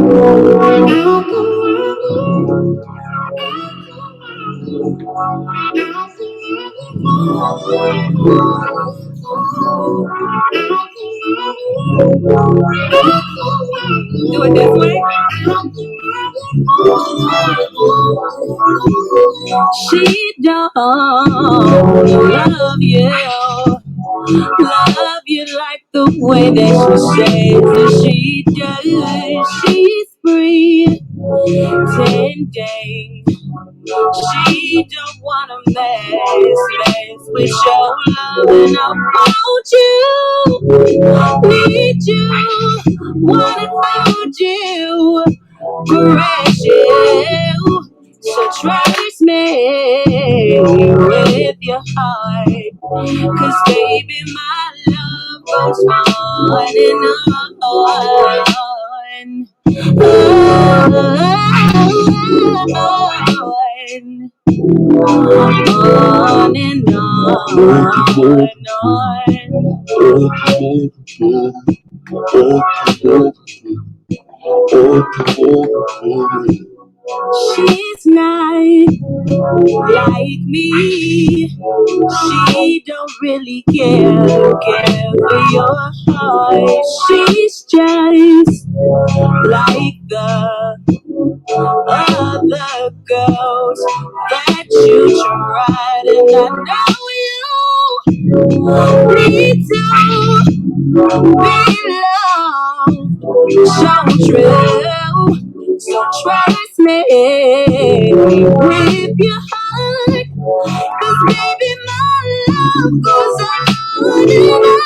Do it this way. She don't love you. Love you like the way that she says that she does. She's free 10 days. She don't wanna mess with your love, and I want you, need you, wanna hold you, caress you. So trust me with your heart, 'cause baby my love goes on and on. On and on. She's not like me. She don't really care for your heart. She's just like the other girls that you tried, and I know you need to be loved so true. So trust me with your heart, 'cause baby my love goes on and on.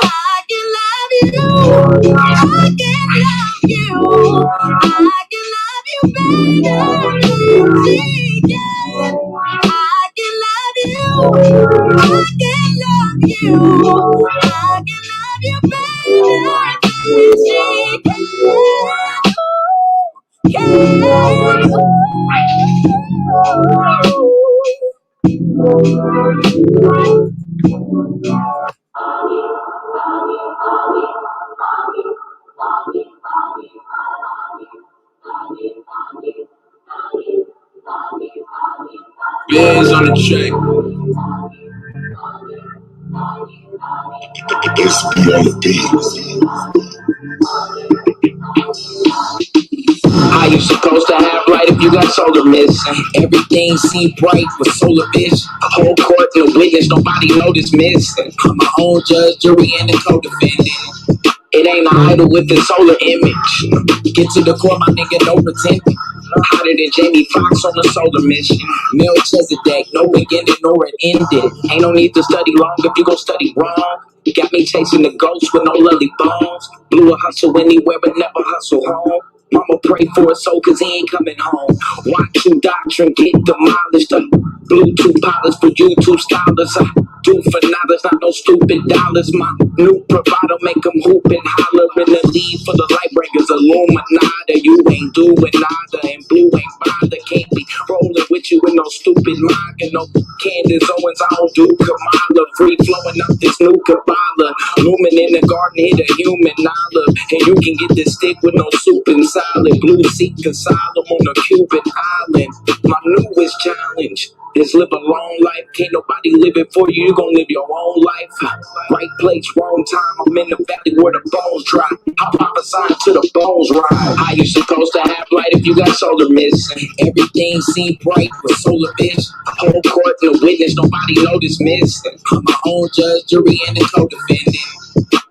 I can love you. I can love you. I can love you better than she can. I can love you. I can love you. I can love you better than she Bands on the track. It's on the beat. How you supposed to have light if you got solar missing? Everything seemed bright with solar vision. A whole court and a witness, nobody noticed missing. I'm my own judge, jury, and the co-defendant. It ain't an idol with a solar image. Get to the court, my nigga, no pretending. Hotter than Jamie Foxx on a solar mission. Melchizedek, no beginning nor an ending. Ain't no need to study long if you gon' study wrong. Got me chasing the ghosts with no lily bones. Blew a hustle anywhere but never hustle home. Mama pray for his soul 'cause he ain't coming home. Watch you doctrine get demolished. Bluetooth pilots for YouTube scholars. I do for knowledge, not no stupid dollars. My new provider make them hoop and holler in the lead for the light breakers. Illuminati, you ain't doing nada, and blue ain't bother. Can't be rolling with you with no stupid manga. No Candace Owens, I don't do Kamala. Free flowing up this new Kabbalah. Lumen in the garden, hit a human olive. And you can get this stick with no soup and salad. Blue seek asylum on a Cuban island. My newest challenge is live a long life. Can't nobody live it for you. You gon' live your own life. Right place, wrong time. I'm in the valley where the bones dry. I prophesy to the bones rise. How you supposed to have light if you got solar missing? Everything seem bright with solar vision. Whole court and a witness, nobody noticed missing. I'm my own judge, jury, and the co-defendant.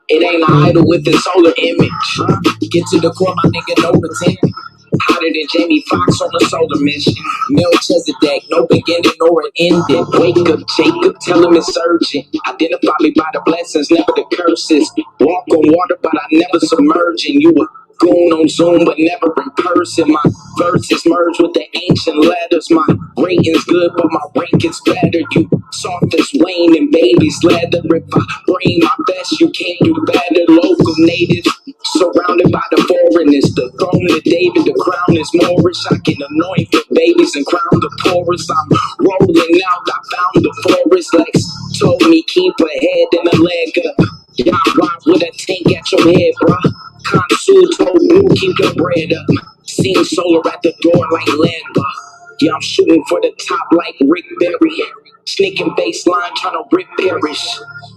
It ain't an idol with a solar image. Get to the court, my nigga, no pretending. Hotter than Jamie Foxx on a solar mission. Melchizedek, no beginning nor an ending. Wake up, Jacob, tell him it's urgent. Identify me by the blessings, never the curses. Walk on water, but I never submerging. You a goon on Zoom, but never in person. My verses merge with the ancient letters. My rating's good, but my rank is better. You Soft as Wayne and baby's leather. If I bring my best, you can't do better. Local natives, surrounded by the foreigners. The throne of David, the crown is Moorish. I can anoint the babies and crown the poorest. I'm rolling out, I found the forest. Lex told me keep a head and a leg up. Y'all ride with a tank at your head, bruh. Consul told Blue keep your bread up. Seen solar at the door like Lamba. Yeah, I'm shooting for the top like Rick Berry. Sneaking baseline trying to rip Parrish.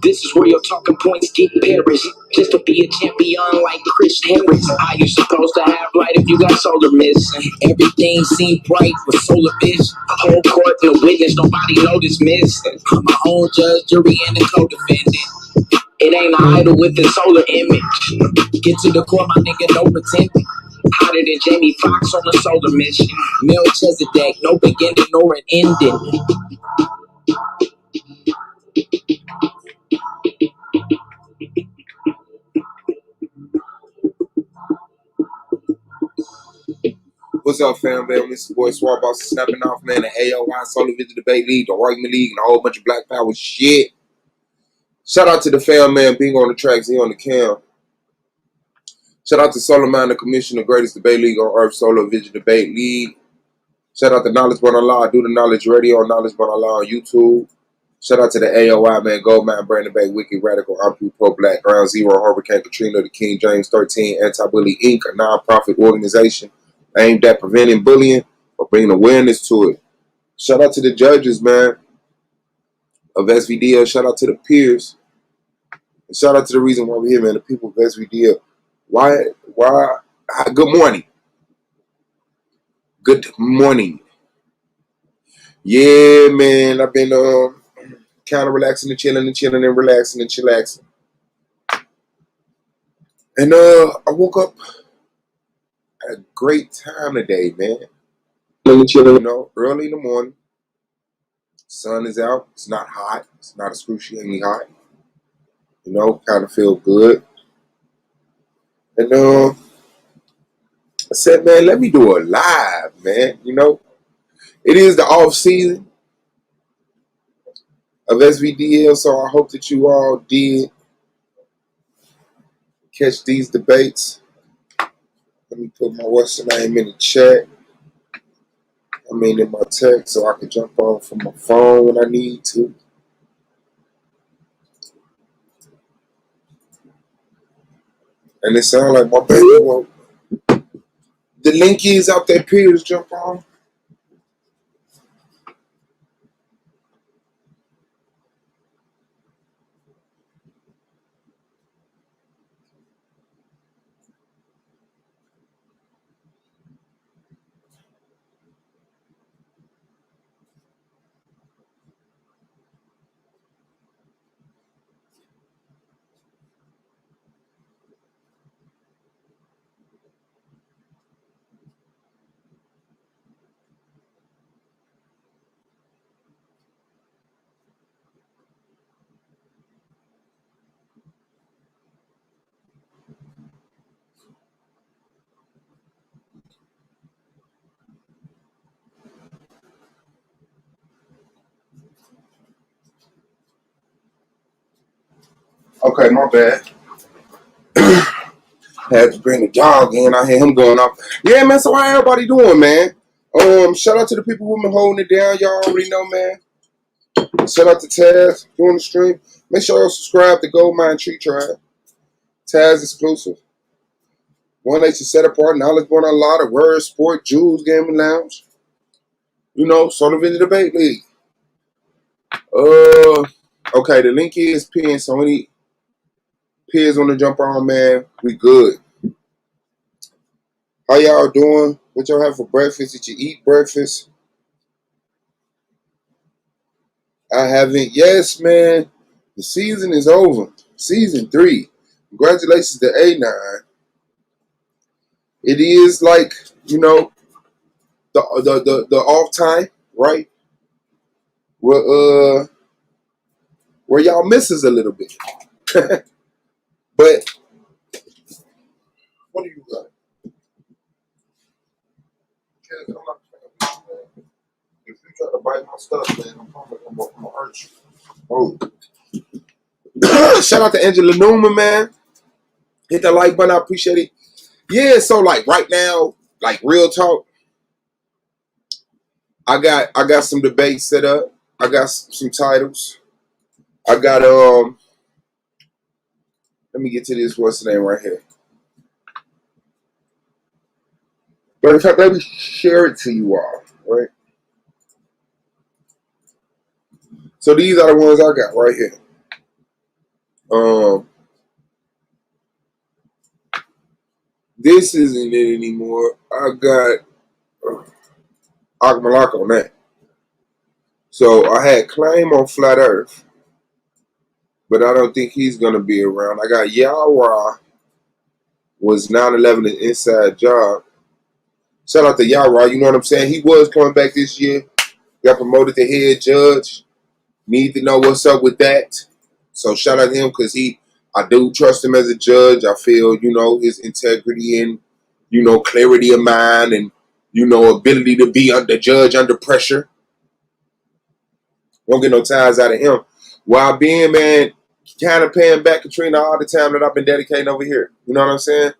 This is where your talking points get perished. Just to be a champion like Chris Harris. How you supposed to have light if you got solar missing? Everything seemed bright with solar vision. Whole court no witness, nobody noticed missing. I'm my own judge, jury, and the co-defendant. It ain't an idol with the solar image. Get to the core, my nigga, no pretending. Hotter than Jamie Foxx on a solar mission. Melchizedek, no beginning nor an ending. What's up, fam, man? This is your boy Swap Boss snapping off, man. The AOI Solar Vision Debate League, the Argument League, and a whole bunch of Black Power shit. Shout out to the fam, man, being on the tracks, he on the cam. Shout out to Solar Man, the commissioner, greatest debate league on earth, Solar Vision Debate League. Shout out to Knowledge Born Allah, Do the Knowledge Radio, Knowledge Born Allah on YouTube. Shout out to the AOI, man, Goldman, Brandon Bay, Wicked Radical, Ampu, Pro Black, Ground Zero, Hurricane Katrina, the King James 13, Anti-Bully Inc., a non-profit organization aimed at preventing bullying or bringing awareness to it. Shout out to the judges, man, of SVDL. Shout out to the peers. And shout out to the reason why we're here, man, the people of SVDL. Why, good morning. Good morning. Yeah, man, I've been kind of relaxing and chilling and relaxing and chillaxing. And I woke up at a great time today, man. You know, early in the morning. Sun is out. It's not hot. It's not excruciatingly hot. You know, kind of feel good. And I said, man, let me do a live, man. You know, it is the off season of SVDL, so I hope that you all did catch these debates. Let me put my what's the name in the chat. I mean, in my text, so I can jump on from my phone when I need to. And it sounds like my baby woke. The link is out there, peers, jump on. Okay, my bad. Had to bring the dog in. I hear him going off. Yeah, man. So how everybody doing, man? Shout out to the people who've been holding it down. Y'all already know, man. Shout out to Taz doing the stream. Make sure y'all subscribe to Gold Mine Tree Tribe. Taz exclusive. One Nation set apart. Knowledge Born a lot of words, sport, jewels, gaming lounge. You know, Solar Vision Debate League. Okay, the link is pinned. So any peers on the jump on, man, we good. How y'all doing? What y'all have for breakfast? Did you eat breakfast? I haven't. Yes, man. The season is over. Season 3. Congratulations to A9. It is like, you know, the off time, right? Where y'all misses a little bit. But what do you got? to bite my stuff, man. I'm gonna hurt you. Oh. Shout out to Angela Newman, man. Hit that like button. I appreciate it. Yeah, so like right now, like real talk, I got some debates set up. I got some titles. I got let me get to this, what's the name right here. But in fact, let me share it to you all, right? So these are the ones I got right here. This isn't it anymore. I got Akmalak on that. So I had Claim on Flat Earth, but I don't think he's gonna be around. I got Yara, was 9/11 an inside job. Shout out to Yara, you know what I'm saying? He was coming back this year. Got promoted to head judge. Need to know what's up with that. So shout out to him because I do trust him as a judge. I feel, his integrity and, clarity of mind and, ability to be the judge under pressure. Won't get no ties out of him. While being, man, kind of paying back Katrina all the time that I've been dedicating over here. You know what I'm saying?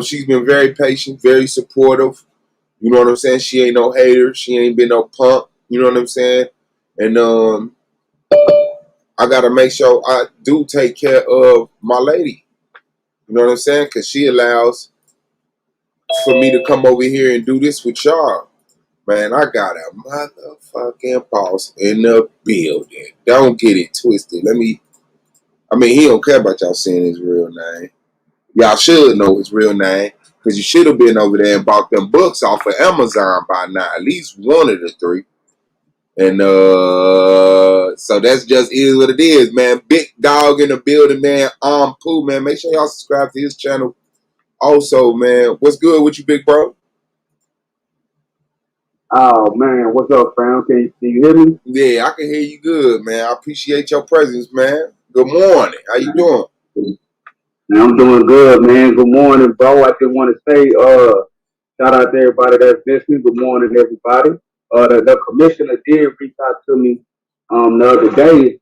She's been very patient, very supportive. You know what I'm saying? She ain't no hater. She ain't been no punk. You know what I'm saying? And I got to make sure I do take care of my lady. You know what I'm saying? Because she allows for me to come over here and do this with y'all. Man, I got a motherfucking boss in the building. Don't get it twisted. He don't care about y'all saying his real name. Y'all should know his real name. Because you should have been over there and bought them books off of Amazon by now. At least one of the three. And so that's just is what it is, man. Big dog in the building, man. Pooh, man. Make sure y'all subscribe to his channel. Also, man, what's good with you, big bro? Oh man, what's up, fam? Can you hear me? Yeah, I can hear you good, man. I appreciate your presence, man. Good morning. How you doing? Man, I'm doing good, man. Good morning, bro. I just want to say, shout out to everybody that's listening. Good morning, everybody. The commissioner did reach out to me the other day,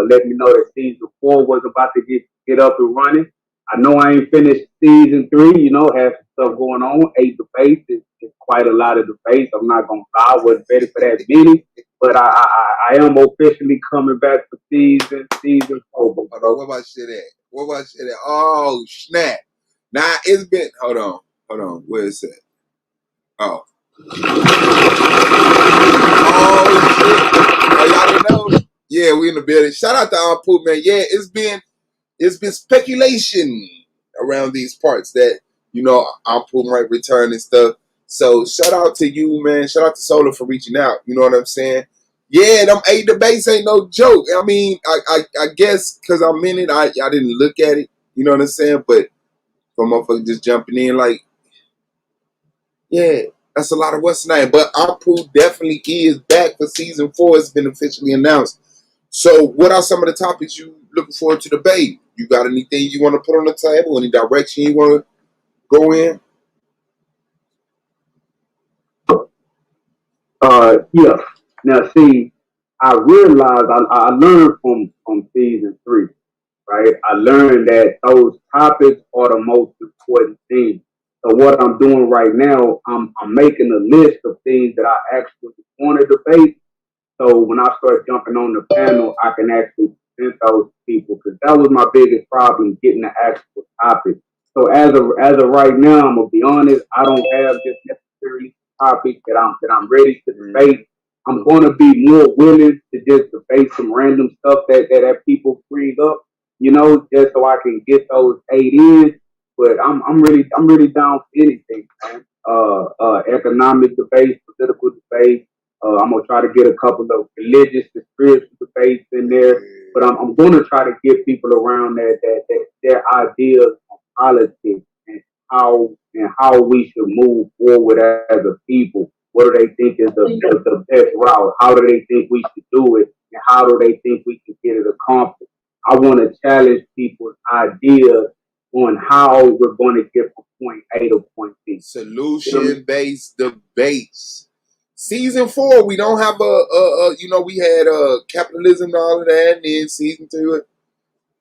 let me know that season 4 was about to get up and running. I know I ain't finished season 3, have some stuff going on. 8 debates, it's quite a lot of debates. I'm not gonna lie, I wasn't ready for that many, but I am officially coming back for season 4. Hold on, where my shit at? Oh snap! Now it's been. Hold on. Where is it? Oh. Oh shit! Oh, y'all didn't know? Yeah, we in the building. Shout out to Pooh, man. Yeah, it's been speculation around these parts that Pooh might return and stuff. So shout out to you, man. Shout out to Solar for reaching out. You know what I'm saying? Yeah, them 8 debates ain't no joke. I mean, I guess because I'm in it, I didn't look at it. You know what I'm saying? But for motherfuckers just jumping in, like, yeah, that's a lot of what's name. But Pooh definitely is back for season 4. It's been officially announced. So, what are some of the topics you looking forward to debate? You got anything you want to put on the table? Any direction you want to go in? Yeah. Now, see, I realized I learned from season 3, right? I learned that those topics are the most important things. So what I'm doing right now, I'm making a list of things that I actually want to debate. So when I start jumping on the panel, I can actually present those to people because that was my biggest problem, getting the actual topic. So as of right now, I'm gonna be honest, I don't have this necessary topic that I'm ready to debate. I'm gonna be more willing to just debate some random stuff that people bring up, just so I can get those 8 in. But I'm really down for anything, man. Economic debates, political debates. I'm gonna try to get a couple of religious and spiritual debates in there, but I'm gonna try to get people around that their ideas on politics and how we should move forward as a people. What do they think is the best route? How do they think we should do it? And how do they think we can get it accomplished? I want to challenge people's ideas on how we're going to get from point A to point B. Solution-based debates. Season 4, we don't have we had capitalism and all of that, and then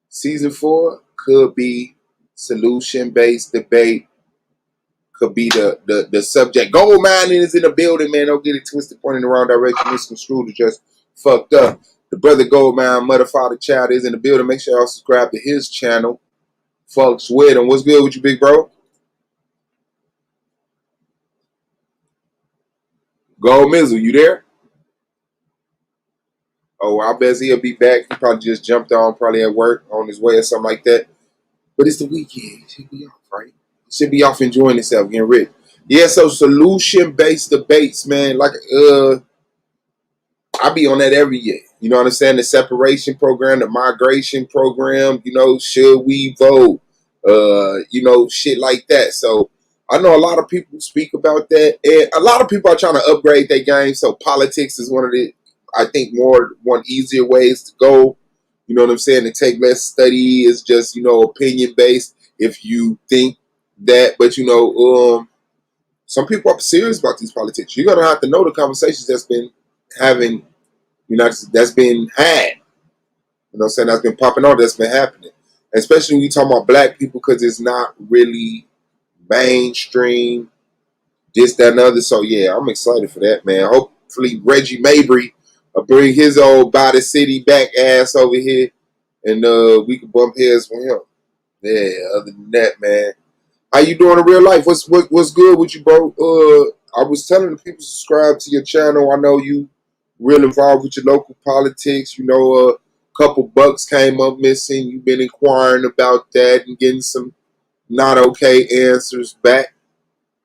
season 4 could be solution-based debate, could be the subject. Gold mining is in the building, man. Don't get it twisted, pointing in the wrong direction, misconstrued, or just fucked up. The brother Goldmine, mother, father, child is in the building. Make sure y'all subscribe to his channel. Folks with him. What's good with you, big bro? Gold Mizzle, you there? Oh, I bet he'll be back. He probably just jumped on, probably at work, on his way or something like that. But it's the weekend. He should be off, right? He should be off enjoying himself, getting rich. Yeah, so solution-based debates, man. Like, I be on that every year. You know what I'm saying? The separation program, the migration program, should we vote? Shit like that. So I know a lot of people speak about that. And a lot of people are trying to upgrade their game. So politics is one of the, I think, one easier ways to go. You know what I'm saying? To take less study is just, opinion based if you think that. But, some people are serious about these politics. You're going to have to know the conversations that's been having, that's been had. You know what I'm saying? That's been popping on, that's been happening. Especially when you talk about black people, because it's not really mainstream, this, that, and other. So, yeah, I'm excited for that, man. Hopefully Reggie Mabry will bring his old by the city back ass over here, and we can bump heads with him. Yeah, other than that, man. How you doing in real life? What's good with you, bro? I was telling the people subscribe to your channel. I know you real involved with your local politics. A couple bucks came up missing. You've been inquiring about that and getting some not okay answers back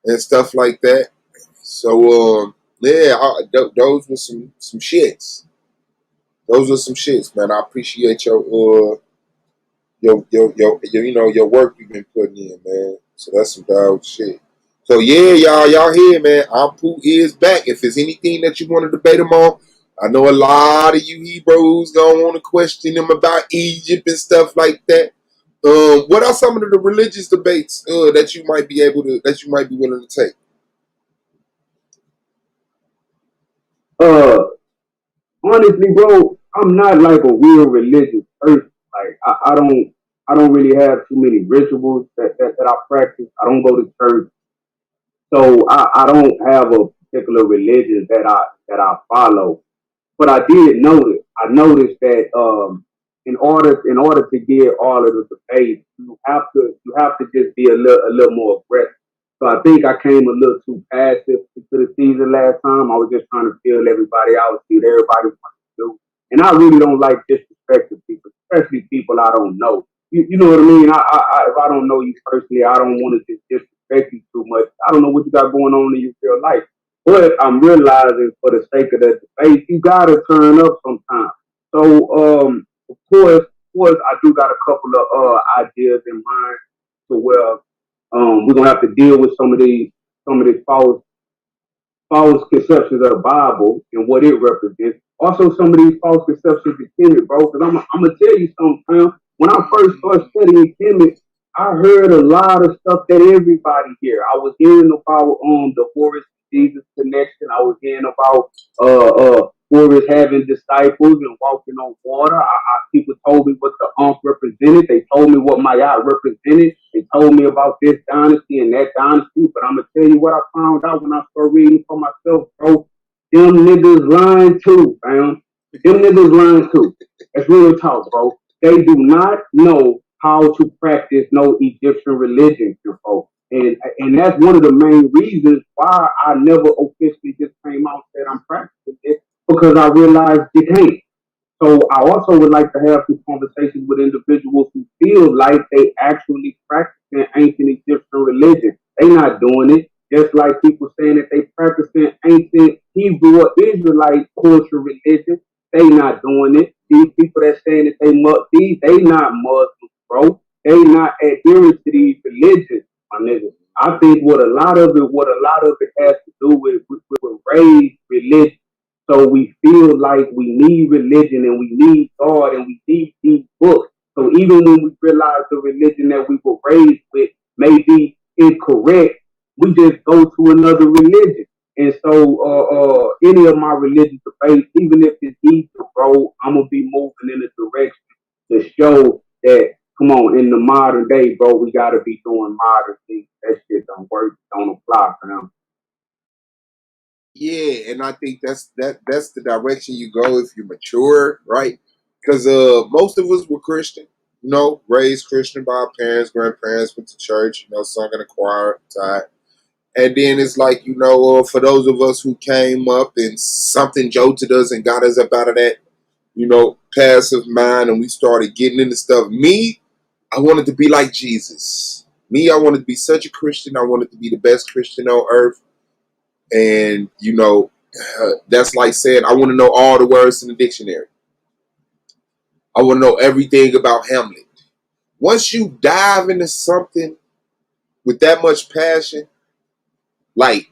and stuff like that. So yeah, those were some shits. Those were some shits, man. I appreciate your work you've been putting in, man. So that's some dog shit. So yeah, y'all here, man. Ampu is back. If there's anything that you want to debate him on, I know a lot of you Hebrews gonna want to question him about Egypt and stuff like that. What are some of the religious debates that you might be willing to take? Honestly, bro, I'm not like a real religious person. Like I don't really have too many rituals that I practice. I don't go to church. So I don't have a particular religion that I follow. But I did notice. I noticed that in order to get all of the debates, you have to just be a little more aggressive. So I think I came a little too passive into the season last time. I was just trying to feel everybody out, see what everybody wants to do. And I really don't like disrespecting people, especially people I don't know. You know what I mean? If I don't know you personally, I don't want to just disrespect you too much. I don't know what you got going on in your real life. But I'm realizing for the sake of the debate, you gotta turn up sometimes. So of course, I do got a couple of ideas in mind to where we're gonna have to deal with some of these false conceptions of the Bible and what it represents. Also, some of these false conceptions of Kemet, bro. Because I'm gonna tell you something, fam. When I first started studying Kemet, I heard a lot of stuff that everybody hear. I was hearing about the Horus Jesus connection. I was hearing about Horus having disciples and walking on water. People told me what the Ankh represented. They told me what Mayat represented. They told me about this dynasty and that dynasty. But I'm gonna tell you what I found out when I started reading for myself, bro. Them niggas lying too, fam. Them niggas lying too. That's real talk, bro. They do not know how to practice no Egyptian religion, bro. And that's one of the main reasons why I never officially just came out and said I'm practicing it, because I realized you can't. So I also would like to have some conversations with individuals who feel like they actually practicing ancient Egyptian religion. They not doing it. Just like people saying that they practicing ancient Hebrew or Israelite culture religion, they not doing it. These people that saying that they not Muslims, bro. They not adhering to these religions, my nigga. I think what a lot of it has to do with raised religion. So we feel like we need religion and we need God and we need these books. So even when we realize the religion that we were raised with may be incorrect, we just go to another religion. And so, any of my religious debates, even if it's either road, I'm gonna be moving in a direction to show that, come on, in the modern day, bro, we gotta be doing modern things. That shit don't work, don't apply for them. Yeah, and I think that's the direction you go if you mature, right? Because most of us were Christian, raised Christian by our parents, grandparents, went to church, sung in a choir, tithe. And then it's like, for those of us who came up and something jolted us and got us up out of that, passive mind, and we started getting into stuff. Me, I wanted to be like Jesus. Me, I wanted to be such a Christian. I wanted to be the best Christian on earth. And, that's like saying, I want to know all the words in the dictionary. I want to know everything about Hamlet. Once you dive into something with that much passion, like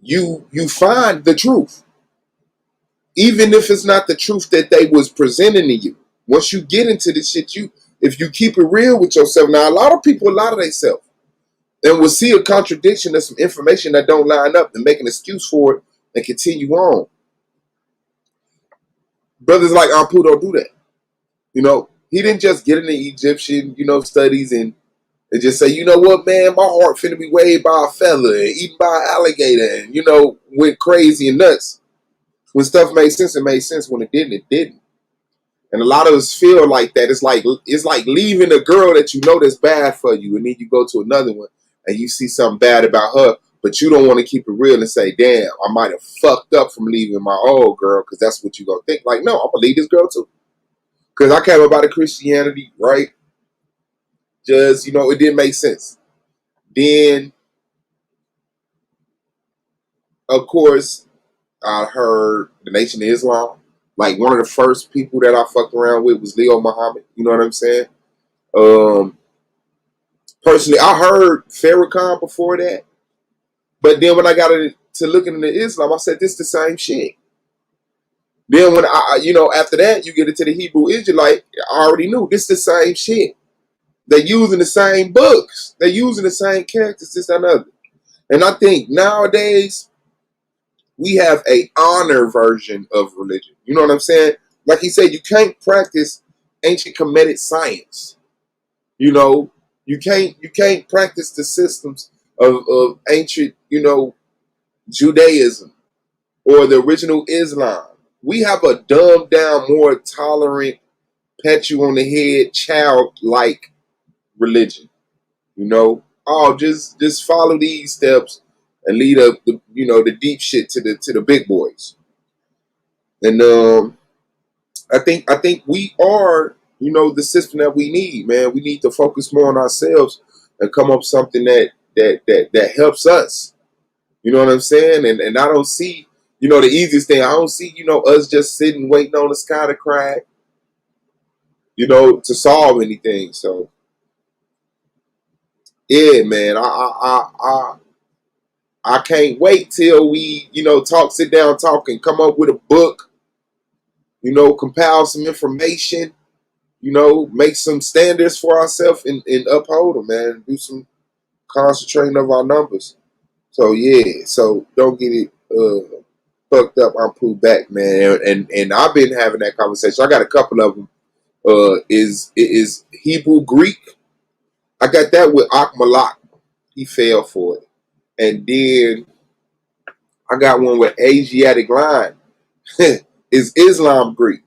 you find the truth. Even if it's not the truth that they was presenting to you. Once you get into this shit, if you keep it real with yourself. Now, a lot of people lie to themselves and will see a contradiction of some information that don't line up and make an excuse for it and continue on. Brothers like Ampu don't do that. He didn't just get into Egyptian, studies and just say, you know what, man, my heart finna be weighed by a fella and eaten by an alligator and, went crazy and nuts. When stuff made sense, it made sense. When it didn't, it didn't. And a lot of us feel like that. It's like leaving a girl that you know that's bad for you, and then you go to another one and you see something bad about her, but you don't want to keep it real and say, damn, I might have fucked up from leaving my old girl, because that's what you gonna think. Like, no, I'm gonna leave this girl too. Because I came up out of Christianity, right? Just, it didn't make sense. Then, of course, I heard the Nation of Islam. Like, one of the first people that I fucked around with was Leo Muhammad. You know what I'm saying? Personally, I heard Farrakhan before that. But then when I got to looking into Islam, I said, this the same shit. Then when after that, you get into the Hebrew Israelite, I already knew this the same shit. They're using the same books. They're using the same characters, this and other. And I think nowadays, we have a honor version of religion. You know what I'm saying? Like he said, you can't practice ancient Kemetic science. You can't practice the systems of ancient, Judaism or the original Islam. We have a dumbed down, more tolerant, pat you on the head, child-like religion. Oh, just follow these steps and lead up the deep shit to the big boys. And I think we are, the system that we need, man. We need to focus more on ourselves and come up with something that helps us. You know what I'm saying? And I don't see, the easiest thing, I don't see, us just sitting waiting on the sky to crack, to solve anything. So yeah, man, I can't wait till we, sit down, talk, and come up with a book, compile some information, make some standards for ourselves and uphold them, man. Do some concentrating of our numbers. So yeah, so don't get it fucked up. I'm pulled back, man, and I've been having that conversation. I got a couple of them. Is Hebrew Greek? I got that with Akmalak. He fell for it, and then I got one with Asiatic line. Is Islam Greek?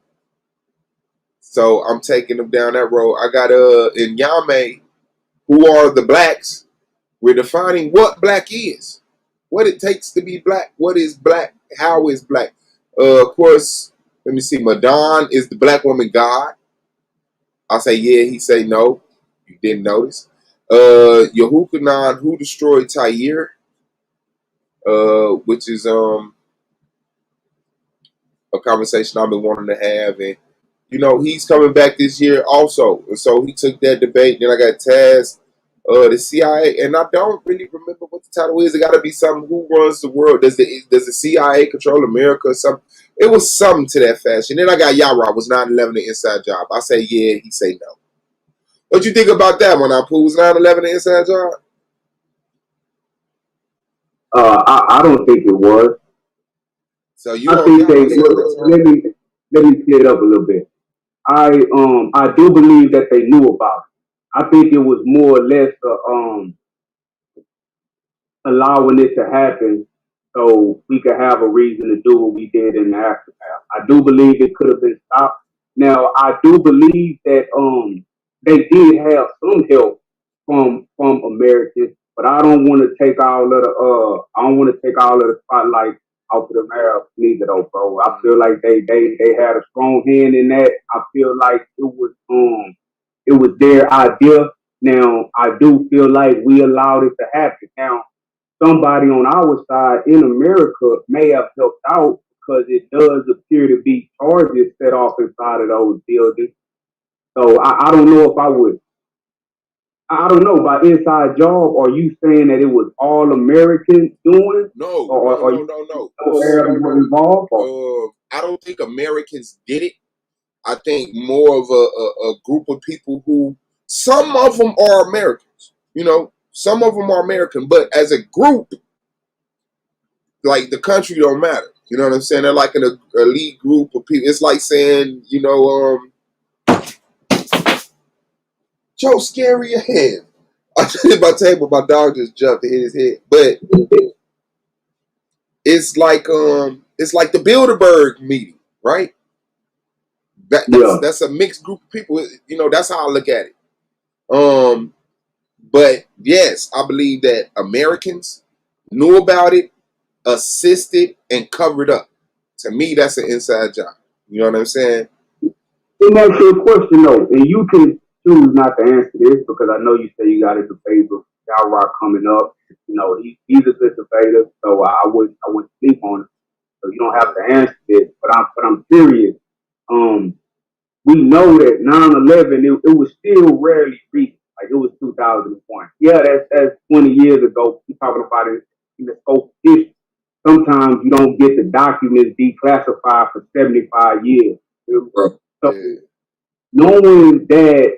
So I'm taking them down that road. I got in Yame, who are the blacks? We're defining what black is, what it takes to be black, what is black, how is black. Of course, let me see. Madan is the black woman God. I say yeah. He say no. You didn't notice. Yehukanan, who destroyed Tyre, which is a conversation I've been wanting to have, and he's coming back this year also. And so he took that debate. Then I got Taz, the CIA, and I don't really remember what the title is. It got to be something. Who runs the world? Does the CIA control America or something? It was something to that fashion. Then I got Yara. Was 9/11 an inside job? I say yeah. He say no. What you think about that one? I was 9/11 an inside job? I don't think it was. So you I on think they y'all side of the let term? me clear it up a little bit. I do believe that they knew about it. I think it was more or less allowing it to happen so we could have a reason to do what we did in the aftermath. I do believe it could have been stopped. Now I do believe that they did have some help from Americans, but I don't want to take all of the I don't want to take all of the spotlight off of the Arabs neither though, bro. I feel like they had a strong hand in that. I feel like it was their idea. Now I do feel like we allowed it to happen. Now somebody on our side in America may have helped out because it does appear to be charges set off inside of those buildings. So I don't know if I would. I don't know by inside job. Are you saying that it was all Americans doing, No, or no, are no, you no, no. no Arabs were involved? Or? I don't think Americans did it. I think more of a group of people who, some of them are Americans, some of them are American, but as a group, like the country don't matter. You know what I'm saying? They're like an elite group of people. It's like saying, Joe, scary ahead. I just hit my table. My dog just jumped and hit his head. But it's like the Bilderberg meeting, right? Yeah, That's a mixed group of people. That's how I look at it. Um, but yes, I believe that Americans knew about it, assisted, and covered up. To me, that's an inside job. You know what I'm saying? let me ask you a question though, and you can choose not to answer this because I know you say you got a debate with Cal Rock coming up. He's a good debater, so I wouldn't sleep on it. So you don't have to answer this. But I'm serious. Um, we know that 9/11 it was still rarely recent. Like it was 2001. Yeah, that's 20 years ago. We're talking about it in the scope of history. Sometimes you don't get the documents declassified for 75 years. So Yeah. knowing that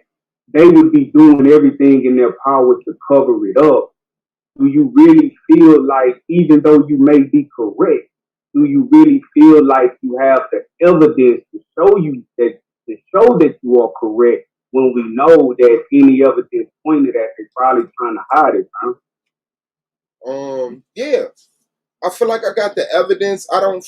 they would be doing everything in their power to cover it up, do you really feel like, even though you may be correct, do you really feel like you have the evidence to show that you are correct when we know that any evidence pointed at they're probably trying to hide it, huh? Yeah. I feel like I got the evidence. I don't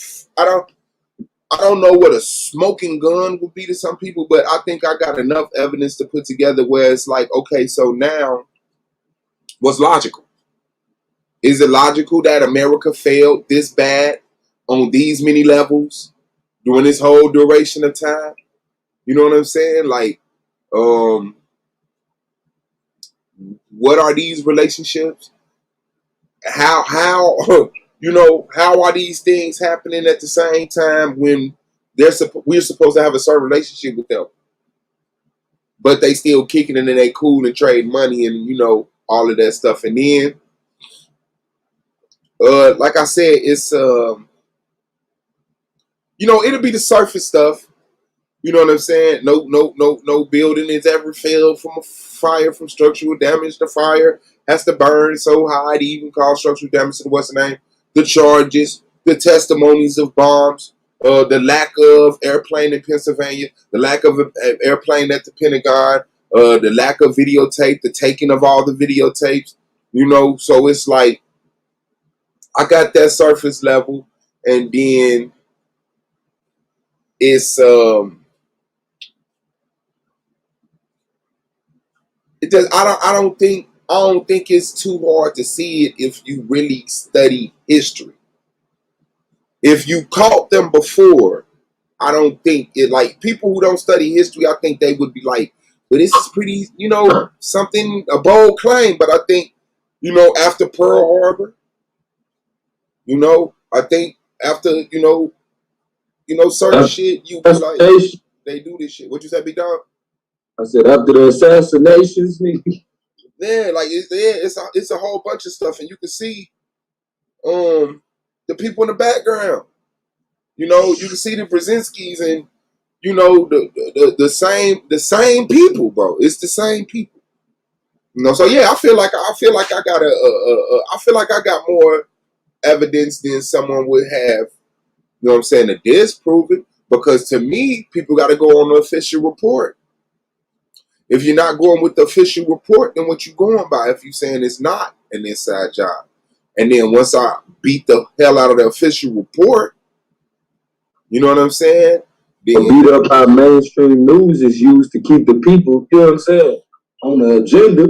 know what a smoking gun would be to some people, but I think I got enough evidence to put together where it's like, okay, so now what's logical? Is it logical that America failed this bad on these many levels during this whole duration of time? You know what I'm saying? Like, um, what are these relationships? How how are these things happening at the same time when we're supposed to have a certain relationship with them, but they still kicking it and they cool and trade money and all of that stuff. And then, like I said, it's it'll be the surface stuff. You know what I'm saying? No building is ever failed from a fire, from structural damage. The fire has to burn so high to even cause structural damage to the what's the name? The charges, the testimonies of bombs, the lack of airplane in Pennsylvania, the lack of airplane at the Pentagon, the lack of videotape, the taking of all the videotapes. So it's like I got that surface level, and then it's it does. I don't think it's too hard to see it if you really study history. If you caught them before, I don't think it, like people who don't study history, I think they would be like, but this is pretty, something, a bold claim. But I think, after Pearl Harbor, I think after, certain shit, you be like, Assassination. they do this shit. What you say, Big Dog? I said after the assassinations, nigga. Yeah, like it's a whole bunch of stuff, and you can see the people in the background. You can see the Brzezinskis and the same people, bro. It's the same people. So yeah, I feel like I got I feel like I got more. evidence, then someone would have, you know what I'm saying, to disprove it. Because to me, people got to go on the official report. If you're not going with the official report, then what you going by if you saying it's not an inside job? And then once I beat the hell out of the official report, you know what I'm saying? Then, beat up how mainstream news is used to keep the people, you know what I'm saying, on the agenda.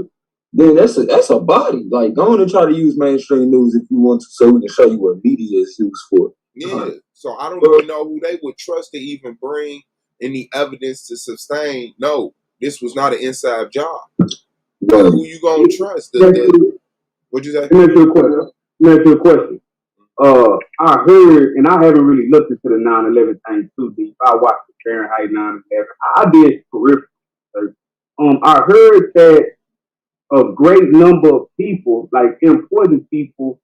Then that's a body. Like, go on and try to use mainstream news if you want to, so we can show you what media is used for. Yeah. So I don't even know who they would trust to even bring any evidence to sustain. No, this was not an inside job. Well, who you gonna trust? What'd you say? Let me ask you a question. I heard, and I haven't really looked into the 9/11 thing too deep. I watched the Fahrenheit 9/11. I did peripheral research. I heard that a great number of people, like important people,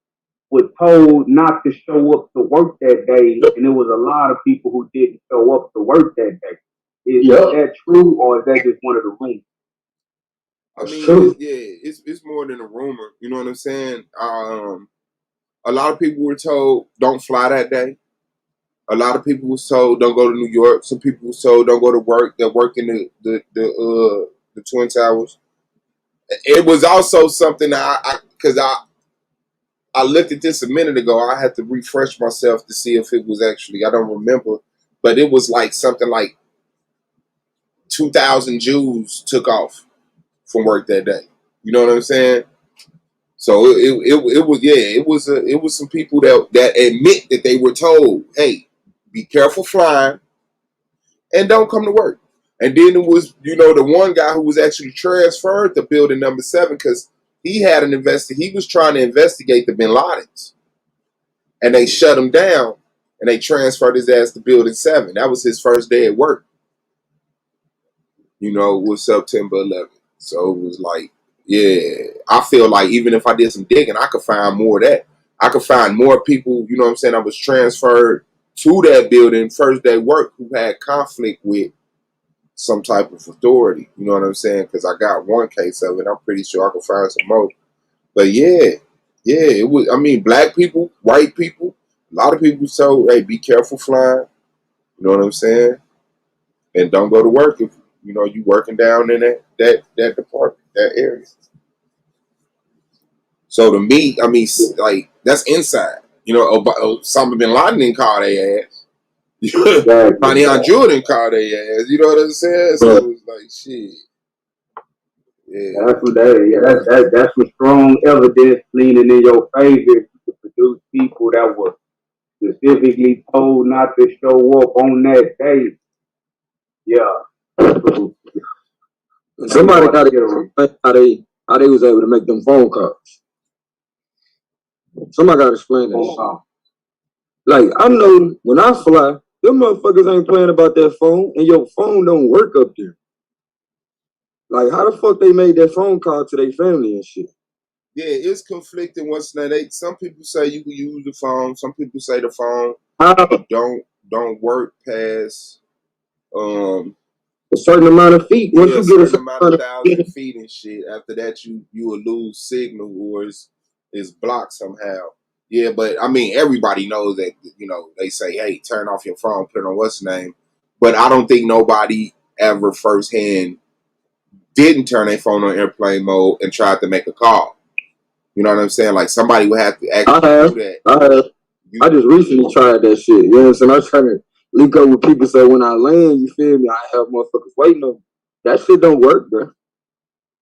were told not to show up to work that day, and there was a lot of people who didn't show up to work that day. Is that true, or is that just one of the rumors? I mean, it's more than a rumor. You know what I'm saying? A lot of people were told don't fly that day. A lot of people was told don't go to New York. Some people was told don't go to work. That work in the Twin Towers. It was also something that I looked at this a minute ago. I had to refresh myself to see if it was actually, I don't remember, but it was like something like 2,000 Jews took off from work that day. You know what I'm saying? So it was some people that admit that they were told, hey, be careful flying and don't come to work. And then it was, the one guy who was actually transferred to building number 7 because he had he was trying to investigate the Bin Ladens. And they shut him down and they transferred his ass to building 7. That was his first day at work. With September 11th. So it was like, yeah, I feel like even if I did some digging, I could find more of that. I could find more people, you know what I'm saying, I was transferred to that building first day work who had conflict with some type of authority. You know what I'm saying? Because I got one case of it. I'm pretty sure I could find some more. But yeah, it was, black people, white people, a lot of people told, hey, be careful flying. You know what I'm saying? And don't go to work if, you working down in that department, that area. So to me, like, that's inside. Osama bin Laden didn't call their ass. Honey Jordan called their ass. You know what I'm saying? So it was like, shit. Yeah. That's some strong evidence leaning in your favor to produce people that were specifically told not to show up on that day. Yeah. Somebody got to explain how they was able to make them phone calls. Somebody got to explain that. Like, I know when I fly, them motherfuckers ain't playing about that phone, and your phone don't work up there. Like, how the fuck they made that phone call to their family and shit? Yeah, it's conflicting. Some people say you can use the phone. Some people say the phone don't work past a certain amount of feet. Once you get a certain amount of 1,000 feet and shit, after that you will lose signal or it's blocked somehow. Yeah, but everybody knows that, they say, hey, turn off your phone, put it on what's the name. But I don't think nobody ever firsthand didn't turn their phone on airplane mode and tried to make a call. You know what I'm saying? Like, somebody would have to actually do that. I have. I just recently tried that shit. You know what I'm saying? I was trying to link up with people so when I land, you feel me, I have motherfuckers waiting on me. That shit don't work, bro.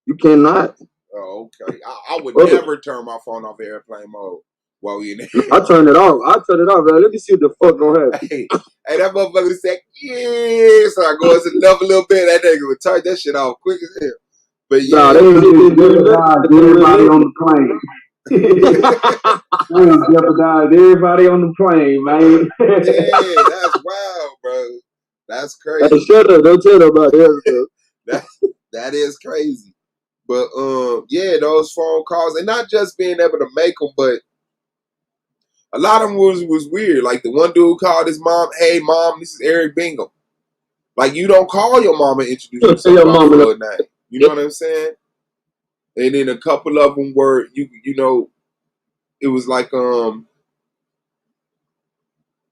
You cannot. Oh, okay. I would never turn my phone off airplane mode while we in there. I turn it off. Bro. Let me see what the fuck gonna happen. Hey, that motherfucker said, yeah. So I go up a little bit. That nigga would turn that shit off quick as hell. But yeah. Nah, they jeopardized everybody on the plane. They jeopardized everybody on the plane, man. Yeah, that's wild, bro. That's crazy. Hey, shut up. Don't tell nobody else. That is crazy. But yeah, those phone calls, and not just being able to make them, but a lot of them was weird. Like the one dude called his mom, "Hey mom, this is Eric Bingham." Like, you don't call your mom and introduce yourself by full name. You know what I'm saying? And then a couple of them were it was like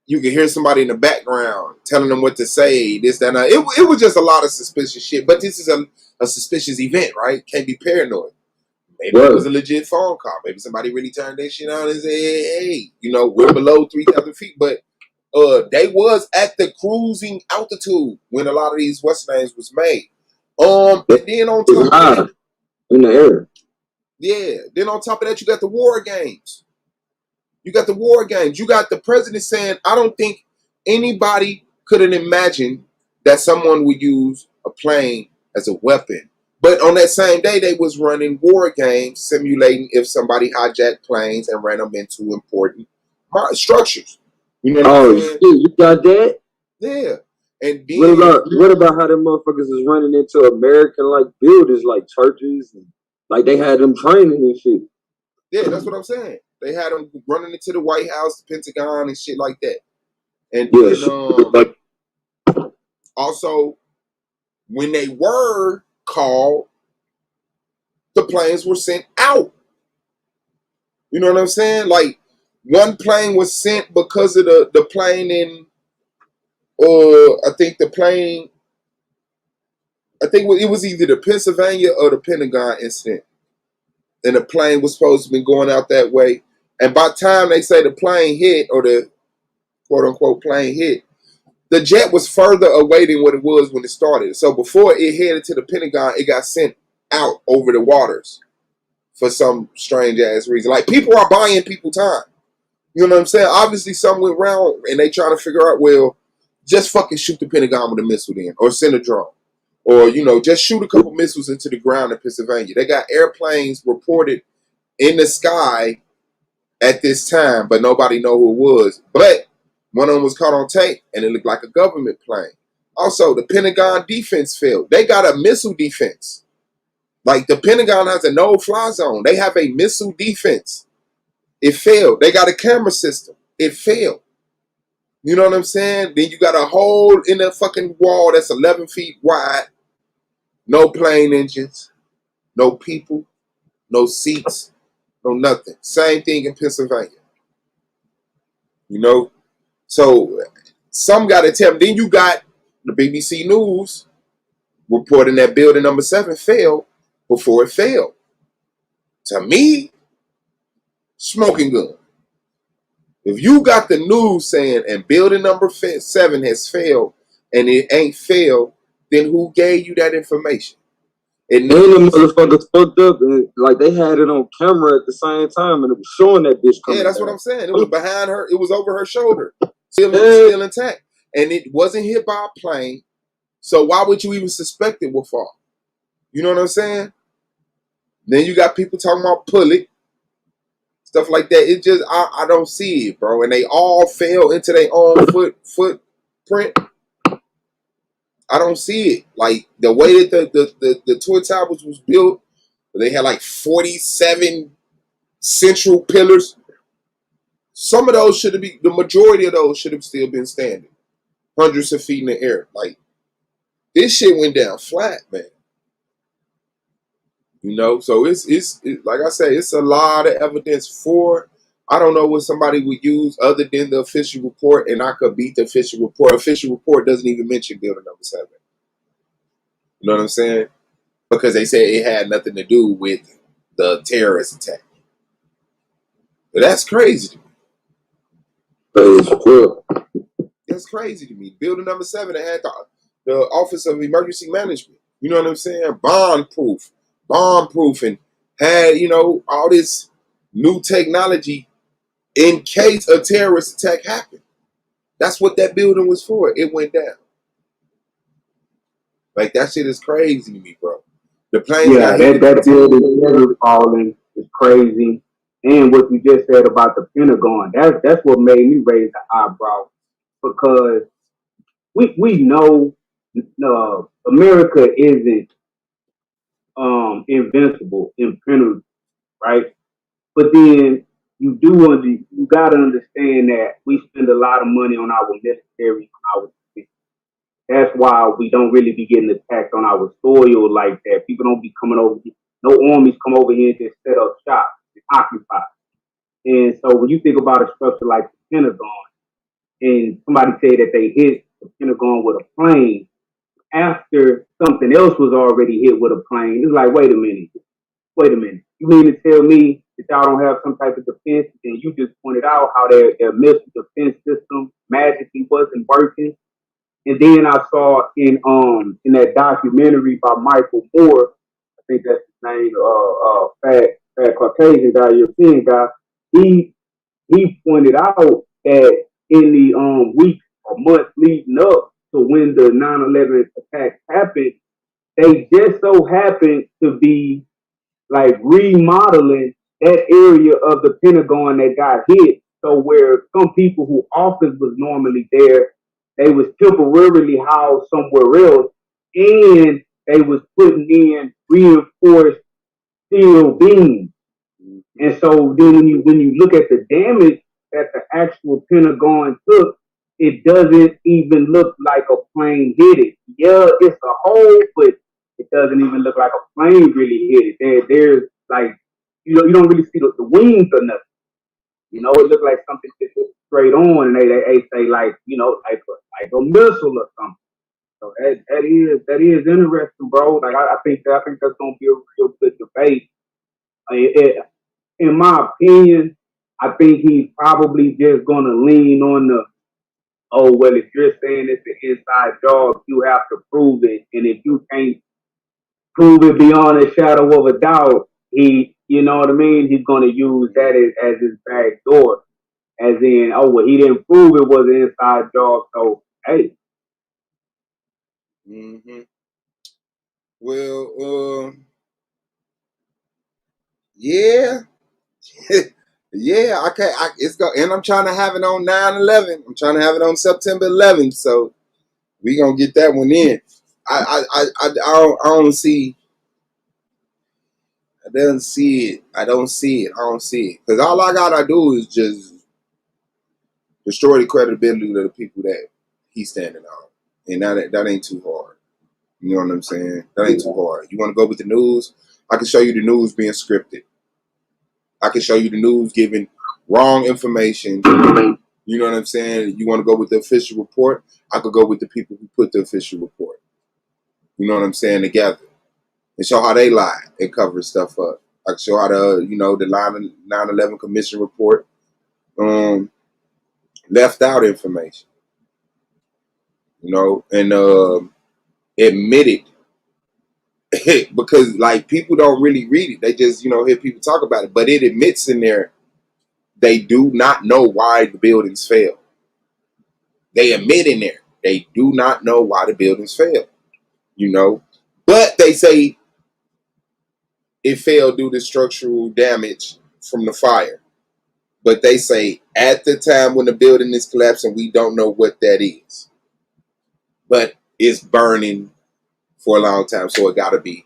you could hear somebody in the background telling them what to say, this, that, and that. It was just a lot of suspicious shit. But this is a suspicious event, right? Can't be paranoid. Maybe it was a legit phone call. Maybe somebody really turned their shit on and said, hey, we're below 3,000 feet. But they was at the cruising altitude when a lot of these Western names was made. And then on top of that, in the air. Yeah. Then on top of that, you got the war games. You got the president saying, I don't think anybody could have imagined that someone would use a plane as a weapon. But on that same day, they was running war games simulating if somebody hijacked planes and ran them into important structures. You know what I'm saying? You got that? Yeah. And then, what about how them motherfuckers is running into American like buildings like churches and like they had them training and shit? Yeah, that's what I'm saying. They had them running into the White House, the Pentagon, and shit like that. And then, also, when they were called, the planes were sent out. You know what I'm saying? Like, one plane was sent because of the plane in, I think it was either the Pennsylvania or the Pentagon incident. And the plane was supposed to be going out that way. And by the time they say the plane hit, or the quote-unquote plane hit, the jet was further away than what it was when it started. So before it headed to the Pentagon, it got sent out over the waters for some strange-ass reason. Like, people are buying people time. You know what I'm saying? Obviously, something went wrong, and they trying to figure out, well, just fucking shoot the Pentagon with a missile then, or send a drone. Or, just shoot a couple missiles into the ground in Pennsylvania. They got airplanes reported in the sky at this time, but nobody know who it was. But one of them was caught on tape, and it looked like a government plane. Also, the Pentagon defense failed. They got a missile defense. Like, the Pentagon has a no-fly zone. They have a missile defense. It failed. They got a camera system. It failed. You know what I'm saying? Then you got a hole in the fucking wall that's 11 feet wide. No plane engines. No people. No seats. No nothing. Same thing in Pennsylvania. So some got to tell me. Then you got the BBC News reporting that building number 7 failed before it failed. To me, smoking gun. If you got the news saying and building number 7 has failed and it ain't failed, then who gave you that information? And the motherfuckers fucked up and like they had it on camera at the same time and it was showing that bitch coming. Yeah, that's what I'm saying. It was behind her. It was over her shoulder, still intact, and it wasn't hit by a plane. So why would you even suspect it would fall? You know what I'm saying? Then you got people talking about pull it, stuff like that. It just I don't see it, bro. And they all fell into their own footprint. I don't see it. Like the way that the Twin Towers was built, they had like 47 central pillars. Some of those should have been, the majority of those should have still been standing, hundreds of feet in the air. Like this shit went down flat, man. So it's like I say, it's a lot of evidence for. I don't know what somebody would use other than the official report, and I could beat the official report. Official report doesn't even mention building number 7. You know what I'm saying? Because they said it had nothing to do with the terrorist attack. But that's crazy to me. That's crazy to me. Building number 7 that had the Office of Emergency Management. You know what I'm saying? Bomb-proof, and had, all this new technology in case a terrorist attack happened. That's what that building was for. It went down. Like, that shit is crazy to me, bro. The planes that building falling is crazy. And what you just said about the Pentagon, that's what made me raise the eyebrow. Because we know America isn't invincible, impenetrable, right? But then you got to understand that we spend a lot of money on our military, our defense. That's why we don't really be getting attacked on our soil like that. People don't be coming over here. No armies come over here and just set up shop and occupy. And so when you think about a structure like the Pentagon, and somebody said that they hit the Pentagon with a plane after something else was already hit with a plane. It's like, wait a minute. You mean to tell me that y'all don't have some type of defense? And you just pointed out how their missile defense system magically wasn't working. And then I saw in that documentary by Michael Moore, I think that's his name, fat Caucasian guy, European guy. He pointed out that in the weeks or months leading up to when the 9/11 attacks happened, they just so happened to be like remodeling that area of the Pentagon that got hit. So where some people who office was normally there, they was temporarily housed somewhere else, and they was putting in reinforced steel beams. And so then when you look at the damage that the actual Pentagon took, it doesn't even look like a plane hit it. Yeah, it's a hole, but it doesn't even look like a plane really hit it. There's like, you don't really see the wings or nothing. You know, it looked like something just straight on, and they say like, like a missile or something. So that is interesting, bro. Like I think that's gonna be a real good debate. In my opinion, I think he's probably just gonna lean on the, oh well, if you're saying it's an inside job, you have to prove it, and if you can't prove it beyond a shadow of a doubt, you know what I mean? He's gonna use that as his back door, as in, oh well, he didn't prove it was an inside job, so hey. Mm-hmm. Well, yeah. Yeah, okay. It's go, and I'm trying to have it on 9/11. I'm trying to have it on September 11th. So we gonna get that one in. I don't see. I don't see it. I don't see it. Because all I gotta do is just destroy the credibility of the people that he's standing on, and that ain't too hard. You know what I'm saying? That ain't too hard. You want to go with the news? I can show you the news being scripted. I can show you the news giving wrong information. You know what I'm saying? You want to go with the official report? I could go with the people who put the official report. You know what I'm saying? Together. And show how they lie and cover stuff up. I can show how the 9/11 Commission report left out information. And admitted because like people don't really read it. They just, hear people talk about it. But it admits in there they do not know why the buildings failed. They admit in there they do not know why the buildings failed. But they say it failed due to structural damage from the fire. But they say at the time when the building is collapsing, we don't know what that is. But it's burning for a long time, so it got to be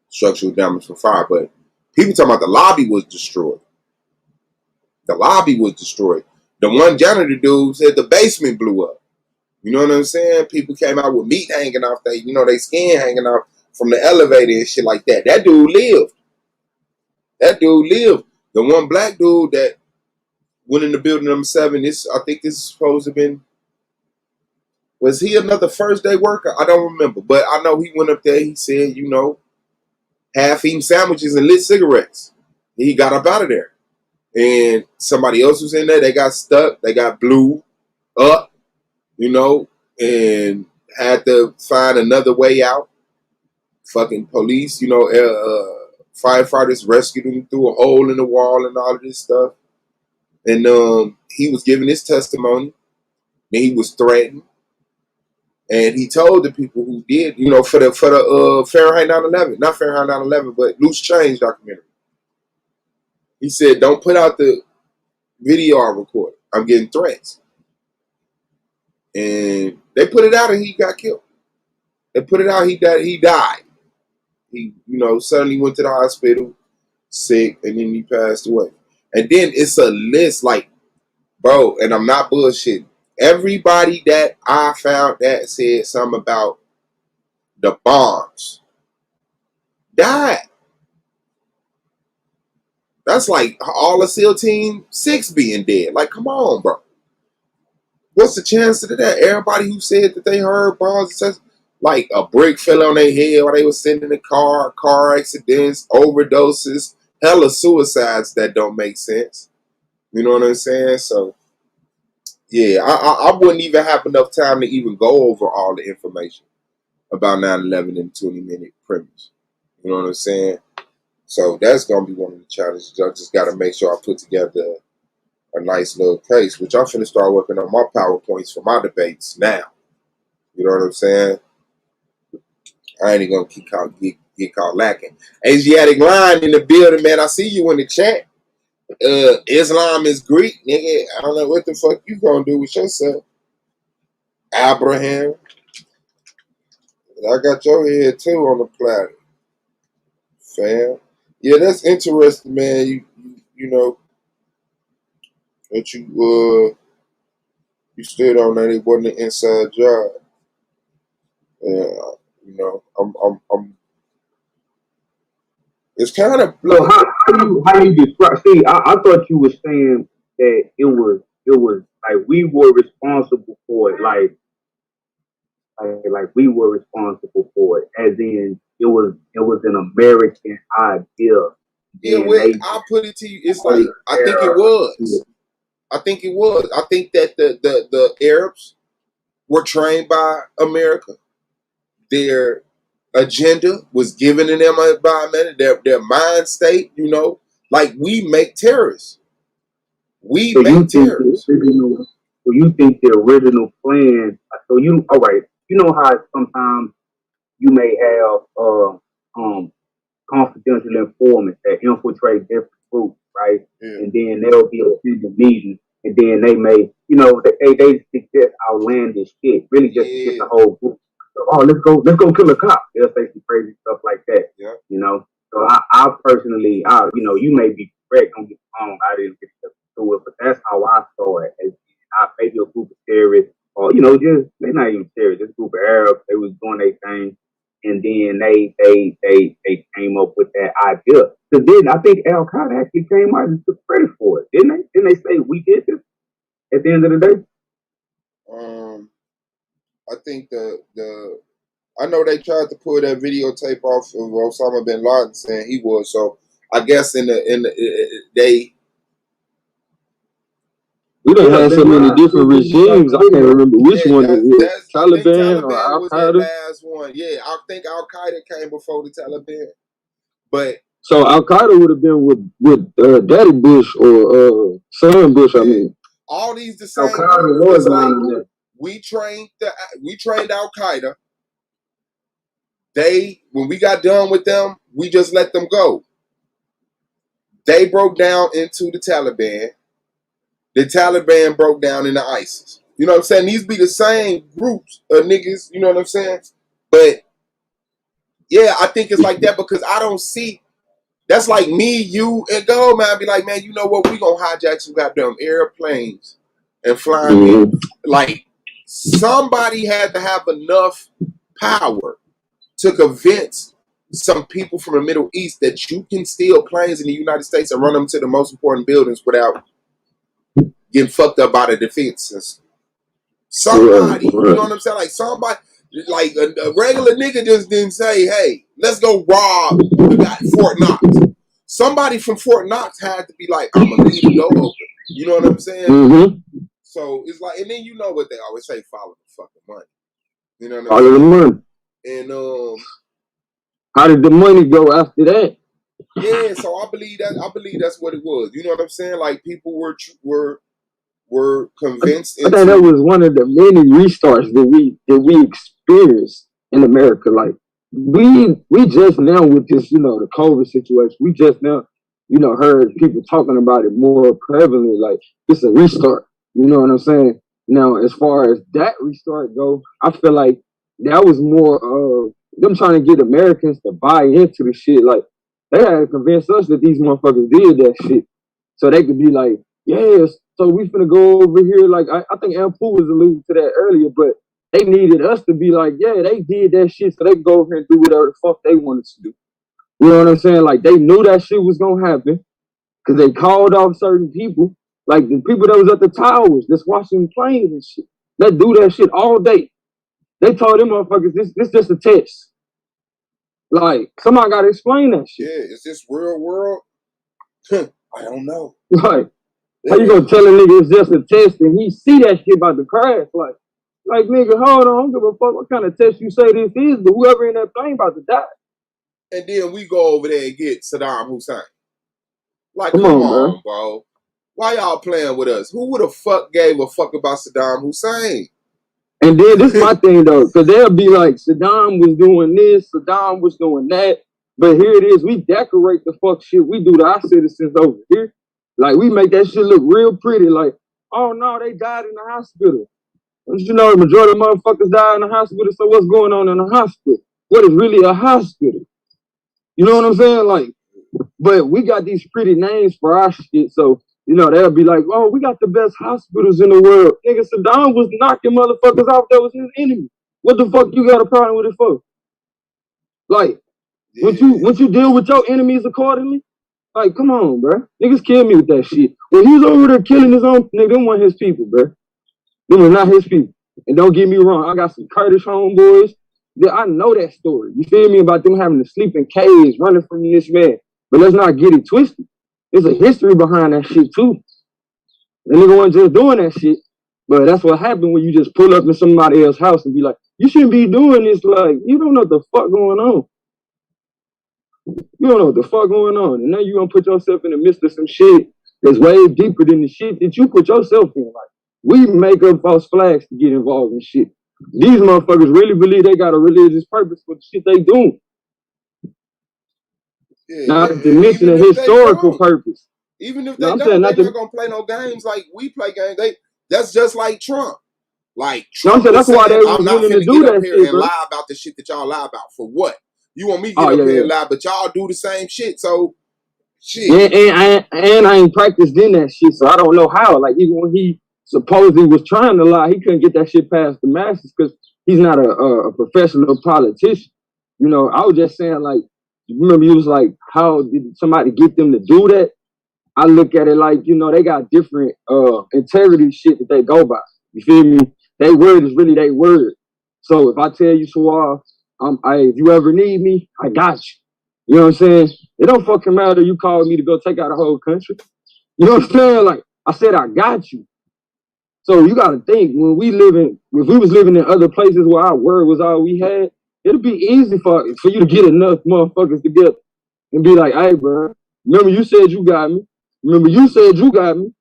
structural damage from fire. But people talking about the lobby was destroyed. The lobby was destroyed. The one janitor dude said the basement blew up. You know what I'm saying? People came out with meat hanging off they skin hanging off from the elevator and shit like that. That dude lived. The one black dude that went in the building number 7, I think this is supposed to have been, was he another first day worker? I don't remember. But I know he went up there, he said, half-eaten sandwiches and lit cigarettes. He got up out of there. And somebody else was in there. They got stuck. They got blew up, and had to find another way out. Fucking police, firefighters rescued him through a hole in the wall and all of this stuff. And he was giving his testimony. And he was threatened. And he told the people who did, for the Fahrenheit 9/11, not Fahrenheit 9/11, but Loose Change documentary. He said, "Don't put out the video I recorded. I'm getting threats." And they put it out, and he got killed. They put it out, he died. He, suddenly went to the hospital, sick, and then he passed away. And then it's a list, like, bro, and I'm not bullshitting. Everybody that I found that said something about the bombs died. That's like all of SEAL Team 6 being dead. Like, come on, bro. what's the chance of that? Everybody who said that they heard bombs, like a brick fell on their head while they were sitting in the car accidents, overdoses, hella suicides that don't make sense. You know what I'm saying? So, yeah, I wouldn't even have enough time to even go over all the information about 9/11 in a 20-minute premise. You know what I'm saying? So that's gonna be one of the challenges. I just got to make sure I put together a nice little case, which I'm finna start working on my PowerPoints for my debates now. You know what I'm saying? I ain't gonna get caught lacking. Asiatic line in the building, man. I see you in the chat. Islam is Greek, nigga. I don't know what the fuck you gonna do with yourself. Abraham. I got your head too on the platter, fam. Yeah, that's interesting, man. You know that you stood on that it wasn't an inside job. Yeah, you know, I'm. It's kind of So like, how you describe? See, I thought you were saying that it was like we were responsible for it, like we were responsible for it, as in it was an American idea. yeah. Then Well, they just I'll put it to you. It's put like I think it their was. I think it was. I think that the Arabs were trained by America. Their agenda was given to them by America. Their mind state, you know, like we make terrorists. We So make you think the terrorists. original? So you think the original plan? So you all right? You know how sometimes you may have confidential informants that infiltrate different groups, right? Yeah. And then they'll be attending meetings, and then they may, they suggest outlandish shit, really just to get Yeah. the whole group. So, oh, let's go kill a cop. They'll say some crazy stuff like that, Yeah. you know. So I personally, you may be correct. Don't get me wrong. I didn't get to it, but that's how I saw it. As maybe a group of terrorists, or just they're not even terrorists, just a group of Arabs. They was doing their thing, and then they came up with that idea. So then I think Al Qaeda actually came out and took credit for it, didn't they? Didn't they say we did this at the end of the day? I think I know they tried to pull that videotape off of Osama bin Laden saying he was. So I guess they. We done Yeah, had so Bin many Laden different regimes. I can't remember which Yeah, one it was. that's. I think Taliban or Taliban Al was that Qaeda. last one. Yeah, I think Al Qaeda came before the Taliban. But So Al Qaeda would have been with Daddy Bush or son Bush. I yeah, mean, all these the Al same Qaeda groups. was It's one like of them. we trained Al Qaeda. When we got done with them, we just let them go. They broke down into the Taliban. The Taliban broke down into ISIS. You know what I'm saying? These be the same groups of niggas. You know what I'm saying? But yeah, I think it's like that because I don't see. That's like me, you, and go, man. Be like, man, you know what? We gonna hijack some goddamn airplanes and fly them in. Like somebody had to have enough power to convince some people from the Middle East that you can steal planes in the United States and run them to the most important buildings without getting fucked up by the defense system. Somebody, you know what I'm saying? Like somebody, like a regular nigga just didn't say, hey, let's go rob Fort Knox. Somebody from Fort Knox had to be like, I'm gonna leave the door open. You know what I'm saying? mm-hmm. So it's like, and then you know what they always say, follow the fucking money. You know what I'm All of the saying? money. And How did the money go after that? yeah, so I believe that's what it was. You know what I'm saying? Like people were convinced I think that into. was one of the many restarts that we experienced in America. Like we just now with this, the COVID situation, we just now, heard people talking about it more prevalently. Like it's a restart. You know what I'm saying? Now, as far as that restart go, I feel like that was more of them trying to get Americans to buy into the shit. Like they had to convince us that these motherfuckers did that shit, so they could be like, yes. So we finna go over here. Like I think Ampu was alluding to that earlier, but they needed us to be like, yeah, they did that shit, so they could go over here and do whatever the fuck they wanted to do. You know what I'm saying? Like they knew that shit was gonna happen because they called off certain people, like the people that was at the towers that's watching planes and shit. that do that shit all day. They told them motherfuckers, this just a test. Like, somebody gotta explain that shit. Yeah, is this real world? I don't know. Like, how you gonna tell a nigga it's just a test and he see that shit about to crash? Like nigga, hold on, I don't give a fuck what kind of test you say this is, but whoever in that plane about to die. And then we go over there and get Saddam Hussein. Like, come on, bro. Why y'all playing with us? Who would have fuck gave a fuck about Saddam Hussein? And then this is my thing though, because they'll be like, Saddam was doing this, Saddam was doing that. But here it is, we decorate the fuck shit we do to our citizens over here. Like, we make that shit look real pretty. Like, oh no, they died in the hospital. Don't you know the majority of motherfuckers die in the hospital, so what's going on in the hospital? What is really a hospital? You know what I'm saying? Like, but we got these pretty names for our shit, so, you know, they'll be like, oh, we got the best hospitals in the world. Nigga, Saddam was knocking motherfuckers off that was his enemy. What the fuck you got a problem with it for? Like, yeah. Once you deal with your enemies accordingly, like, come on, bro. Niggas kill me with that shit. When he was over there killing his own, nigga, them weren't his people, bro. Them were not his people. And don't get me wrong, I got some Kurdish homeboys that I know that story. You feel me? About them having to sleep in caves, running from this man. But let's not get it twisted. There's a history behind that shit, too. The nigga wasn't just doing that shit. But that's what happened when you just pull up in somebody else's house and be like, you shouldn't be doing this. Like, you don't know what the fuck going on. You don't know what the fuck going on. And now you gonna put yourself in the midst of some shit that's way deeper than the shit that you put yourself in. Like, we make up false flags to get involved in shit. These motherfuckers really believe they got a religious purpose for the shit they doing. Yeah, not to mention a historical purpose. Even if they don't, they're not gonna play no games like we play games. That's just like Trump. Like Trump that's why they I'm not finna get up here and lie about the shit that y'all lie about. For what? You want me to get up here and lie, but y'all do the same shit. So shit. And I ain't practiced in that shit, so I don't know how. Like, even when he supposedly was trying to lie, he couldn't get that shit past the masses because he's not a professional politician. You know, I was just saying, like, remember you was like, how did somebody get them to do that? I look at it like, you know, they got different integrity shit that they go by. You feel me? They word is really their word. So if I tell you, Swar, if you ever need me, I got you. You know what I'm saying? It don't fucking matter you called me to go take out a whole country. You know what I'm saying? Like, I said, I got you. So you got to think, if we was living in other places where our word was all we had, it'd be easy for you to get enough motherfuckers together and be like, hey, bro, remember you said you got me. Remember you said you got me.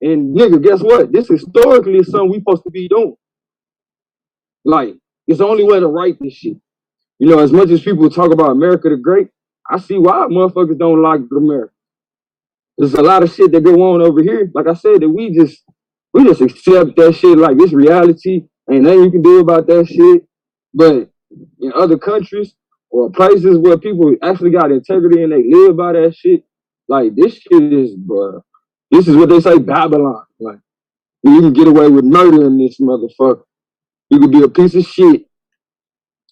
And nigga, guess what? This historically is something we supposed to be doing. Like, it's the only way to write this shit. You know, as much as people talk about America the Great, I see why motherfuckers don't like America. There's a lot of shit that go on over here. Like I said, that we just accept that shit like it's reality. Ain't nothing you can do about that shit. But in other countries or places where people actually got integrity and they live by that shit, like this shit is, bro. This is what they say, Babylon. Like, you can get away with murder in this motherfucker. You could be a piece of shit.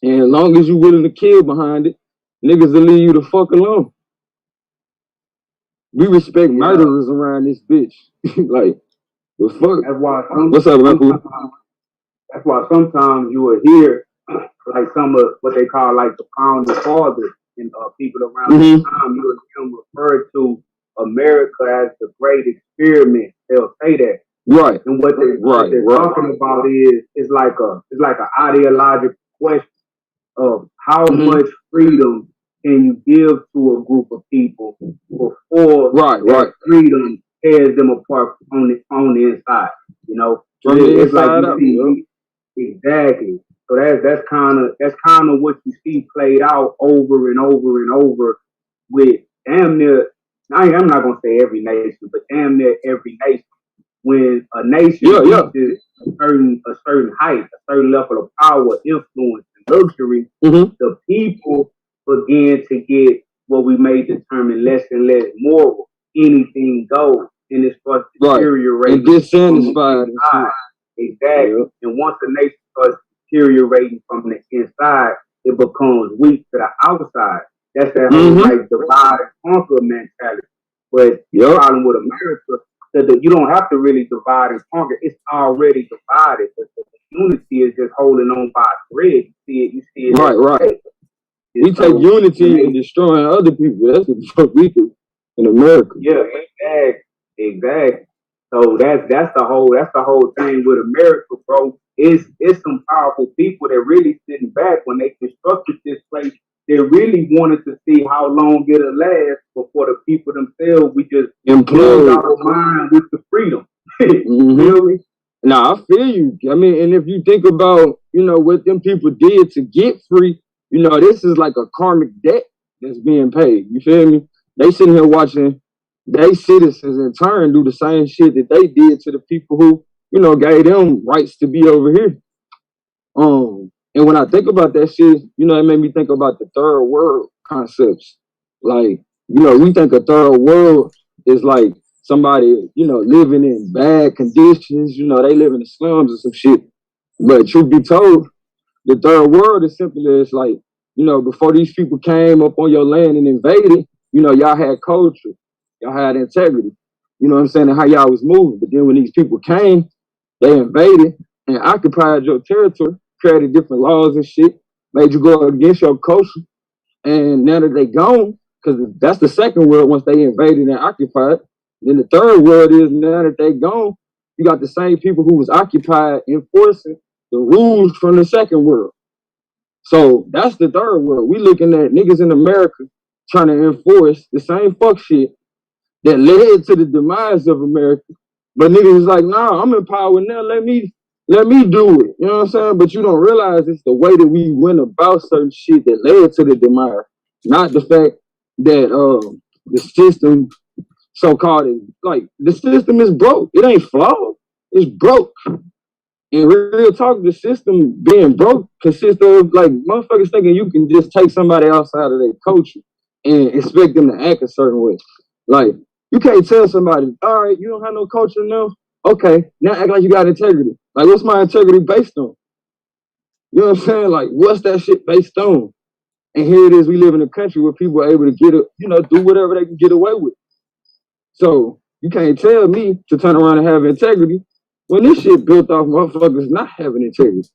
And as long as you willing to kill behind it, niggas will leave you the fuck alone. We respect murderers around this bitch. Like, the fuck? That's why what's up, man? That's why sometimes you will hear like some of what they call like the founding fathers and people around the time. You will hear them refer to America as the great experiment. They'll say that. Right. And what they're talking about is like an ideological question of how much freedom can you give to a group of people before that freedom tears them apart on the inside. You know, from the it's inside like you see, exactly. So that's kind of what you see played out over and over and over with damn near. I'm not gonna say every nation, but damn near every nation. When a nation reaches a certain height, a certain level of power, influence, and luxury, the people begin to get what we may determine less and less moral. Anything goes, and it starts deteriorating. And dissatisfied. Exactly. Yep. And once the nation starts deteriorating from the inside, it becomes weak to the outside. That's that whole like divide and conquer mentality. But the problem with America, that you don't have to really divide and conquer. It's already divided. The holding on by a thread. You see it. Right. We take unity and destroying other people. That's what the fuck we do in America. Yeah, exactly. So that's the whole thing with America, bro. It's some powerful people that really sitting back when they constructed this place. They really wanted to see how long it'll last before the people themselves we just lose our mind with the freedom. You feel me? Nah, I feel you. I mean, and if you think about, what them people did to get free, this is like a karmic debt that's being paid. You feel me? They sitting here watching they citizens in turn do the same shit that they did to the people who, gave them rights to be over here. And when I think about that shit, it made me think about the third world concepts. Like, we think a third world is like somebody, living in bad conditions, they live in the slums or some shit. But truth be told, the third world is simply as like, before these people came up on your land and invaded, y'all had culture, y'all had integrity, you know what I'm saying, and how y'all was moving. But then when these people came, they invaded and occupied your territory, created different laws and shit, made you go against your culture. And now that they gone, because that's the second world once they invaded and occupied. Then the third world is now that they gone, you got the same people who was occupied enforcing the rules from the second world. So that's the third world. We looking at niggas in America trying to enforce the same fuck shit that led to the demise of America. But niggas is like, nah, I'm in power now. Let me do it. You know what I'm saying? But you don't realize it's the way that we went about certain shit that led to the demise, not the fact that the system so-called is like the system is broke. It ain't flawed. It's broke. In real talk, the system being broke consists of like motherfuckers thinking you can just take somebody outside of their culture and expect them to act a certain way. Like, you can't tell somebody, all right, you don't have no culture now? Okay, now act like you got integrity. Like, what's my integrity based on? You know what I'm saying? Like, what's that shit based on? And here it is, we live in a country where people are able to do whatever they can get away with. So you can't tell me to turn around and have integrity when this shit built off motherfuckers not having integrity.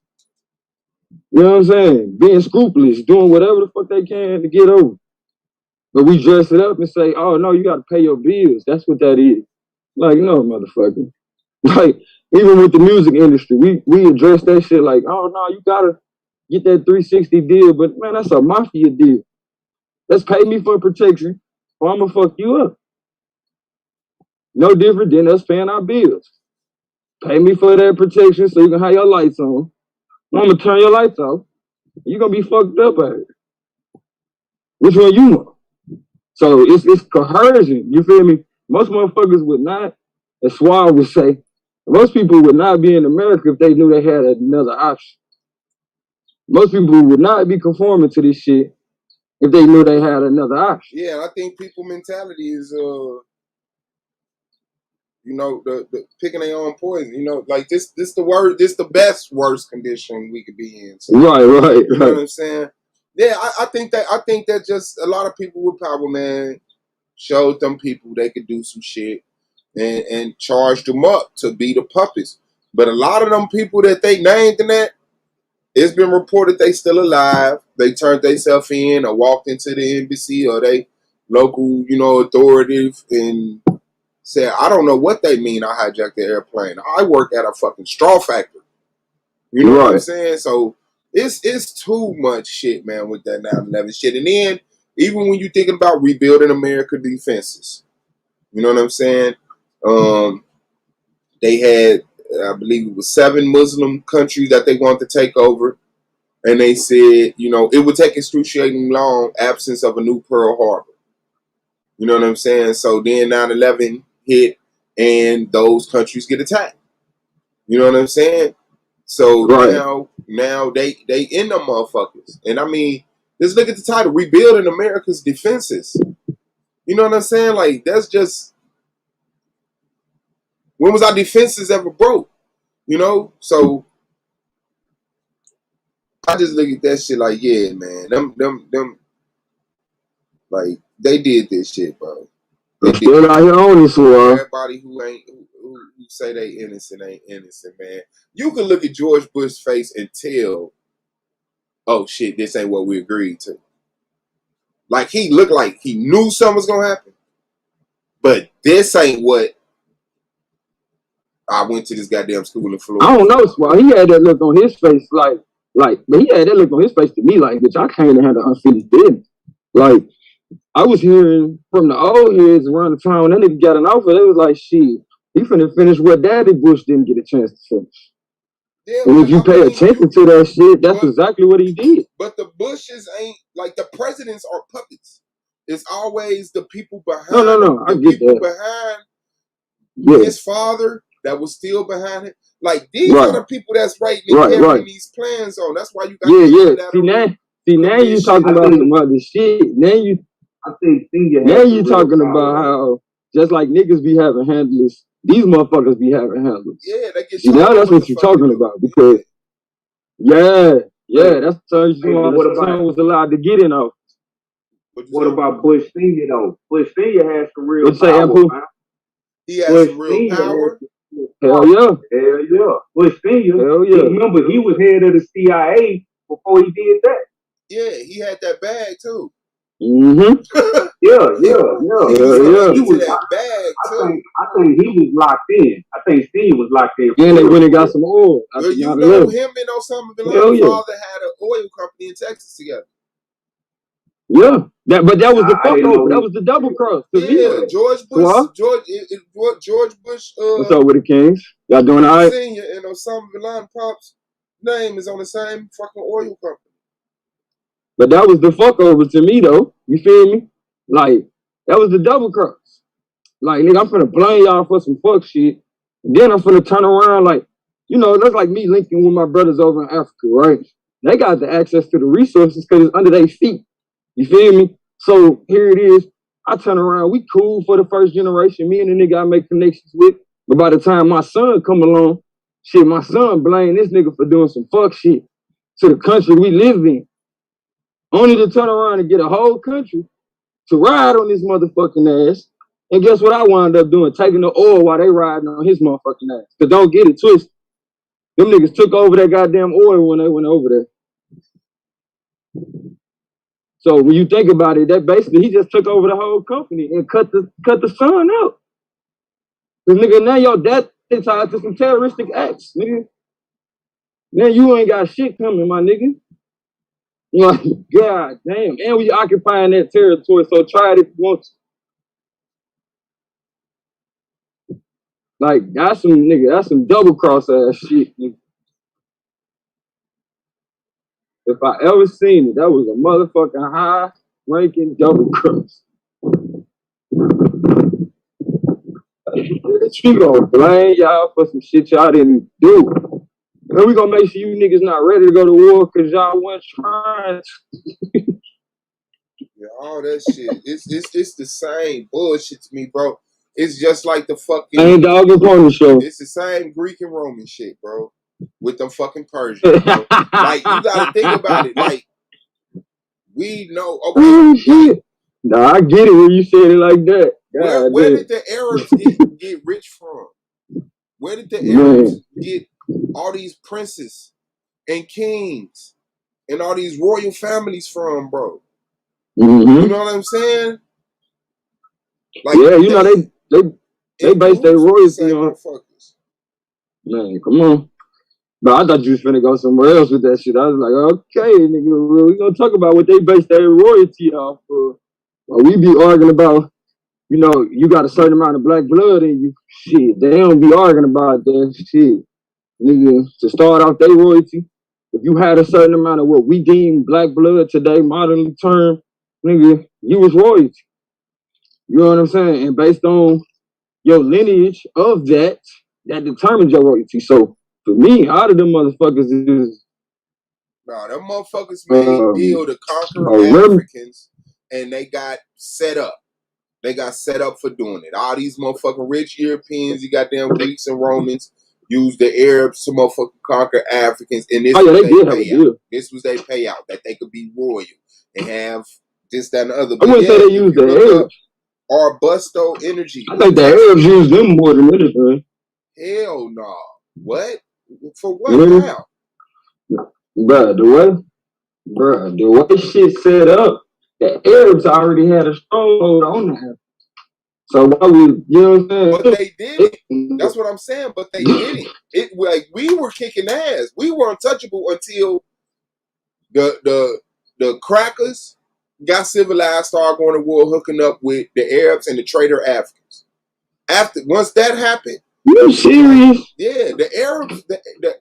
You know what I'm saying? Being scrupulous, doing whatever the fuck they can to get over. But we dress it up and say, oh no, you gotta pay your bills. That's what that is. Like, no, motherfucker. Like, even with the music industry, we address that shit like, oh no, you gotta get that 360 deal, but man, that's a mafia deal. Let's pay me for protection, or I'm gonna fuck you up. No different than us paying our bills. Pay me for that protection so you can have your lights on. I'm gonna turn your lights off. You're gonna be fucked up at it. Which one you want? So it's coercion. You feel me? Most motherfuckers would not, as Suave would say, most people would not be in America if they knew they had another option. Most people would not be conforming to this shit if they knew they had another option. Yeah, I think people mentality is the picking their own poison. Like this the best worst condition we could be in. So, right. You know what I'm saying? Yeah, I think that just a lot of people with power, man, showed them people they could do some shit and charged them up to be the puppets. But a lot of them people that they named in that, it's been reported they still alive. They turned themselves in or walked into the embassy or they local, authoritative and said, I don't know what they mean I hijacked the airplane. I work at a fucking straw factory. You know what I'm saying? So it's too much shit, man, with that 9/11 shit. And then even when you're thinking about rebuilding America defenses, you know what I'm saying? They had, I believe it was 7 Muslim countries that they wanted to take over. And they said, it would take excruciating long absence of a new Pearl Harbor. You know what I'm saying? So then 9/11 hit and those countries get attacked. You know what I'm saying? So now they in them motherfuckers. And I mean, just look at the title, Rebuilding America's Defenses. You know what I'm saying? Like, that's just, when was our defenses ever broke? So I just look at that shit like, yeah, man, them, like, they did this shit, bro. They still out here on this one. Everybody who who say they innocent ain't innocent, man. You can look at George Bush's face and tell, oh shit, this ain't what we agreed to. Like he looked like he knew something was gonna happen, but this ain't what I went to this goddamn school in Florida. I don't know, Swell. He had that look on his face, but he had that look on his face to me, like, bitch, I can't have the unfinished business. Like, I was hearing from the old heads around the time when that nigga got an offer, they was like, shit, he finna finish what Daddy Bush didn't get a chance to finish. Yeah, and if you pay attention to that shit, that's exactly what he did. But the Bushes ain't, like, the presidents are puppets. It's always the people behind No, I get that. Behind his father that was still behind him. Like, these are the people that's writing and carrying these plans on. That's why you got See now you talking about some other shit. I think now you talking about how just like niggas be having handlers, these motherfuckers be having handlers. Yeah, they get now that's what you're talking about because that's how your son was allowed to get in office. What about Bush Senior though? Bush Senior has some real power, man. He has some real power. Hell yeah. Bush Senior. Remember, he was head of the CIA before he did that. Yeah, he had that bag too. Mm-hmm. Yeah. He was that bag too. I think he was locked in. I think Senior was locked in. Yeah, they went and got some oil. Well, you know, him and Osama bin Laden's father had an oil company in Texas together. Yeah, but that was the fuck over. That was the double cross. Yeah, George Bush. George Bush. What's up with the Kings? Y'all doing all right? Senior and Osama bin Laden Pop's name is on the same fucking oil company. But that was the fuck over to me though. You feel me? Like that was the double cross. Like nigga, I'm finna blame y'all for some fuck shit. And then I'm finna turn around like, you know, that's like me linking with my brothers over in Africa, right? They got the access to the resources because it's under their feet. You feel me? So here it is. I turn around. We cool for the first generation. Me and the nigga I make connections with. But by the time my son come along, shit, my son blame this nigga for doing some fuck shit to the country we live in. Only to turn around and get a whole country to ride on this motherfucking ass. And guess what I wound up doing? Taking the oil while they riding on his motherfucking ass. Cause don't get it twisted. Them niggas took over that goddamn oil when they went over there. So when you think about it, that basically he just took over the whole company and cut the son out. Cause nigga, now your dad is tied to some terroristic acts, nigga. Now you ain't got shit coming, my nigga. Like, god damn. And we occupying that territory, so try it if you want to. Like, that's some double cross ass shit, nigga. If I ever seen it, that was a motherfucking high ranking double cross. She gonna blame y'all for some shit y'all didn't do. And we gonna make sure you niggas not ready to go to war because y'all weren't trying. Yeah, all that shit. It's the same bullshit to me, bro. It's just like the fucking ain't dog upon the show. It's the same Greek and Roman shit, bro. With them fucking Persians, bro. Like, you gotta think about it. Like, we know, okay. Oh, shit. Nah, I get it when you said it like that. Where did the Arabs get rich from? Where did the Arabs get all these princes and kings and all these royal families from, bro? Mm-hmm. You know what I'm saying? Like, yeah, you know they base their royalty on. Man, come on. But I thought you was finna go somewhere else with that shit. I was like, okay, nigga, we gonna talk about what they base their royalty off of. Well, we be arguing about, you know, you got a certain amount of black blood in you. Shit, they don't be arguing about that shit. Nigga, to start off their royalty, if you had a certain amount of what we deem black blood today, modern term, nigga, you was royalty. You know what I'm saying? And based on your lineage of that determines your royalty. So for me, all of them motherfuckers is nah, them motherfuckers made a deal to conquer Africans, and they got set up. They got set up for doing it. All these motherfucking rich Europeans, you goddamn Greeks and Romans, used the Arabs to motherfucking conquer Africans, and this was their payout. This was their payout, that they could be royal and have this, that, and the other. But I wouldn't say they used the Arabs. Arbusto Energy. I think the Arabs used them more than anything. Hell no. What? For what? You know? How? Bruh, the way shit set up, the Arabs already had a stronghold on that. So why would you know what I'm But saying? they didn't. That's what I'm saying. But they didn't. It like we were kicking ass. We were untouchable until the crackers got civilized, started going to war, hooking up with the Arabs and the traitor Africans. Once that happened, You serious? yeah, the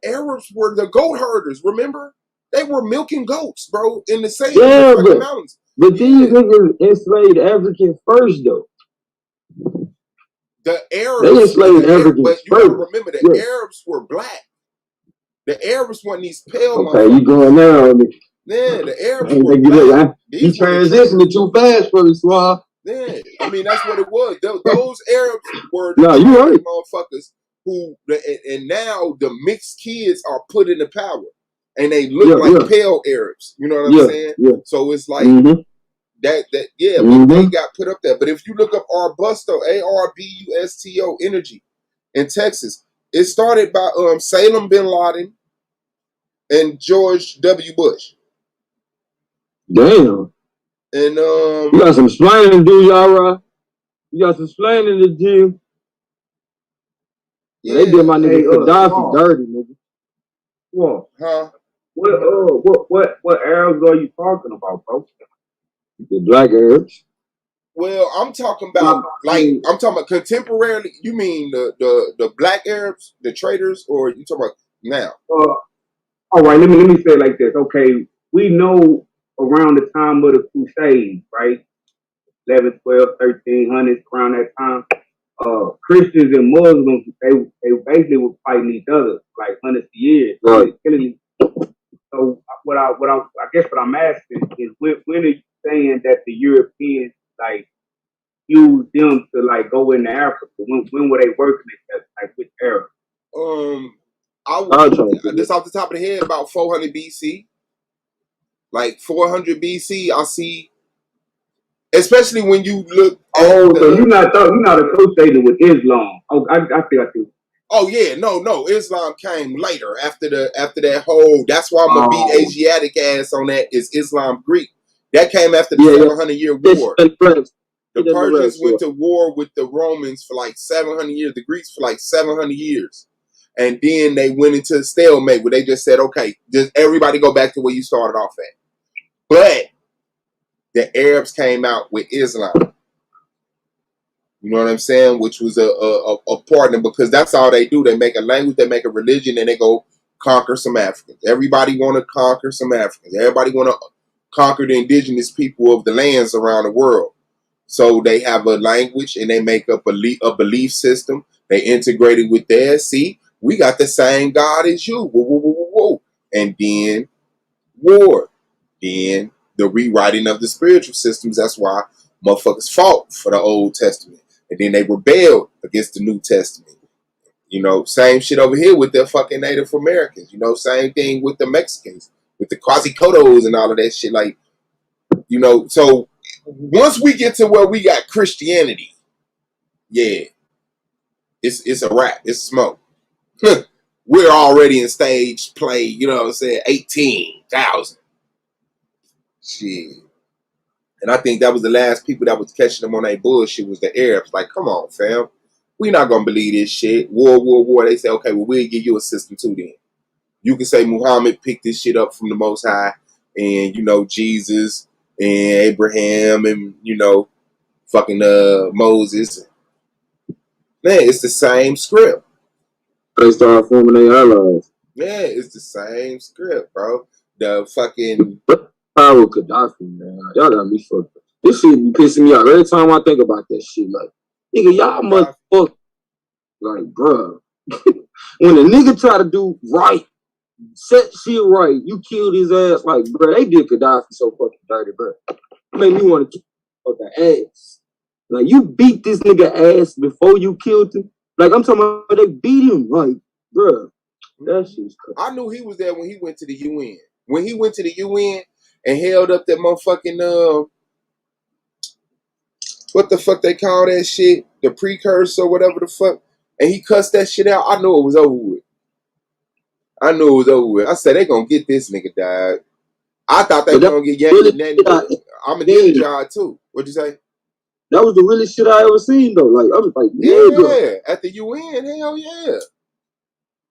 Arabs were the goat herders. Remember, they were milking goats, bro, in the Yeah, fucking mountains. but these Yeah, niggas enslaved Africans first though. the They Arabs, enslaved but Africans you got to first. remember, the Yeah. Arabs were black. The Arabs weren't these pale Okay, you motherfuckers. going now? Yeah, the I Arabs ain't were think you black. look. You These were the transitioning traders. too fast for me, Suave. Yeah, I mean that's what it was. Those Arabs were the No, you traders, right. motherfuckers. And now the mixed kids are put into power, and they look like pale Arabs. You know what I'm saying? Yeah. So it's like that. But they got put up there. But if you look up Arbusto, Arbusto Energy in Texas, it started by Salem bin Laden and George W. Bush. Damn. And you got some explaining to do, y'all. You got some explaining to do. Yeah, they did my nigga Gaddafi dirty, nigga. What? Huh? What Arabs are you talking about, bro? The black Arabs. Well, I'm talking about contemporarily. You mean the black Arabs, the traders, or you talking about now? All right, let me say it like this. Okay, we know around the time of the Crusades, right? 11, 12, 1300s, around that time. Christians and Muslims, they basically were fighting each other like hundreds of years, right? Killing each other. So I guess what I'm asking is when are you saying that the Europeans like used them to like go into Africa? When were they working together? Like which era? This off the top of the head, about 400 BC. Like 400 BC, I see. Especially when you look. So you're not associated with Islam? Oh, I think I see. Oh yeah, no. Islam came later after that whole. That's why I'm gonna beat Asiatic ass on that. Is Islam Greek? That came after the 700-year war. The Persians went to war with the Romans for like 700 years. The Greeks for like 700 years, and then they went into a stalemate where they just said, "Okay, just everybody go back to where you started off at." But the Arabs came out with Islam. You know what I'm saying? Which was a partner, because that's all they do. They make a language, they make a religion, and they go conquer some Africans. Everybody want to conquer some Africans. Everybody want to conquer the indigenous people of the lands around the world. So they have a language and they make up a belief system. They integrate it with theirs. See, we got the same God as you. Whoa, whoa, whoa, whoa, whoa. And then war. Then the rewriting of the spiritual systems. That's why motherfuckers fought for the Old Testament. And then they rebelled against the New Testament. You know, same shit over here with the fucking Native Americans. You know, same thing with the Mexicans, with the Quasicotos and all of that shit. Like, you know, so once we get to where we got Christianity, yeah, it's a wrap. It's smoke. We're already in stage play, you know what I'm saying, 18,000. Shit. And I think that was the last people that was catching them on that bullshit was the Arabs. Like, come on, fam. We not going to believe this shit. War. They say, okay, well, we'll give you a system too then. You can say Muhammad picked this shit up from the Most High, and, you know, Jesus and Abraham and, you know, fucking Moses. Man, it's the same script. They start forming their allies. Yeah, it's the same script, bro. The fucking Power Gaddafi, man. Y'all got me fucked up. This shit be pissing me off every time I think about that shit. Like, nigga, y'all motherfucker. Like, bruh. When a nigga try to do right, set shit right, you killed his ass. Like, bruh, they did Gaddafi so fucking dirty, bruh. Made me want to kill fucking ass. Like, you beat this nigga ass before you killed him. Like, I'm talking about they beat him. Like, bruh, that shit's crazy. I knew he was there when he went to the UN. When he went to the UN and held up that motherfucking what the fuck they call that shit? The precursor, whatever the fuck. and he cussed that shit out, I knew it was over with. I said, they gonna get this nigga, dog. I thought they were gonna get Yankee Natty, but I'm a ninja job too. What'd you say? That was the realest shit I ever seen though. Like I was like, nigga. Yeah, at the UN, hell yeah.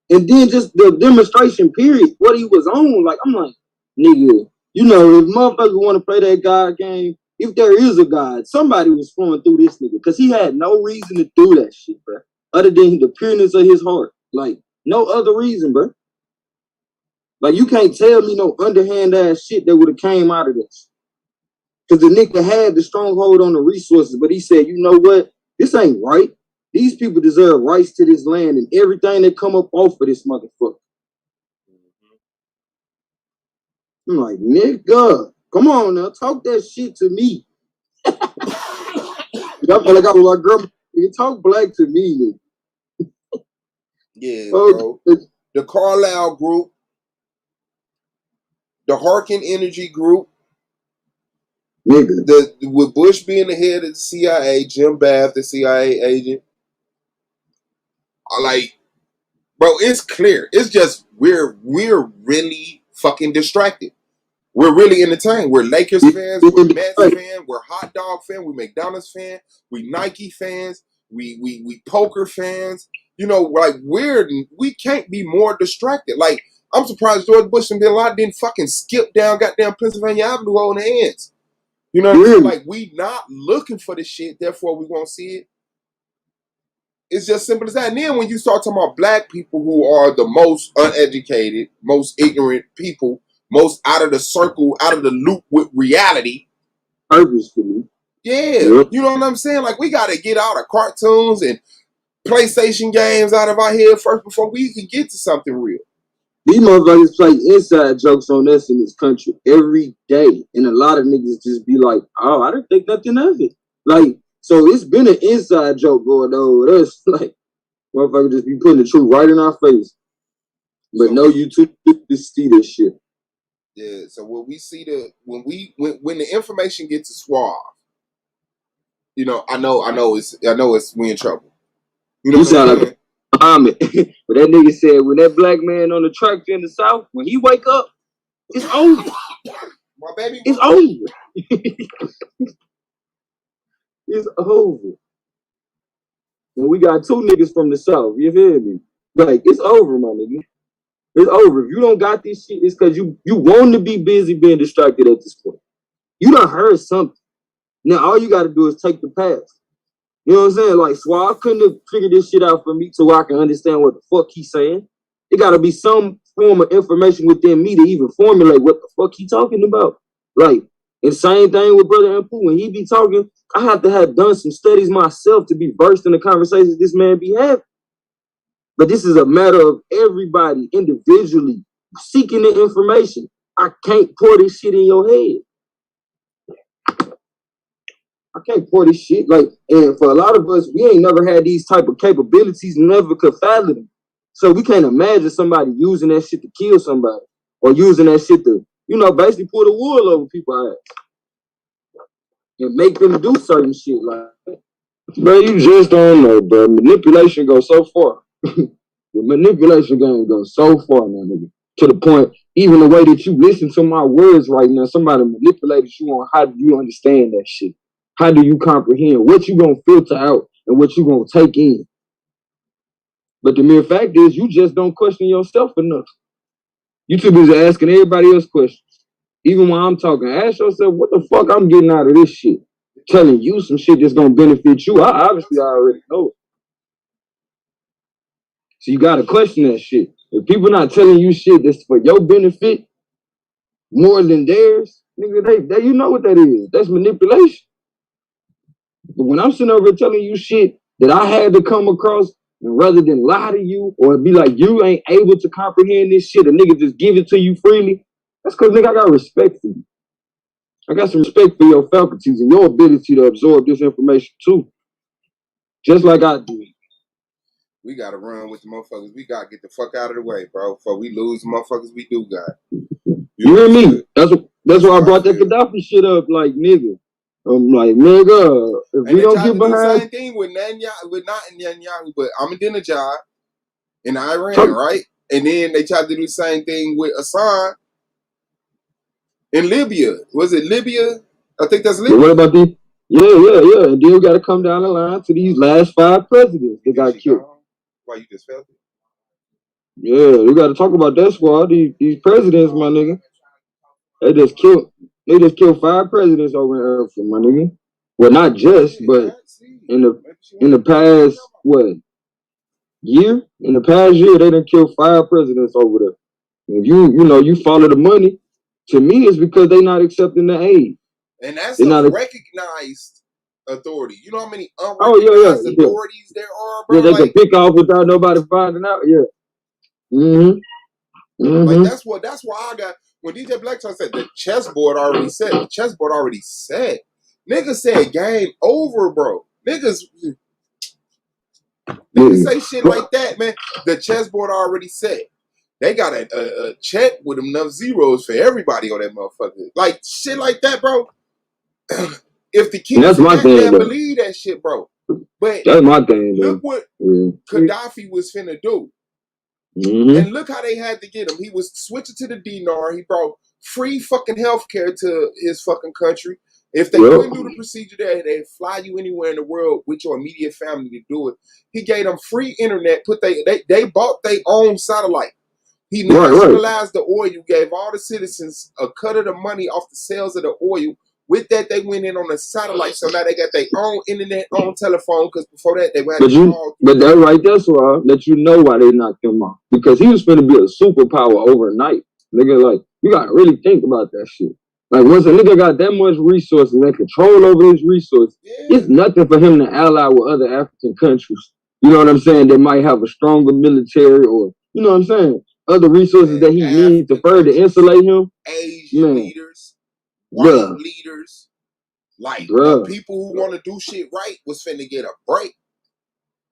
And then just the demonstration period, what he was on, like I'm like, nigga, you know, if motherfuckers want to play that God game, if there is a God, somebody was flowing through this nigga because he had no reason to do that shit, bro. Other than the pureness of his heart, like no other reason, bro. Like you can't tell me no underhand ass shit that would have came out of this. Because the nigga had the stronghold on the resources, but he said, you know what? This ain't right. These people deserve rights to this land and everything that come up off of this motherfucker. I'm like, nigga, come on now, talk that shit to me. I feel like I was like, girl, you talk black to me, nigga. Yeah, bro. The Carlisle group, the Harkin Energy group, nigga. With Bush being the head of the CIA, Jim Bath, the CIA agent. Like, bro, it's clear. It's just we're really fucking distracted. We're really entertained. We're Lakers fans. We're Mets fans. We're hot dog fans. We McDonald's fans. We Nike fans. We poker fans. You know, like we can't be more distracted. Like, I'm surprised George Bush and Bin Laden didn't fucking skip down goddamn Pennsylvania Avenue holding hands. You know what I'm saying? Like, we not looking for this shit, therefore we won't see it. It's just simple as that. And then when you start talking about black people who are the most uneducated, most ignorant people, most out of the circle, out of the loop with reality. Purposefully. Yeah. Yep. You know what I'm saying? Like, we got to get out of cartoons and PlayStation games out of our head first before we can get to something real. These motherfuckers play inside jokes on us in this country every day. And a lot of niggas just be like, oh, I didn't think nothing of it. Like, so it's been an inside joke going on with us. Like, motherfuckers just be putting the truth right in our face. But so, no, you took to see this shit. Yeah, so when we see when the information gets to Suave, you know, I know it's we in trouble. You sound like a comment. But that nigga said when that black man on the tractor in the South, when he wake up, it's over. My baby, it's over. It's over. When we got two niggas from the South, you feel me? Like, it's over, my nigga. It's over. If you don't got this shit, it's because you want to be busy being distracted at this point. You done heard something. Now, all you got to do is take the pass. You know what I'm saying? Like, Suave couldn't have figured this shit out for me so I can understand what the fuck he's saying. It got to be some form of information within me to even formulate what the fuck he talking about. Like, and same thing with Brother Ampu. When he be talking, I have to have done some studies myself to be versed in the conversations this man be having. But this is a matter of everybody individually seeking the information. I can't pour this shit in your head. I can't pour this shit. Like, and for a lot of us, we ain't never had these type of capabilities, never could fathom them. So we can't imagine somebody using that shit to kill somebody or using that shit to, you know, basically pull the wool over people's ass and make them do certain shit. Like, bro, you just don't know, bro. Manipulation goes so far. The manipulation game goes so far, man, nigga. To the point, even the way that you listen to my words right now, somebody manipulated you on how do you understand that shit. How do you comprehend what you gonna filter out and what you gonna take in? But the mere fact is, you just don't question yourself enough. You too busy asking everybody else questions. Even when I'm talking, ask yourself, what the fuck I'm getting out of this shit? Telling you some shit that's gonna benefit you. I obviously already know it. So you gotta question that shit. If people not telling you shit that's for your benefit more than theirs, nigga, they you know what that is. That's manipulation. But when I'm sitting over here telling you shit that I had to come across, and rather than lie to you or be like, you ain't able to comprehend this shit, a nigga just give it to you freely, that's because, nigga, I got respect for you. I got some respect for your faculties and your ability to absorb this information too. Just like I do. We got to run with the motherfuckers. We got to get the fuck out of the way, bro, before we lose the motherfuckers we do got. You hear me? That's why I brought that Gaddafi shit up, like, nigga. I'm like, nigga, if And we they don't tried get to do the behind, same thing with not Netanyahu, but Ahmadinejad in Iran, right? And then they tried to do the same thing with Assad in Libya. Was it Libya? I think that's Libya. what about these? Yeah. And then we got to come down the line to these last 5 presidents that got killed. Why you just felt it? Yeah, we got to talk about that squad. These presidents, my nigga, they just killed 5 presidents over in Africa, my nigga. Well, not just, but in the past year? In the past year, they done killed 5 presidents over there. If you follow the money, to me, it's because they not accepting the aid. And that's a recognized authority. You know how many unrecognized authorities there are, bro? Yeah, they can pick off without nobody finding out. Yeah. Like that's why I got when DJ Blackton said the chessboard already set. The chessboard already set. Niggas said game over, bro. Niggas say shit like that, man. The chessboard already set. They got a check with enough zeros for everybody on that motherfucker. Like shit like that, bro. If the kids can't believe that shit, bro. But that's my thing. Look what Gaddafi was finna do. And look how they had to get him. He was switching to the dinar. He brought free fucking healthcare to his fucking country. If they couldn't do the procedure there, they'd fly you anywhere in the world with your immediate family to do it. He gave them free internet. They bought their own satellite. He nationalized the oil. Gave all the citizens a cut of the money off the sales of the oil. With that, they went in on a satellite, so now they got their own internet, own telephone. Because before that, they were. But that right there, so let you know why they knocked him off. Because he was finna be a superpower overnight, nigga. Like you gotta really think about that shit. Like once a nigga got that much resources and control over his resources, it's nothing for him to ally with other African countries. You know what I'm saying? They might have a stronger military, or you know what I'm saying, other resources that he needs to further insulate him. Asian leaders. White leaders, like people who want to do shit right, was finna get a break.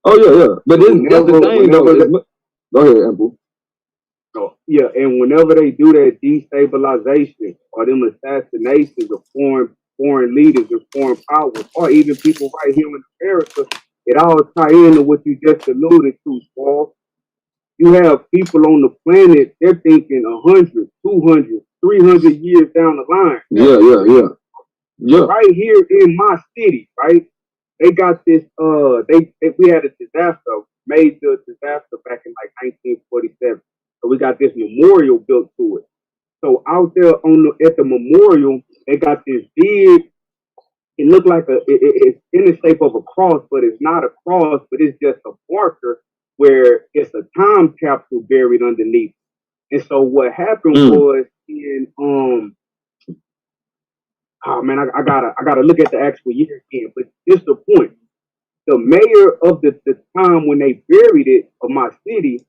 Oh yeah. But that's the thing, though. Go ahead, Apple. So, yeah, and whenever they do that destabilization or them assassinations of foreign leaders and foreign powers, or even people right here in America, it all tie into what you just alluded to, Paul. You have people on the planet, they're thinking 100, 200, 300 years down the line. Yeah. Right here in my city, right? They got this. We had a major disaster back in like 1947. So we got this memorial built to it. So out there at the memorial, they got this big. It looked like it's in the shape of a cross, but it's not a cross, but it's just a marker where it's a time capsule buried underneath. And so what happened was I gotta look at the actual year again, but just the point. The mayor of the time when they buried it of my city,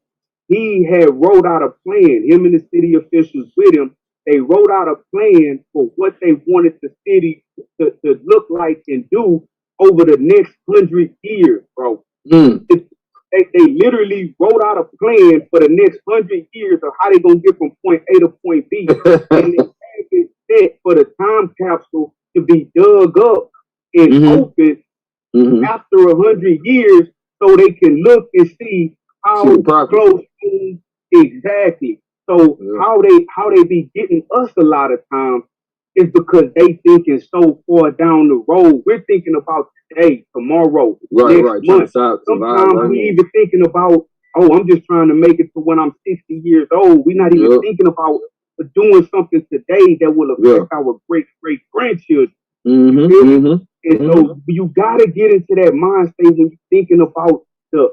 he had wrote out a plan. Him and the city officials with him, they wrote out a plan for what they wanted the city to look like and do over the next 100 years, bro. They literally wrote out a plan for the next 100 years of how they gonna get from point A to point B, and they had it set for the time capsule to be dug up and opened after 100 years, so they can look and see how close exactly. So how they be getting us a lot of times is because they thinking so far down the road. We're thinking about today, tomorrow, next month. Sometimes we even thinking about, I'm just trying to make it to when I'm 60 years old. We're not even thinking about doing something today that will affect our great grandchildren. And so you gotta get into that mind state when you're thinking about the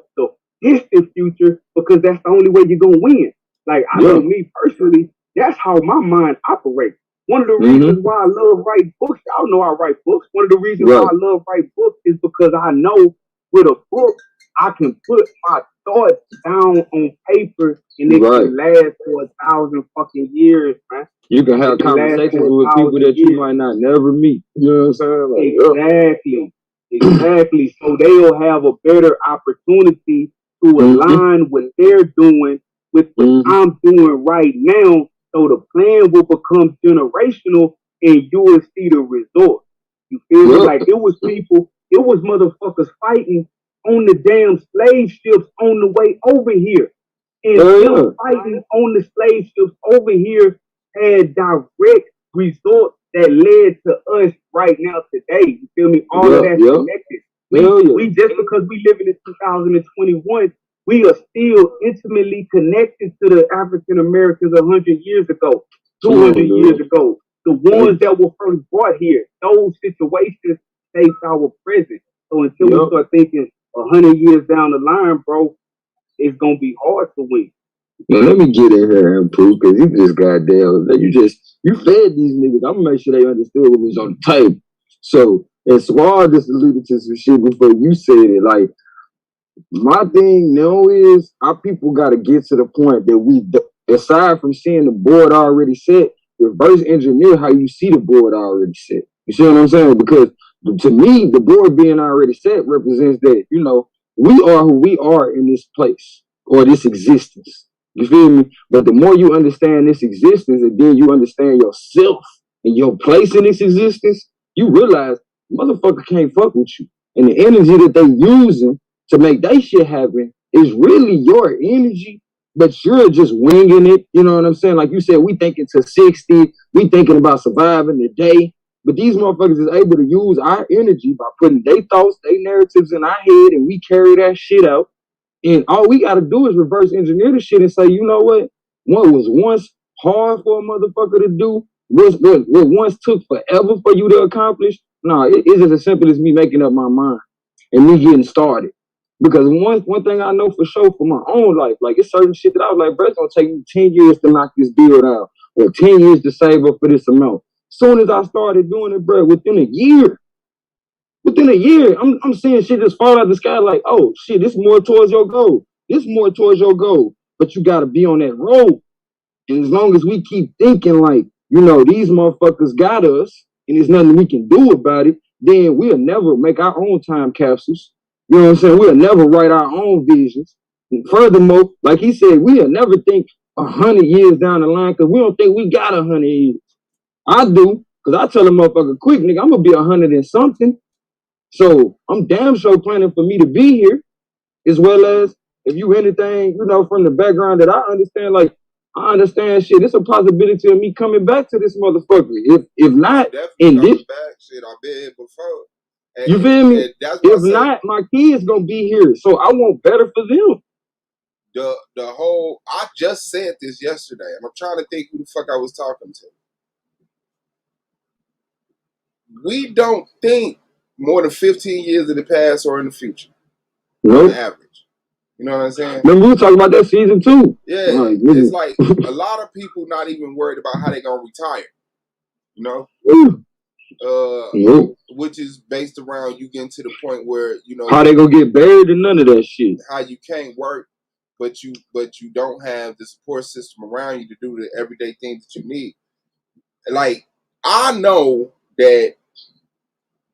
distant future, because that's the only way you're gonna win. Like I know me personally, that's how my mind operates. One of the reasons why I love writing books, y'all know I write books. One of the reasons why I love writing books is because I know with a book I can put my thoughts down on paper and it can last for 1,000 fucking years, man. You can have conversations with people that you might not never meet. You know what I'm saying? Exactly. So they'll have a better opportunity to align what they're doing with what I'm doing right now. So the plan will become generational and you will see the result. You feel me? Like it was people, it was motherfuckers fighting on the damn slave ships on the way over here. And them fighting on the slave ships over here had direct results that led to us right now today. You feel me? All of that's connected. We just because we live in 2021, we are still intimately connected to the African Americans 100 years ago, 200 years ago. The ones that were first brought here, those situations shaped our present. So until we start thinking 100 years down the line, bro, it's gonna be hard to win. Now let me get in here and prove, because you just goddamn, you fed these niggas. I'm gonna make sure they understood what was on the table. So, and Swar just alluded to some shit before you said it. Like, my thing now is our people got to get to the point that we, aside from seeing the board already set, reverse engineer how you see the board already set. You see what I'm saying? Because to me, the board being already set represents that, you know, we are who we are in this place or this existence. You feel me? But the more you understand this existence and then you understand yourself and your place in this existence, you realize motherfucker can't fuck with you. And the energy that they using to make that shit happen is really your energy, but you're just winging it. You know what I'm saying? Like you said, we thinking to 60, we thinking about surviving the day. But these motherfuckers is able to use our energy by putting their thoughts, their narratives in our head, and we carry that shit out. And all we got to do is reverse engineer the shit and say, you know what was once hard for a motherfucker to do, what once took forever for you to accomplish. No, it's just as simple as me making up my mind and me getting started. Because one thing I know for sure for my own life, like it's certain shit that I was like, bro, it's gonna take me 10 years to knock this deal out, or 10 years to save up for this amount. Soon as I started doing it, bro, within a year, I'm seeing shit just fall out of the sky like, oh shit, this more towards your goal. This more towards your goal. But you gotta be on that road. And as long as we keep thinking like, you know, these motherfuckers got us and there's nothing we can do about it, then we'll never make our own time capsules. You know what I'm saying? We'll never write our own visions. And furthermore, like he said, we'll never think 100 years down the line because we don't think we got 100 years. I do, because I tell a motherfucker quick, nigga, I'm going to be 100 and something. So I'm damn sure planning for me to be here, as well as if you anything, you know, from the background that I understand, like, I understand shit. It's a possibility of me coming back to this motherfucker. If not, in this back, shit, I've been here before. And, you feel me? If not, my kids gonna be here, so I want better for them. The whole, I just said this yesterday, and I'm trying to think who the fuck I was talking to. We don't think more than 15 years in the past or in the future. Nope. On average. You know what I'm saying? Remember we were talking about that season 2. Yeah, it's like a lot of people not even worried about how they gonna retire. You know, which is based around you getting to the point where you know how they gonna get buried and none of that shit. How you can't work, but you don't have the support system around you to do the everyday things that you need. Like I know that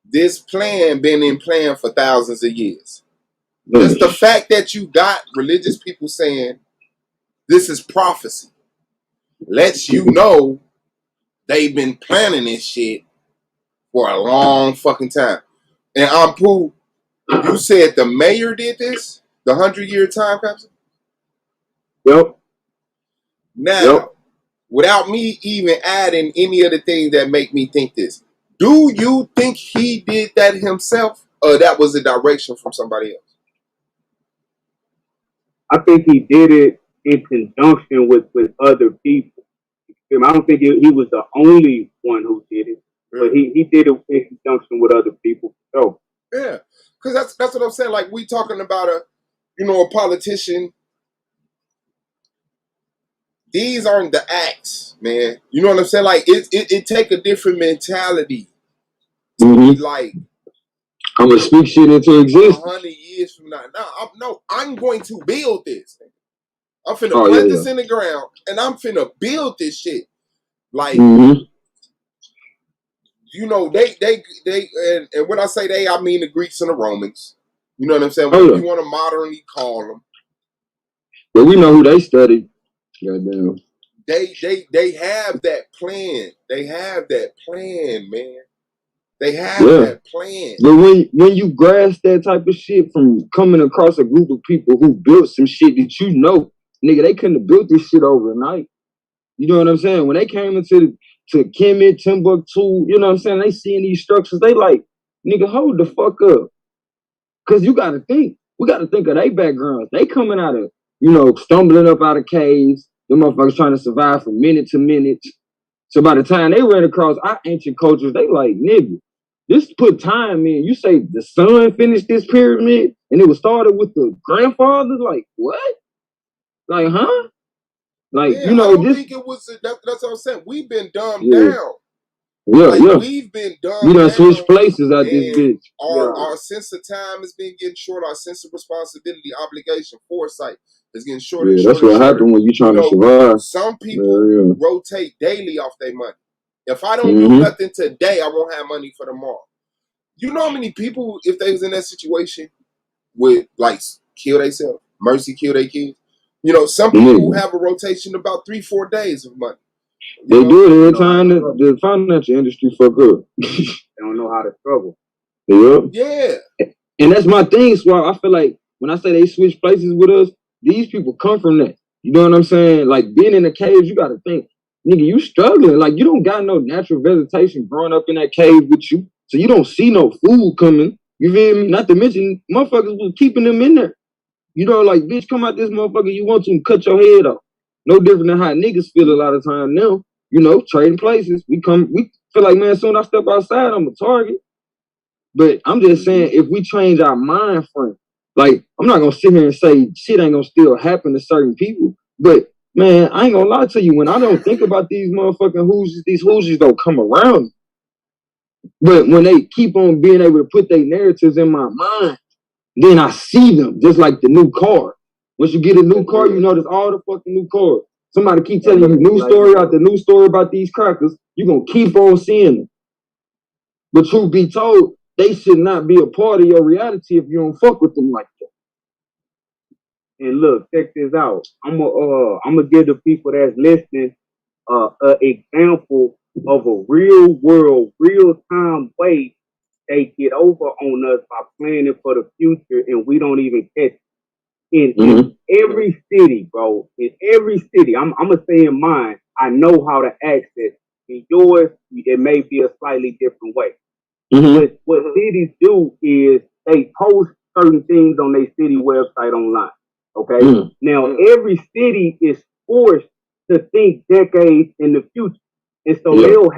this plan been in plan for thousands of years. Just the fact that you got religious people saying this is prophecy lets you know they've been planning this shit for a long fucking time. And Ampu, you said the mayor did this? The 100-year time capsule? Yep. Now, without me even adding any of the things that make me think this, do you think he did that himself? Or that was a direction from somebody else? I think he did it in conjunction with other people. I don't think he was the only one who did it, but he did it in conjunction with other people. So yeah, because that's what I'm saying. Like we talking about a politician. These aren't the acts, man. You know what I'm saying? Like it take a different mentality to be like, I'm gonna speak shit into existence. 100 years from now, I'm going to build this. I'm finna plant this in the ground, and I'm finna build this shit. Like, you know, they and when I say they, I mean the Greeks and the Romans. You know what I'm saying? Whatever you want to modernly call them. But we know who they studied. Goddamn. They have that plan. They have that plan, man. They have that plan. But when you grasp that type of shit from coming across a group of people who built some shit that you know, nigga, they couldn't have built this shit overnight. You know what I'm saying? When they came to Kemet, Timbuktu, you know what I'm saying? They seeing these structures, they like, nigga, hold the fuck up. Cause you gotta think. We gotta think of their backgrounds. They coming out of, you know, stumbling up out of caves. Them motherfuckers trying to survive from minute to minute. So by the time they ran across our ancient cultures, they like, nigga, this put time in. You say the son finished this pyramid and it was started with the grandfather? Like, what? Like, huh? Like, Yeah, you know, I don't this. think it was. That's what I'm saying. We've been dumbed down. Yeah. We've been We dumbed done down, switched places out this and bitch. our sense of time has been getting short. Our sense of responsibility, obligation, foresight is getting shorter and That's shorter. what happened when you trying to survive. Some people rotate daily off their money. If I don't do nothing today, I won't have money for tomorrow. You know how many people, if they was in that situation, would like kill themselves, mercy kill their kids? You know, some people have a rotation about 3-4 days of money. They do it every time the financial industry fuck up. They don't know how to struggle. Yeah. And that's my thing, Swab. I feel like when I say they switch places with us, these people come from that. You know what I'm saying? Like being in the caves, you gotta think, nigga, you struggling. Like you don't got no natural vegetation growing up in that cave with you. So you don't see no food coming. You feel me? Not to mention, motherfuckers was keeping them in there. You know, like, bitch, come out this motherfucker, you want to cut your head off. No different than how niggas feel a lot of time now. You know, trading places. We feel like, man, soon as I step outside, I'm a target. But I'm just saying, if we change our mind frame, like, I'm not gonna sit here and say shit ain't gonna still happen to certain people. But man, I ain't gonna lie to you, when I don't think about these motherfucking Hoosiers, these Hoosiers don't come around. But when they keep on being able to put their narratives in my mind, then I see them, just like the new car. Once you get a new car, you notice all the fucking new cars. Somebody keep telling you new story after new story about these crackers, you're going to keep on seeing them. But truth be told, they should not be a part of your reality if you don't fuck with them like that. And look, check this out. I'm gonna give the people that's listening an example of a real world, real time way they get over on us by planning for the future, and we don't even catch it. In every city, bro, in every city, I'm gonna say in mine, I know how to access. In yours, it may be a slightly different way. But what cities do is they post certain things on their city website online. Okay. Now every city is forced to think decades in the future. And so they'll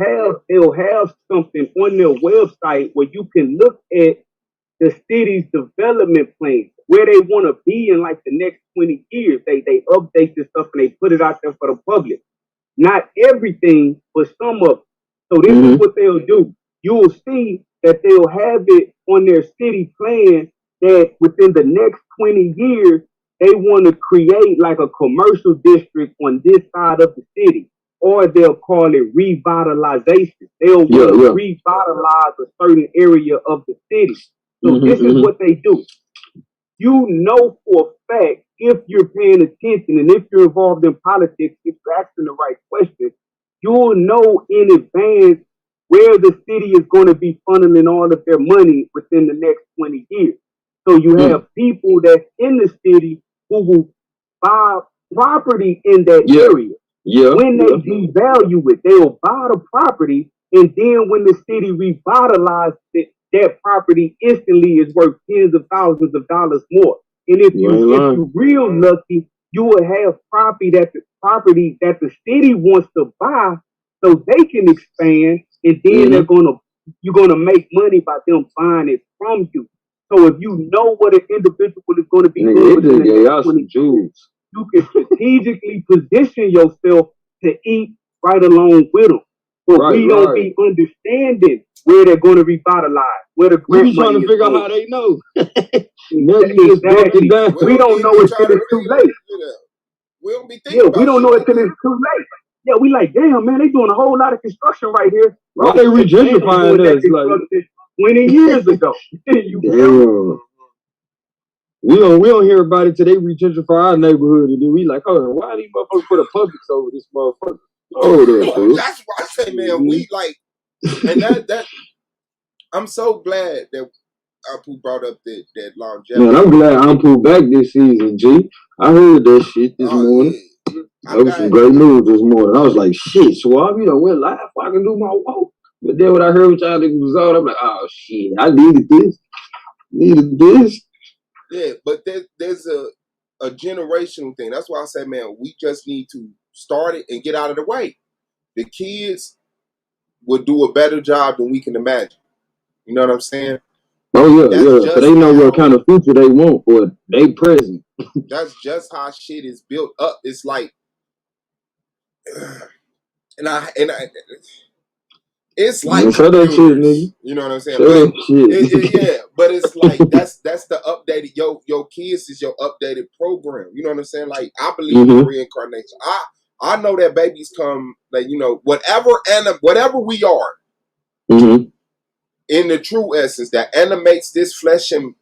have something on their website where you can look at the city's development plan, where they want to be in like the next 20 years. They update this stuff and they put it out there for the public. Not everything, but some of it. So this is what they'll do. You'll see that they'll have it on their city plan that within the next 20 years, they want to create like a commercial district on this side of the city, or they'll call it revitalization. They'll want to revitalize a certain area of the city. So this is what they do. You know for a fact, if you're paying attention and if you're involved in politics, if you're asking the right questions, you'll know in advance where the city is going to be funneling all of their money within the next 20 years. So you have people that's in the city who will buy property in that area. When they devalue it, they'll buy the property, and then when the city revitalizes it, that property instantly is worth tens of thousands of dollars more. And if you're real lucky, you will have property that the city wants to buy so they can expand, and then you're gonna make money by them buying it from you. So if you know what an individual is going to be doing, you can strategically position yourself to eat right along with them. But we don't be understanding where they're going to revitalize, where the grant money trying to figure out how they know. Exactly. We don't know it till it's too late. We don't be thinking about we don't know it till it's too late. Yeah, we like, damn, man, they doing a whole lot of construction right here. Why they regentrifying us? Like 20 years ago. We don't hear about it till they regentrify our neighborhood, and then we like, oh, why these motherfuckers put a Publix over this motherfucker? That's why I say, man, we like, and that I'm so glad that Apu brought up that longevity. Man, I'm glad Ampu back this season, G. I heard that shit this Oh morning. yeah, That was some great news this morning. I was like, shit, Swab, you know, went live. I can do my walk. But then when I heard what y'all niggas was on, I'm like, oh shit, I needed this. Needed this. Yeah, but there's a generational thing. That's why I say, man, we just need to start it and get out of the way. The kids will do a better job than we can imagine. You know what I'm saying? Oh yeah, That's yeah. So just they know how, what kind of future they want for they present. that's just how shit is built up. It's like, and I it's like Man, show that shit, computers. nigga. You know what I'm saying? Show But that shit. yeah, but it's like that's the updated your kids is your updated program. You know what I'm saying? Like I believe in reincarnation. I know that babies come like whatever we are in the true essence that animates this flesh and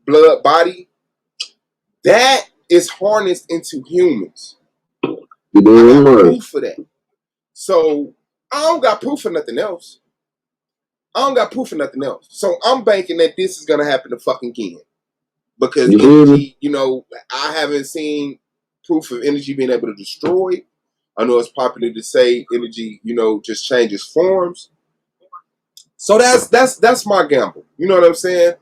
blood body that is harnessed into humans. I got proof for that. So I don't got proof for nothing else. So I'm banking that this is gonna happen to fucking Ken. Because energy, I haven't seen proof of energy being able to destroy. I know it's popular to say energy, just changes forms. So that's my gamble. You know what I'm saying?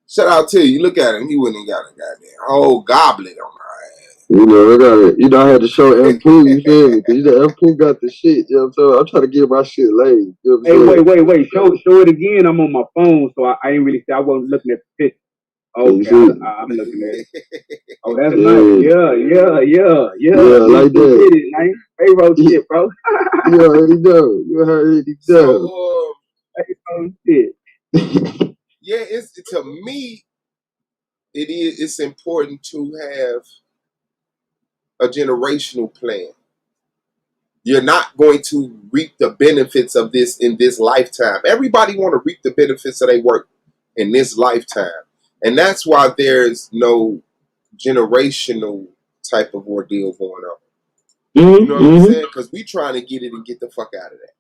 Shout out to you. Look at him. He wouldn't even got a goddamn whole goblet on my ass. I got it. I had to show M Pooh, you feel me? Because M Pooh got the shit. You know what I'm saying? I'm trying to get my shit laid. You know what I'm saying? Wait. Show it again. I'm on my phone, so I ain't really. I wasn't looking at the picture. Okay, I'm looking at it. Oh, that's nice. Yeah. Yeah, like that. Did it, man. Pharaoh shit, bro. You already know. You already know. So, Pharaoh shit. Yeah, to me, it's important to have a generational plan. You're not going to reap the benefits of this in this lifetime. Everybody want to reap the benefits of their work in this lifetime. And that's why there's no generational type of ordeal going on. You know what I'm saying? Because we trying to get it and get the fuck out of that.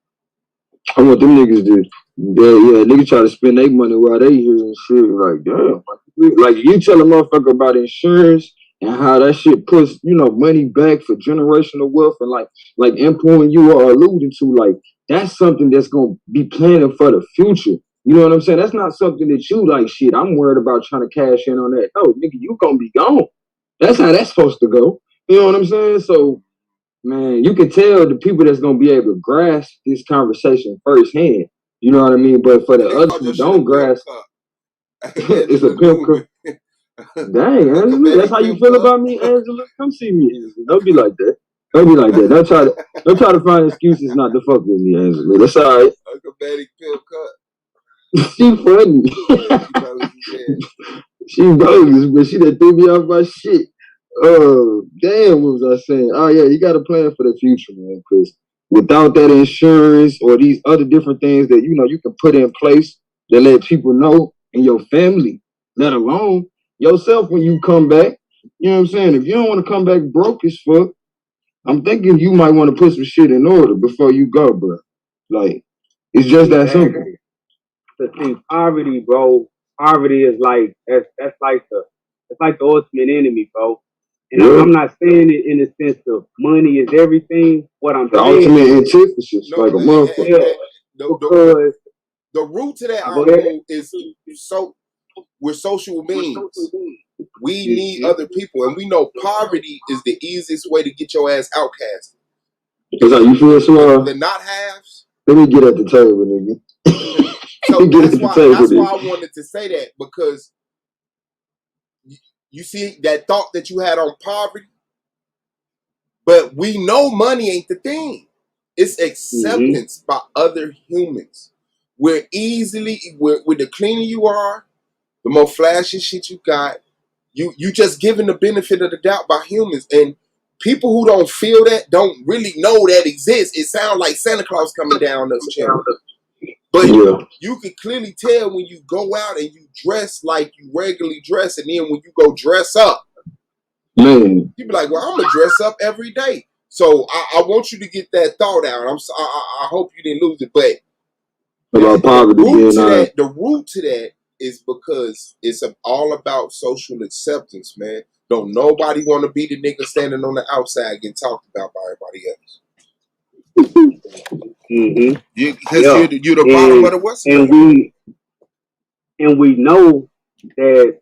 I want them niggas to, yeah, niggas try to spend their money while they here and shit. Like, damn. Like, you tell a motherfucker about insurance and how that shit puts, money back for generational wealth and like Impo and you are alluding to, like, that's something that's going to be planning for the future. You know what I'm saying? That's not something that you like, shit, I'm worried about trying to cash in on that. No, nigga, you going to be gone. That's how that's supposed to go. You know what I'm saying? So, man, you can tell the people that's gonna be able to grasp this conversation firsthand. You know what I mean? But for the others who don't grasp, it's a pimp cup. Dang, Angela, that's how you feel about me, Angela? Come see me, Angela. Don't be like that. Don't be like that. Don't try to find excuses not to fuck with me, Angela. That's all right. Acrobatic pill cut. She funny. She bogus, but she done threw me off my shit. Oh, damn, what was I saying? Oh, yeah, you got to plan for the future, man, because without that insurance or these other different things that, you can put in place that let people know in your family, let alone yourself when you come back. You know what I'm saying? If you don't want to come back broke as fuck, I'm thinking you might want to put some shit in order before you go, bro. Like, it's just that simple. To see poverty, bro. Poverty is like that's like the ultimate enemy, bro. And I'm not saying it in the sense of money is everything. What I'm the saying ultimate is, antithesis, like a motherfucker. The root to that is we're social beings. We need other people, and we know poverty is the easiest way to get your ass outcast. Is how you feel, Swab? The not halves. Let me get at the table, nigga. So that's why I wanted to say that, because you see that thought that you had on poverty, but we know money ain't the thing. It's acceptance by other humans. With the cleaner you are, the more flashy shit you got, you just given the benefit of the doubt by humans. And people who don't feel that don't really know that exists. It sounds like Santa Claus coming down this channel. But you can clearly tell when you go out and you dress like you regularly dress, and then when you go dress up, you be like, well, I'm going to dress up every day. So I want you to get that thought out. I hope you didn't lose it. But about poverty being the root to that is because it's all about social acceptance, man. Don't nobody want to be the nigga standing on the outside getting talked about by everybody else. Mm-hmm. Because Yeah. you're the bottom of the what's and we know that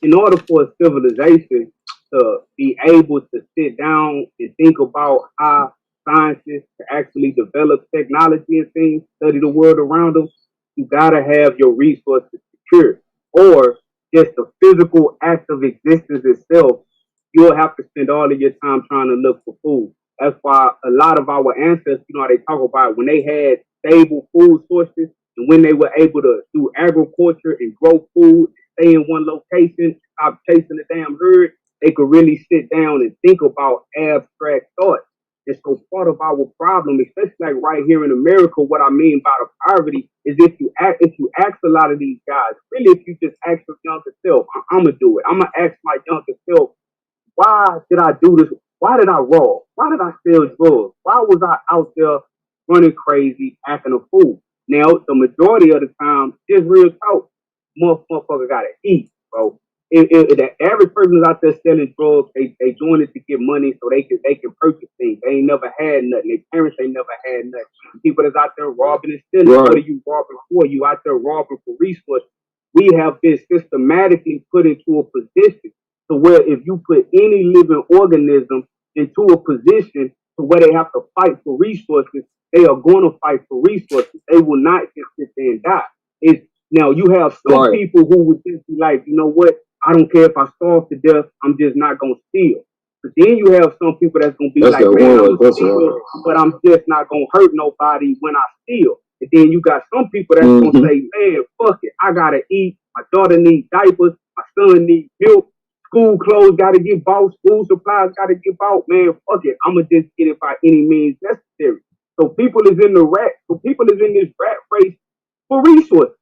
in order for a civilization to be able to sit down and think about how scientists to actually develop technology and things, study the world around them, you gotta have your resources secure. Or just the physical act of existence itself, you'll have to spend all of your time trying to look for food. That's why a lot of our ancestors, they talk about when they had stable food sources and when they were able to do agriculture and grow food, stay in one location, stop chasing the damn herd, they could really sit down and think about abstract thoughts. And so part of our problem, especially like right here in America, what I mean by the poverty is if you ask a lot of these guys, really if you just ask your younger self, I'm gonna do it. I'm gonna ask my younger self, why did I do this? Why did I rob? Why did I sell drugs? Why was I out there running crazy, acting a fool? Now, the majority of the time, just real talk, motherfucker gotta eat, bro. If the average person is out there selling drugs, they doing it to get money so they can purchase things. They ain't never had nothing. Their parents ain't never had nothing. People that's out there robbing and stealing. Right. What are you robbing for? You out there robbing for resources. We have been systematically put into a position to where if you put any living organism into a position to where they have to fight for resources, they are going to fight for resources. They will not just sit there and die. Now you have some people who would just be like, you know what? I don't care if I starve to death. I'm just not going to steal. But then you have some people that's going to be like, man, I'm going to steal, but I'm just not going to hurt nobody when I steal. And then you got some people that's going to say, man, fuck it. I got to eat. My daughter needs diapers. My son needs milk. School clothes got to get bought. School supplies got to get bought. Man, fuck it. I'm going to just get it by any means necessary. So people is in this rat race for resources.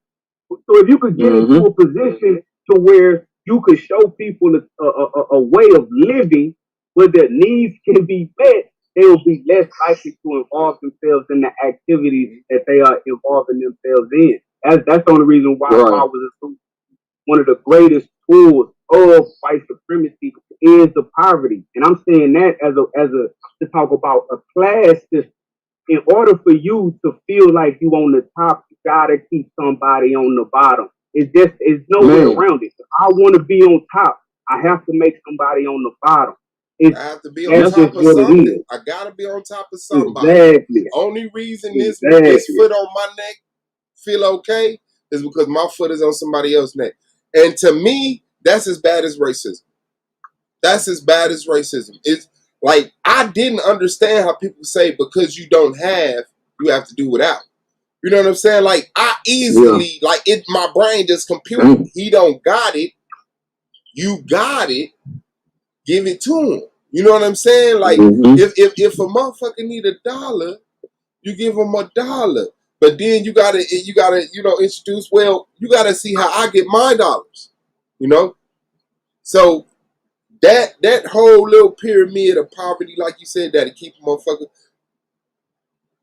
So if you could get into a position to where you could show people a way of living where their needs can be met, they will be less likely to involve themselves in the activities that they are involving themselves in. That's the only reason why I was one of the greatest tools of white supremacy is the poverty. And I'm saying that as a to talk about a class system. In order for you to feel like you on the top, you gotta keep somebody on the bottom. It's no way around it. If I want to be on top, I have to make somebody on the bottom. I have to be on top of something. I gotta be on top of somebody. Exactly. Only reason this foot on my neck feel okay is because my foot is on somebody else's neck. And to me, that's as bad as racism. It's like, I didn't understand how people say because you don't have, you have to do without. You know what I'm saying? Like, I easily, my brain just computed. He don't got it. You got it. Give it to him. You know what I'm saying? Like, if a motherfucker need $1, you give him $1. But then you gotta, introduce, well, you gotta see how I get my dollars. You know? So that whole little pyramid of poverty, like you said, that it keep a motherfucker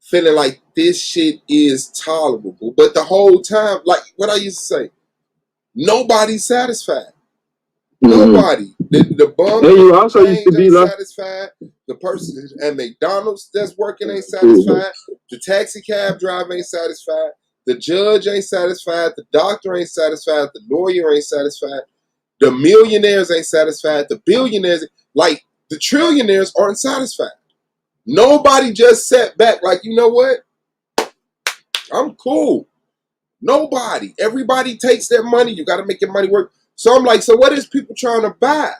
feeling like this shit is tolerable. But the whole time, like what I used to say, nobody's satisfied. Nobody. The bum ain't satisfied. The person at McDonald's that's working ain't satisfied. The taxi cab driver ain't satisfied. The judge ain't satisfied. The doctor ain't satisfied. The lawyer ain't satisfied. The millionaires ain't satisfied. The billionaires, like the trillionaires, aren't satisfied. Nobody just sat back like, you know what? I'm cool. Nobody. Everybody takes their money. You got to make your money work. So I'm like, so what is people trying to buy?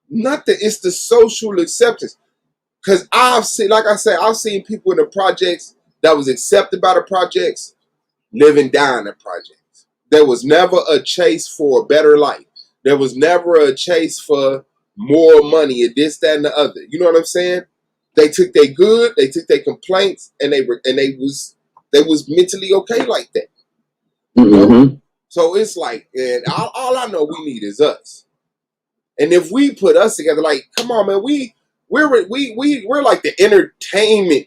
Nothing. It's the social acceptance. Because I've seen people in the projects that was accepted by the projects live and die in the projects. There was never a chase for a better life. There was never a chase for more money and this, that, and the other. You know what I'm saying? They took their good, they took their complaints, and they was mentally okay like that. You know? So it's like, and all I know we need is us. And if we put us together, like, come on, man, we're like the entertainment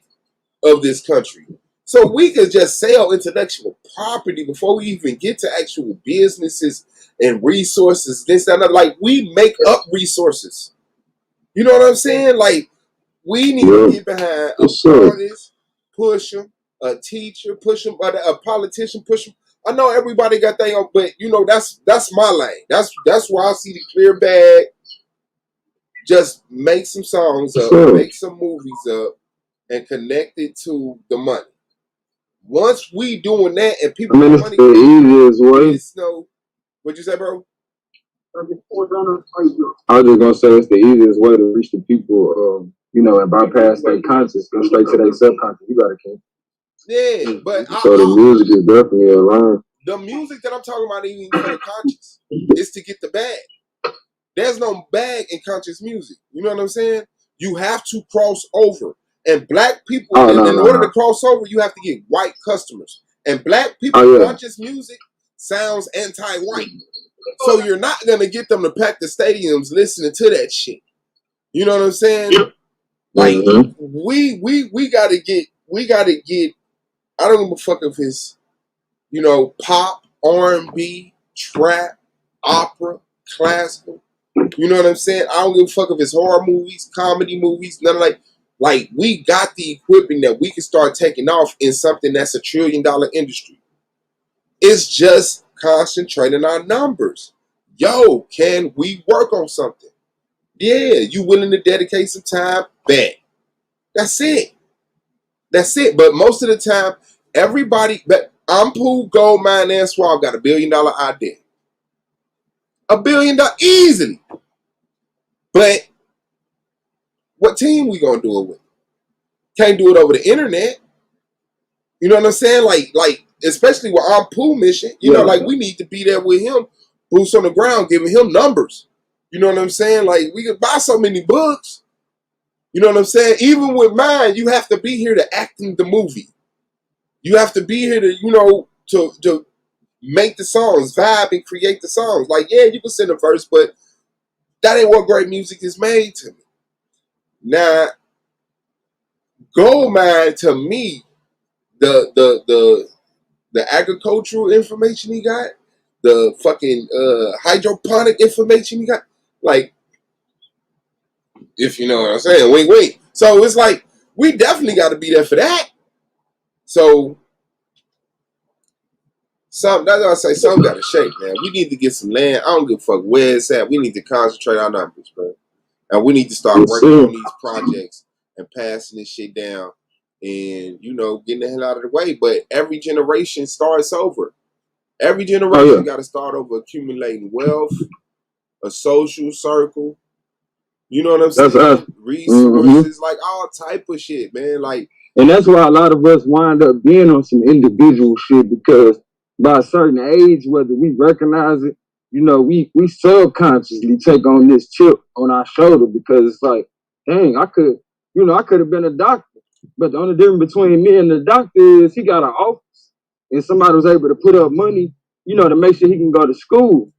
of this country. So we could just sell intellectual property before we even get to actual businesses and resources. This and that. Like we make up resources. You know what I'm saying? Like we need to get behind a artist, push them, a teacher, push them, a politician, push them. I know everybody got their own, but you know that's my lane. That's why I see the clear bag. Just make some songs up, make some movies up, and connect it to the money. Once we doing that and people, I mean, it's the easiest way. No, what'd you say, bro? I was just gonna say it's the easiest way to reach the people, you know, and bypass their conscious, go straight to their subconscious. You got it, King. Yeah, but so the music is definitely a line. The music that I'm talking about ain't even for the conscious. It's to get the bag. There's no bag in conscious music. You know what I'm saying? You have to cross over. And black people, in order to cross over, you have to get white customers. And black people, conscious music sounds anti-white. So you're not going to get them to pack the stadiums listening to that shit. You know what I'm saying? Like, we got to get, I don't give a fuck if it's, you know, pop, R&B, trap, opera, classical. You know what I'm saying? I don't give a fuck if it's horror movies, comedy movies, none of like we got the equipment that we can start taking off in something that's $1 trillion industry. It's just concentrating our numbers. Yo, can we work on something? Yeah, you willing to dedicate some time? Bet. That's it. That's it. But most of the time, everybody, but Ampu, Goldmine, and Swab got $1 billion idea. $1 billion easily. But what team we gonna do it with? Can't do it over the internet. You know what I'm saying? Like especially with our pool mission, you know, like we need to be there with him, boots on the ground, giving him numbers. You know what I'm saying? Like we could buy so many books. You know what I'm saying? Even with mine, you have to be here to act in the movie. You have to be here to, you know, to make the songs, vibe and create the songs. Like, yeah, you can send a verse, but that ain't what great music is made to me. Now, Goldmine to me, the agricultural information he got, the fucking hydroponic information he got, like, if you know what I'm saying, wait. So it's like we definitely got to be there for that. So that's why I say something got to shake, man. We need to get some land. I don't give a fuck where it's at. We need to concentrate our numbers, bro, and we need to start working on these projects and passing this shit down. And, you know, getting the hell out of the way. But every generation starts over. Every generation got to start over accumulating wealth, a social circle. You know what I'm saying? Resources, like all type of shit, man. Like, and that's why a lot of us wind up being on some individual shit, because by a certain age, whether we recognize it, you know, we subconsciously take on this chip on our shoulder, because it's like, dang, I could have been a doctor. But the only difference between me and the doctor is he got an office and somebody was able to put up money, you know, to make sure he can go to school.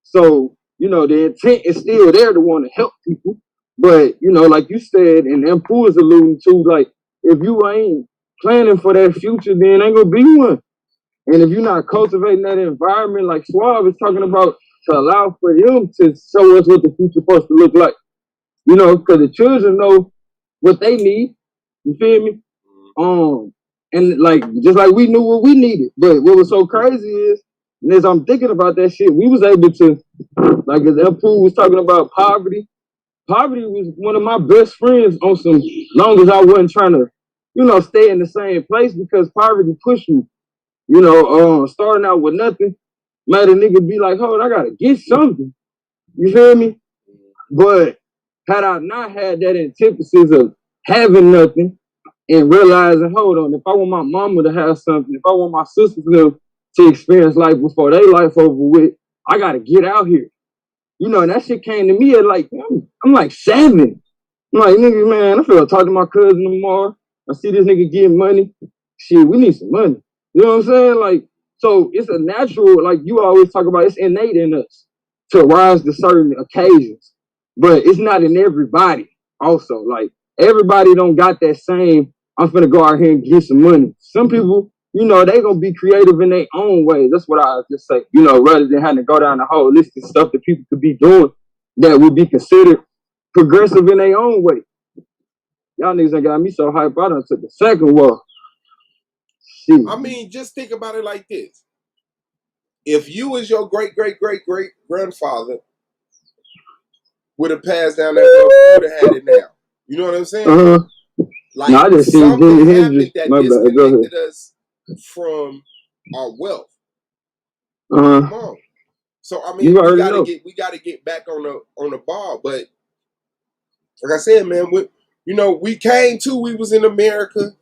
So, you know, the intent is still there to want to help people. But, you know, like you said, and Empu is alluding to, like, if you ain't planning for that future, then ain't gonna be one. And if you're not cultivating that environment, like Suave is talking about, to allow for him to show us what the future's supposed to look like. You know, because the children know what they need. You feel me? And like just like we knew what we needed. But what was so crazy is, and as I'm thinking about that shit, we was able to, like as Empu was talking about poverty. Poverty was one of my best friends on some, long as I wasn't trying to, you know, stay in the same place, because poverty pushed me. You know, starting out with nothing made a nigga be like, hold, I gotta get something. You feel me? But had I not had that antithesis of having nothing and realizing, hold on, if I want my mama to have something, if I want my sisters to experience life before they life over with, I gotta get out here. You know, and that shit came to me at like, I'm like 7. I'm like, nigga, man, I feel like talking to my cousin tomorrow. I see this nigga getting money. Shit, we need some money. You know what I'm saying? Like, so it's a natural, like you always talk about, it's innate in us to rise to certain occasions. But it's not in everybody also. Like, everybody don't got that same, I'm finna go out here and get some money. Some people, you know, they gonna be creative in their own ways. That's what I just say. You know, rather than having to go down the whole list of stuff that people could be doing that would be considered progressive in their own way. Y'all niggas ain't got me so hyped. I done took the second walk. Shit. I mean, just think about it like this. If you as your great grandfather would have passed down that wealth, you would have had it now. You know what I'm saying? Like, I just seen something Jimi happened Hendrix. that My bad. Go ahead. disconnected us from our wealth. So I mean, we gotta get back on the ball. But like I said, man, we came to. We was in America.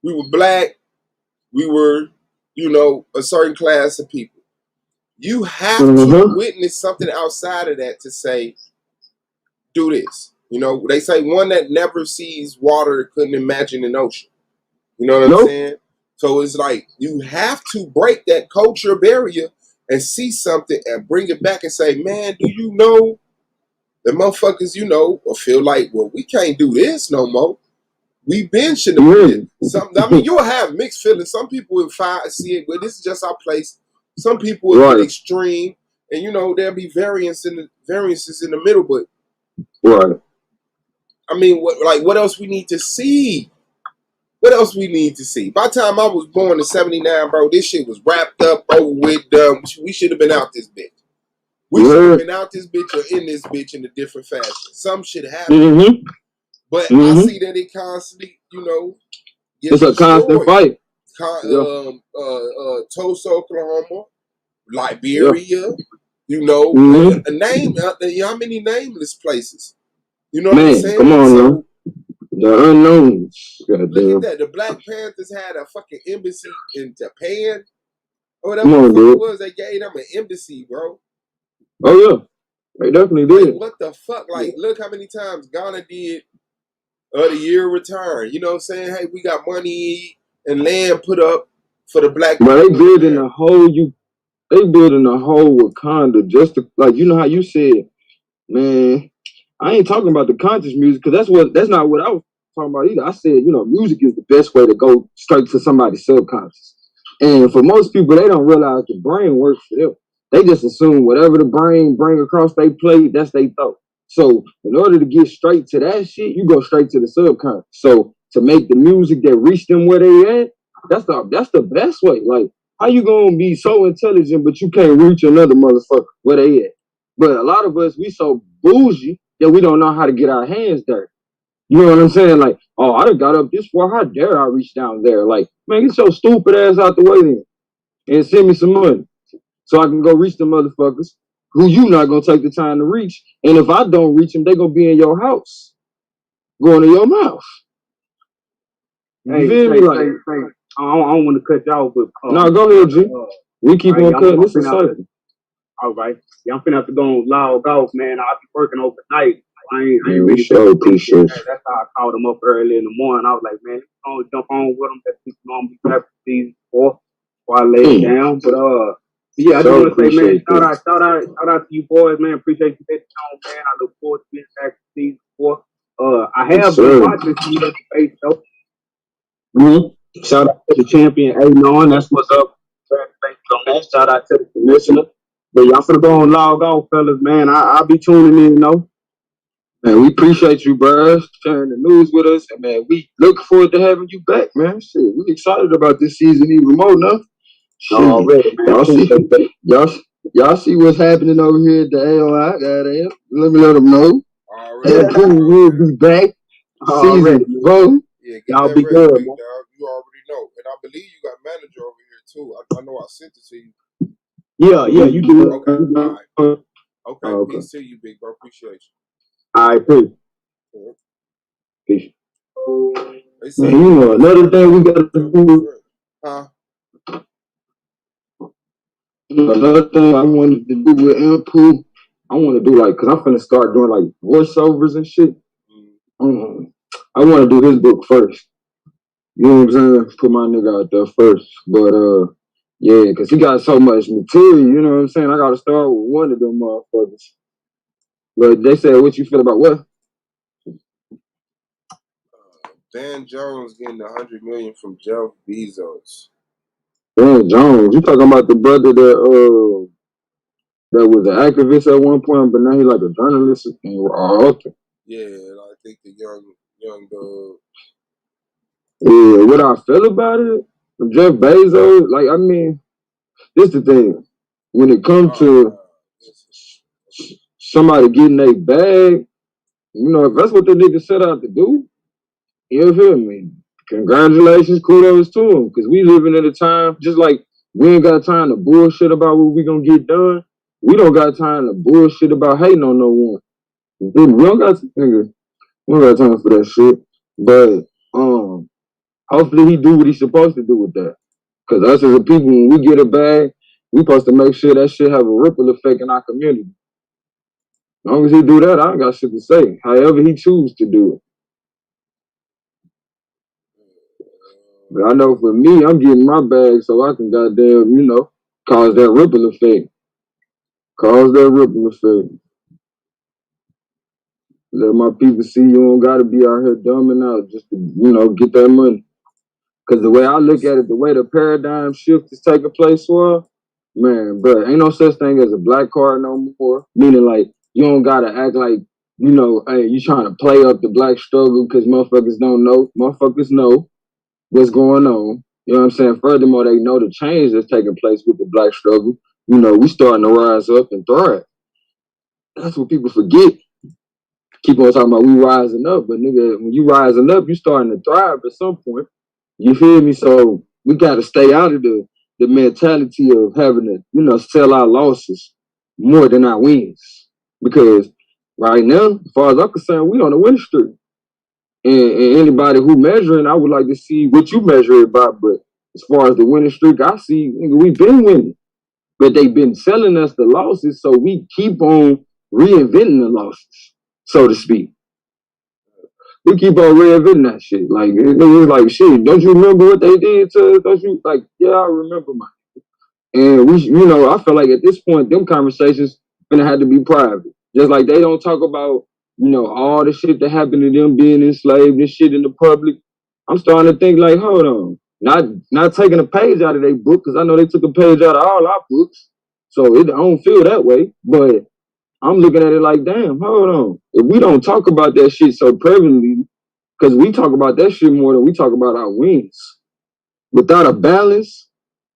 We were black. We were, a certain class of people. You have to witness something outside of that to say, do this. They say one that never sees water couldn't imagine an ocean. You know what I'm saying? So it's like you have to break that culture barrier and see something and bring it back and say, man, do you know the motherfuckers, feel like, well, we can't do this no more. We've been shouldn't have been. I mean, you'll have mixed feelings. Some people will see it, well, this is just our place. Some people will get extreme, and there'll be variances in the middle. But I mean, what else we need to see? What else we need to see? By the time I was born in '79, bro, this shit was wrapped up, over with, done. We should have been out this bitch. We should have been out this bitch or in this bitch in a different fashion. Some shit happened. But I see that it constantly, it's a constant fight. Tulsa, Oklahoma, Liberia, a name, how many nameless places? You know what I'm saying? Come on, man. The unknowns. Look at that. The Black Panthers had a fucking embassy in Japan. Or whatever it was, they gave them an embassy, bro. Oh, yeah. They definitely did. Like, what the fuck? Like, look how many times Ghana did the year return. You know what I'm saying? Hey, we got money and land put up for the black people. But they building a whole Wakanda just to, like, you know how you said, man, I ain't talking about the conscious music because that's not what I was talking about either. I said, music is the best way to go straight to somebody's subconscious. And for most people, they don't realize the brain works for them. They just assume whatever the brain bring across they plate, that's they thought. So in order to get straight to that shit, you go straight to the subconscious. So to make the music that reach them where they at, that's the best way. Like, how you gonna be so intelligent but you can't reach another motherfucker where they at? But a lot of us, we so bougie that we don't know how to get our hands dirty. You know what I'm saying? Like, oh, I done got up this far. How dare I reach down there? Like, man, get your stupid ass out the way then and send me some money so I can go reach the motherfuckers who you not going to take the time to reach. And if I don't reach them, they going to be in your house, going to your mouth. You feel me? Like, I don't want to cut y'all, but... no, go ahead, G. We keep on cutting. This is cycle. All right. Yeah, I'm finna have to go and log off, man. I'll be working overnight. I ain't really sure appreciate it. That's how I called him up early in the morning. I was like, man, I'm gonna jump on with him. Let's keep him on prep season 4 before I lay it down. But yeah, I just want to say, man, shout out to you boys, man. Appreciate you taking on, man. I look forward to being back to season 4. I have been watching some of the space though. Shout out to the champion A9. That's what's up. Shout out to the commissioner. But y'all finna go and log off, fellas, man. I'll be tuning in, Man, we appreciate you, bro, sharing the news with us. And, man, we look forward to having you back, man. Shit, we excited about this season even more now. Already, man. Y'all see what's happening over here at the AOI. Goddamn. Let them know. We'll be back. Season 4. Yeah, y'all be good, man. You already know. And I believe you got manager over here, too. I know I sent it to you. Yeah, you do. Okay, all right. Okay, peace to you, big bro. Appreciate you. All right, peace. Peace. Another thing we got to do. Another thing I wanted to do with Ampu, I want to do because I'm finna start doing voiceovers and shit. I want to do his book first. You know what I'm saying? Put my nigga out there first. But yeah, because he got so much material, you know what I'm saying? I got to start with one of them motherfuckers. But they said, what you feel about what? Van Jones getting $100 million from Jeff Bezos. Van Jones, you talking about the brother that was an activist at one point, but now he's like a journalist or author. Yeah, I think the young dog. Yeah, what I feel about it, Jeff Bezos, like I mean, this the thing. When it comes to somebody getting a bag, you know, if that's what the nigga set out to do, you feel me? Congratulations, kudos to him, because we living in a time just like we ain't got time to bullshit about what we gonna get done. We don't got time to bullshit about hating on no one. We don't got nigga. We don't got time for that shit. But hopefully he do what he's supposed to do with that. Cause us as a people, when we get a bag, we supposed to make sure that shit have a ripple effect in our community. As long as he do that, I ain't got shit to say. However he choose to do it. But I know for me, I'm getting my bag so I can goddamn, you know, cause that ripple effect. Cause that ripple effect. Let my people see you don't gotta be out here dumbing out just to, you know, get that money. Cause the way I look at it, the way the paradigm shift is taking place, well, man, bro, ain't no such thing as a black card no more. Meaning like you don't gotta act like, you know, hey, you trying to play up the black struggle because motherfuckers don't know. Motherfuckers know what's going on. You know what I'm saying? Furthermore, they know the change that's taking place with the black struggle. You know, we starting to rise up and thrive. That's what people forget. Keep on talking about we rising up, but nigga, when you rising up, you starting to thrive at some point. You feel me? So we got to stay out of the mentality of having to, you know, sell our losses more than our wins. Because right now, as far as I'm concerned, we on the winning streak. And anybody who measuring, I would like to see what you measure it by. But as far as the winning streak, I see we've been winning, but they've been selling us the losses, so we keep on reinventing the losses, so to speak. We keep on reinventing that shit. Like it was like shit. Don't you remember what they did to us? Don't you like? Yeah, I remember my. And we, you know, I feel like at this point, them conversations gonna have to be private. Just like they don't talk about, you know, all the shit that happened to them being enslaved and shit in the public. I'm starting to think like, hold on, not taking a page out of their book because I know they took a page out of all our books, so I don't feel that way. But I'm looking at it like, damn, hold on. If we don't talk about that shit so prevalently, because we talk about that shit more than we talk about our wins. Without a balance,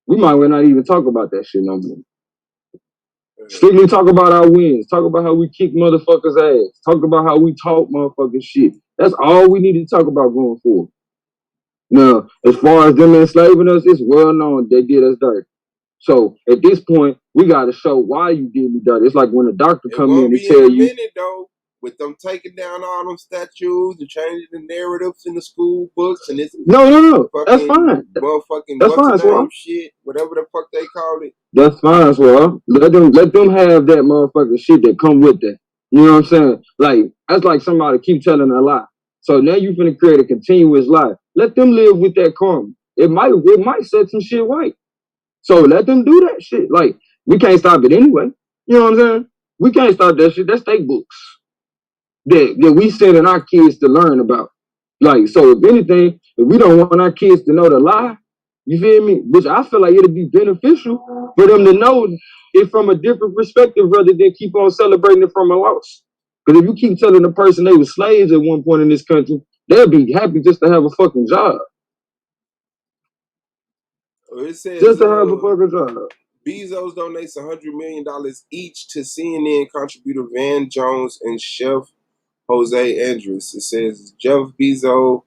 we might well not even talk about that shit no more. Strictly talk about our wins. Talk about how we kick motherfuckers' ass. Talk about how we talk motherfucking shit. That's all we need to talk about going forward. Now, as far as them enslaving us, it's well known they did us dirty. So at this point, we got to show why you did me dirty. It's like when a doctor It come in won't and be in tell a you, minute though. With them taking down all them statues and changing the narratives in the school books and this no, that's fucking fine. motherfucking That's what's the fine, name Swab. shit, whatever the fuck they call it. That's fine, Swab. Let them have that motherfucking shit that come with that. You know what I'm saying? Like that's like somebody keep telling a lie. So now you finna create a continuous lie. Let them live with that karma. It might set some shit right. So let them do that shit. Like we can't stop it anyway. You know what I'm saying? We can't stop that shit. That's state books that we sending our kids to learn about. Like, so if anything, if we don't want our kids to know the lie, you feel me? Which I feel like it'd be beneficial for them to know it from a different perspective rather than keep on celebrating it from a loss. Because if you keep telling the person they were slaves at one point in this country, they'll be happy just to have a fucking job. It says Just to have a fucking job. Bezos donates $100 million each to CNN contributor Van Jones and chef Jose Andres. It says Jeff Bezos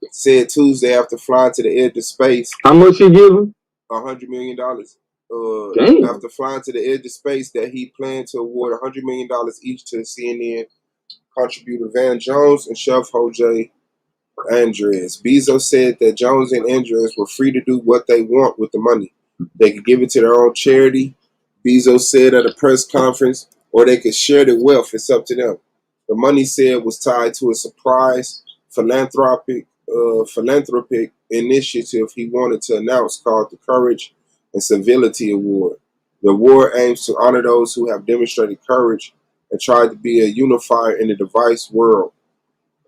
said Tuesday after flying to the edge of space. How much he give him? $100 million. Damn. After flying to the edge of space, that he planned to award $100 million each to CNN contributor Van Jones and chef Jose Andres. Bezos said that Jones and Andres were free to do what they want with the money. They could give it to their own charity, Bezos said at a press conference, or they could share the wealth. It's up to them. The money said was tied to a surprise philanthropic initiative he wanted to announce called the Courage and Civility Award. The award aims to honor those who have demonstrated courage and tried to be a unifier in the device world.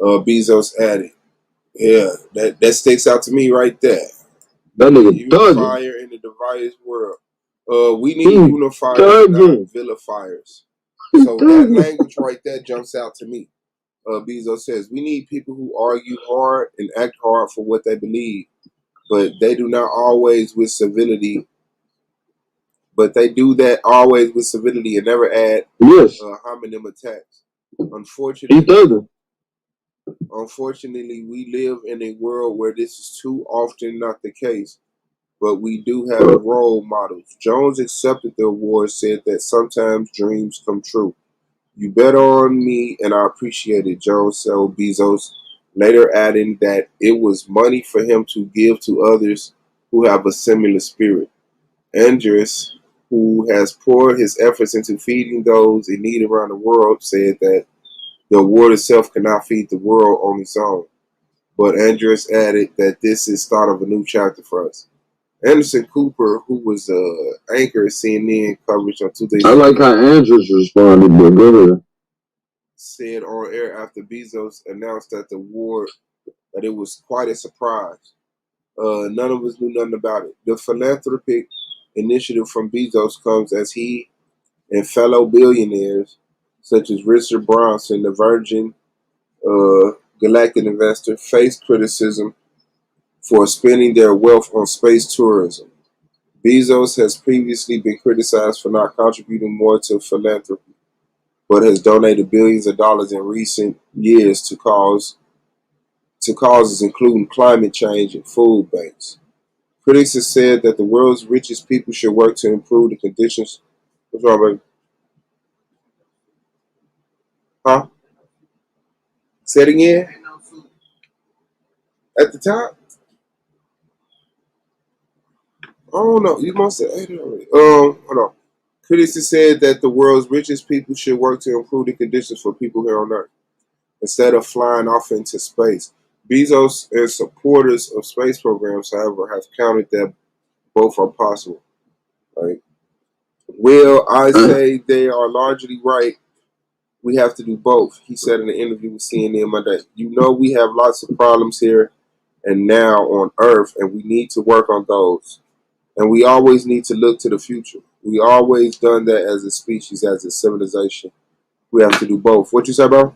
Bezos added. Yeah, that sticks out to me right there. That nigga thugging. Unifier in the divided world. We He need unifiers, not thugging. vilifiers. He So that thugging. language right there jumps out to me. Bezos says we need people who argue hard and act hard for what they believe, but they do not always with civility. But they do that always with civility and never add Yes. hominem attacks. He Unfortunately, thugging. unfortunately, we live in a world where this is too often not the case. But we do have role models. Jones accepted the award, said that sometimes dreams come true. You bet on me, and I appreciate it, Jones told Bezos, later adding that it was money for him to give to others who have a similar spirit. Andres, who has poured his efforts into feeding those in need around the world, said that the award itself cannot feed the world on its own. But Andres added that this is start of a new chapter for us. Anderson Cooper, who was anchor at CNN coverage on Tuesday, I like how Andrews responded, but go ahead. said on air after Bezos announced that the award that it was quite a surprise. None of us knew nothing about it. The philanthropic initiative from Bezos comes as he and fellow billionaires such as Richard Branson, the Virgin Galactic investor, face criticism for spending their wealth on space tourism. Bezos has previously been criticized for not contributing more to philanthropy, but has donated billions of dollars in recent years to causes including climate change and food banks. Critics have said that the world's richest people should work to improve the conditions. What's wrong, baby? Huh? Say it again. At the top? I don't know. You must have ate it already. Hold on. Critics have said that the world's richest people should work to improve the conditions for people here on Earth instead of flying off into space. Bezos and supporters of space programs, however, have counted that both are possible. Right? Well, I say they are largely right. We have to do both, he said in an interview with CNN Monday. You know, we have lots of problems here and now on Earth, and we need to work on those. And we always need to look to the future. We always done that as a species, as a civilization. We have to do both. What you say, bro?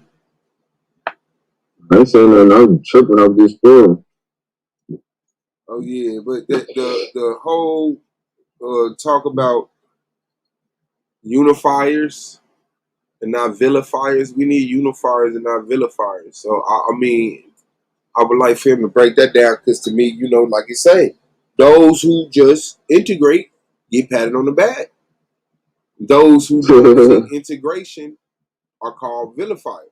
I ain't saying nothing. I'm tripping off this film. Oh yeah, but the whole talk about unifiers and not vilifiers. We need unifiers and not vilifiers. So I mean, I would like for him to break that down because to me, you know, like you say, those who just integrate get patted on the back. Those who believe in integration are called vilifiers.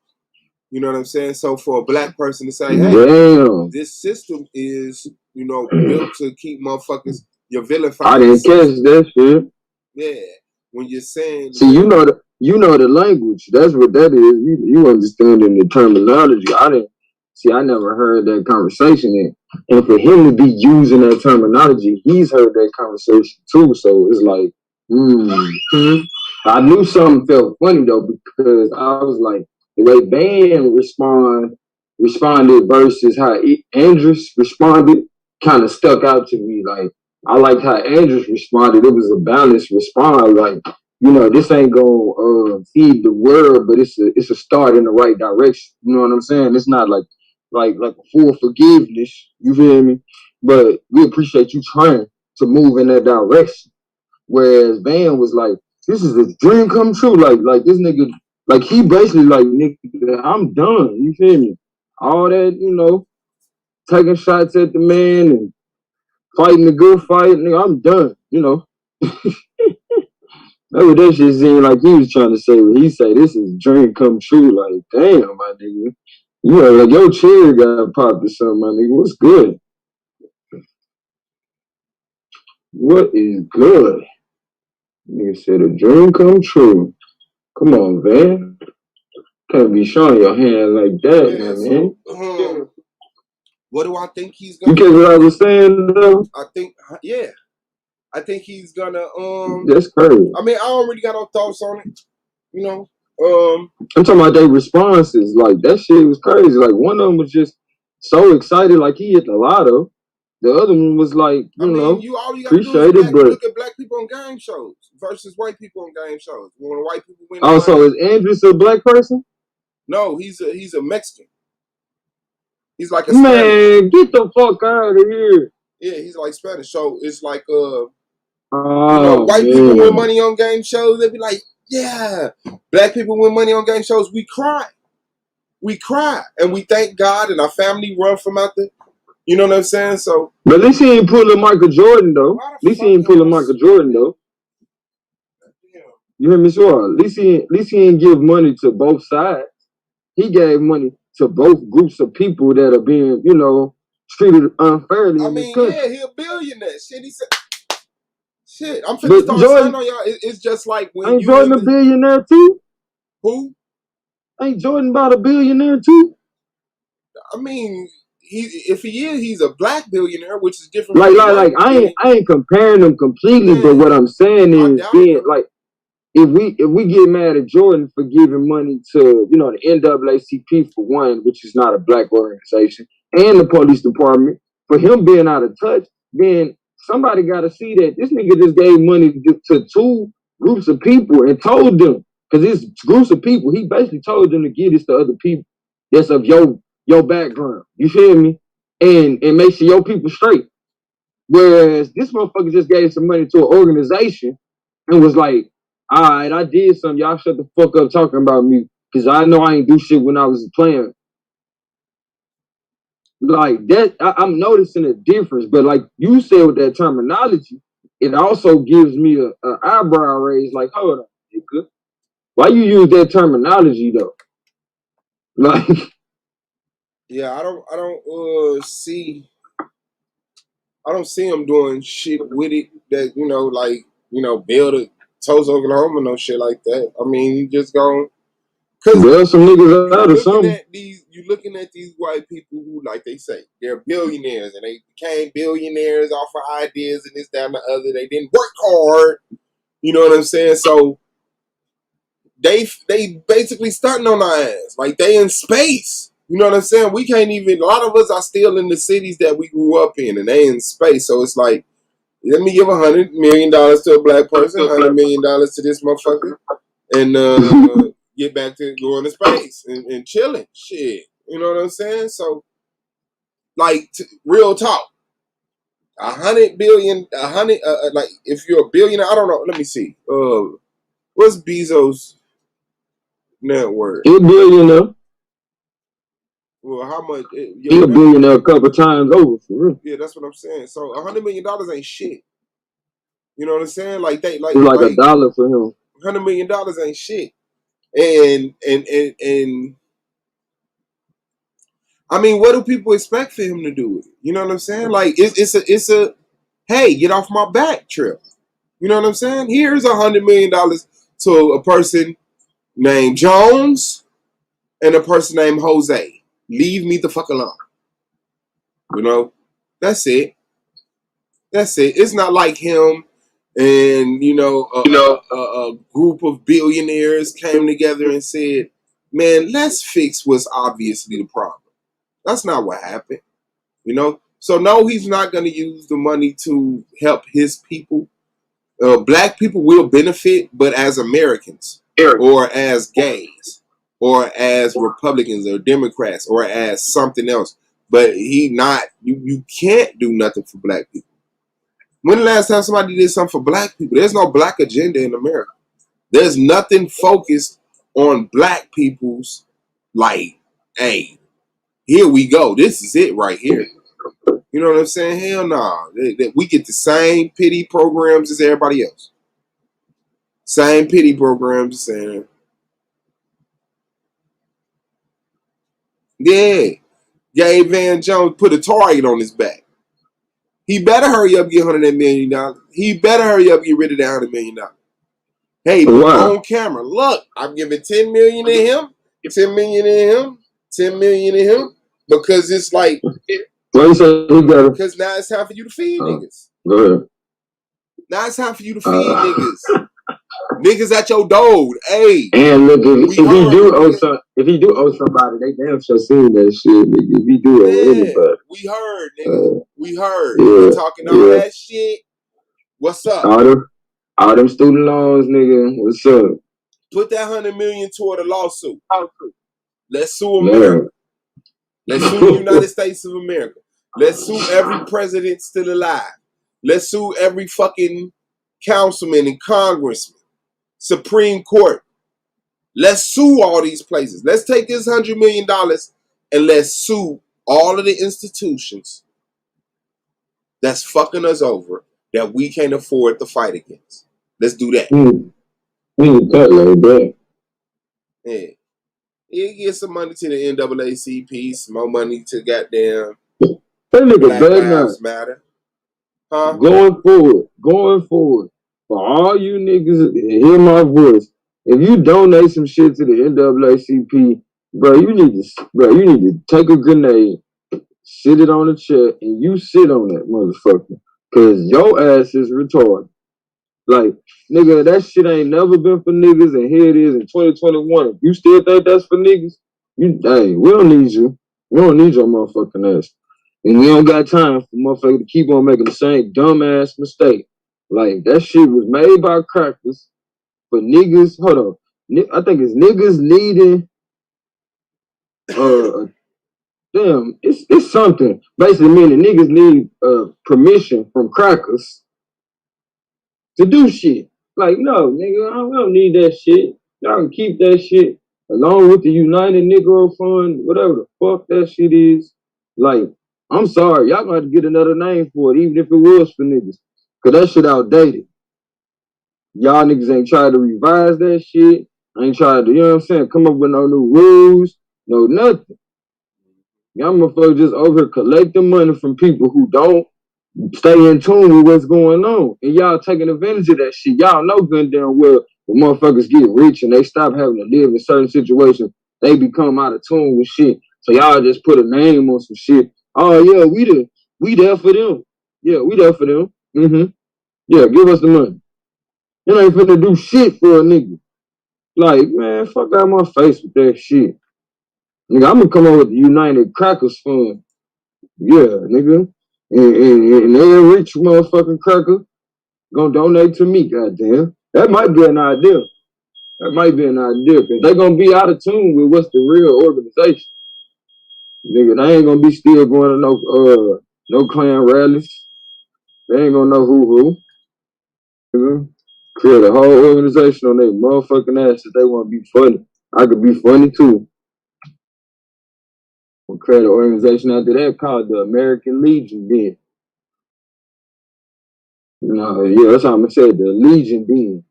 You know what I'm saying? So for a black person to say, hey, Damn. this system is, you know, built to keep motherfuckers, you're vilifying I the didn't catch system. that shit. Yeah. When you're saying, See, you know the language. That's what that is. You understanding the terminology. I didn't see. I never heard that conversation, and for him to be using that terminology, he's heard that conversation too. So it's like, I knew something felt funny though because I was like, the way Van responded versus how Andrews responded kind of stuck out to me. Like I liked how Andrews responded. It was a balanced response. Like this ain't gonna feed the world, but it's a start in the right direction. You know what I'm saying? It's not like a full forgiveness. You feel me? But we appreciate you trying to move in that direction. Whereas Van was like, this is a dream come true. Like this nigga, like he basically like nigga, I'm done. You feel me? All that, taking shots at the man and fighting the good fight, nigga, I'm done. That's what that shit seemed like he was trying to say when he said this is a dream come true. Like, damn, my nigga. Like your chair got popped or something, my nigga. What's good? What is good? Nigga said a dream come true. Come on, Van. Can't be showing your hand like that, yeah, man. so what do I think he's You gonna catch what do? I was saying though? I think, yeah, I think he's gonna. That's crazy. I mean, I already got no thoughts on it. You know, I'm talking about their responses. Like that shit was crazy. Like one of them was just so excited, like he hit the lotto. The other one was like, I mean, all you gotta do is appreciate it, but look at black people on game shows versus white people on game shows. When white people win the also money, is Andrews a black person? no, he's a Mexican. He's like a Spanish. Man, get the fuck out of here. Yeah, he's like Spanish. So it's like Oh, white people man. win money on game shows, they be like, yeah. Black people win money on game shows, we cry. We cry. And we thank God and our family run from out there. You know what I'm saying? So, but at least he ain't pulling Michael Jordan though. At least he ain't pulling Michael Jordan though. You hear me, sure? At least he ain't give money to both sides. He gave money to both groups of people that are being, treated unfairly in this country. Yeah, he a billionaire. Shit, he said. Shit, I'm finna start saying on y'all. It's just like when ain't Jordan a billionaire too? Who? Ain't Jordan about a billionaire too? I mean, if he is, he's a black billionaire, which is different. Like I ain't comparing them completely, but what I'm saying is being like if we get mad at Jordan for giving money to, the NAACP for one, which is not a black organization, and the police department, for him being out of touch, then somebody got to see that this nigga just gave money to two groups of people and told them, because it's groups of people, he basically told them to give this to other people that's of your background. You feel me? And make sure your people straight. Whereas this motherfucker just gave some money to an organization and was like, all right, I did something. Y'all shut the fuck up talking about me because I know I ain't do shit when I was playing. Like that, I'm noticing a difference. But like you said with that terminology, it also gives me a eyebrow raise. Like, hold on, nigga. Why you use that terminology though? Like, yeah, I don't see him doing shit with it that build a Tulsa, Oklahoma, no shit like that. I mean, he just going. Cause some niggas out of something. You're looking at these white people who, like they say, they're billionaires and they became billionaires off of ideas and this, that, and the other. They didn't work hard. You know what I'm saying? So they basically stunting on our ass. Like they in space. You know what I'm saying? We can't even, a lot of us are still in the cities that we grew up in and they in space. So it's like, let me give $100 million to a black person, $100 million to this motherfucker, and get back to going to space and chilling. Shit. You know what I'm saying? So, like, real talk. 100 billion, like, if you're a billionaire, I don't know. Let me see. What's Bezos' net worth? He a billionaire. Well, how much? He a billionaire a couple times over, for real. Yeah, that's what I'm saying. So, $100 million ain't shit. You know what I'm saying? Like, it's like $1 for him. $100 million ain't shit. And I mean, what do people expect for him to do with it? You know what I'm saying? Like, it's a hey, get off my back trip. You know what I'm saying? Here's $100 million to a person named Jones and a person named Jose. Leave me the fuck alone. You know, that's it. That's it. It's not like him and a group of billionaires came together and said, "Man, let's fix what's obviously the problem." That's not what happened. So no, he's not going to use the money to help his people. Black people will benefit, but as Americans or as gays or as Republicans or Democrats or as something else. But you can't do nothing for black people. When the last time somebody did something for black people? There's no black agenda in America. There's nothing focused on black people's, like, hey, here we go. This is it right here. You know what I'm saying? Hell no. Nah. We get the same pity programs as everybody else. Same pity programs, saying, yeah, Gabe Van Jones put a target on his back. He better hurry up and get $100 million. He better hurry up and get rid of that $100 million. Hey, on camera, look, I'm giving $10 million to him, $10 million to him, $10 million to him, because it's like, because now it's time for you to feed niggas. Go ahead. Now it's time for you to feed niggas. Niggas at your door. Hey. And look, if he do owe somebody, they damn sure seen that shit. Nigga. If he do owe anybody, we heard, nigga. We heard. Yeah, You talking all that shit? What's up? All them student loans, nigga. What's up? Put that $100 million toward a lawsuit. Let's sue America. Let's sue the United States of America. Let's sue every president still alive. Let's sue every fucking councilman and congressman, Supreme Court. Let's sue all these places. Let's take this $100 million and let's sue all of the institutions that's fucking us over that we can't afford to fight against. Let's do that. Yeah. You get some money to the NAACP, some more money to goddamn Black Lives Matter. Huh? Going forward, for all you niggas that hear my voice, if you donate some shit to the NAACP, bro, you need to take a grenade, sit it on a chair, and you sit on that motherfucker. Cause your ass is retarded. Like, nigga, that shit ain't never been for niggas, and here it is in 2021. If you still think that's for niggas, we don't need you. We don't need your motherfucking ass. And we don't got time for motherfuckers to keep on making the same dumbass mistake. Like, that shit was made by crackers for niggas. Hold on. I think it's niggas needing, it's something. Basically meaning niggas need permission from crackers to do shit. Like, no, nigga, I don't need that shit. Y'all can keep that shit along with the United Negro Fund, whatever the fuck that shit is. Like, I'm sorry, y'all gonna have to get another name for it, even if it was for niggas. Cause that shit outdated. Y'all niggas ain't tried to revise that shit. Ain't tried to, you know what I'm saying, come up with no new rules, no nothing. Y'all motherfuckers just over here collecting money from people who don't stay in tune with what's going on. And y'all taking advantage of that shit. Y'all know good damn well when motherfuckers get rich and they stop having to live in certain situations, they become out of tune with shit. So y'all just put a name on some shit. Oh yeah, we there for them. Yeah, we there for them. Mm-hmm. Yeah, give us the money. You ain't finna do shit for a nigga. Like, man, fuck out my face with that shit. Nigga, I'm gonna come up with the United Crackers Fund. Yeah, nigga. And every rich motherfucking cracker gonna donate to me, goddamn. That might be an idea. Because they gonna be out of tune with what's the real organization. Nigga, they ain't gonna be still going to no Klan rallies. They ain't gonna know who. Nigga. Create a whole organization on their motherfucking ass if they wanna be funny. I could be funny too. We'll create an organization after that called the American Legion then. Yeah, that's how I'm gonna say it, the Legion then.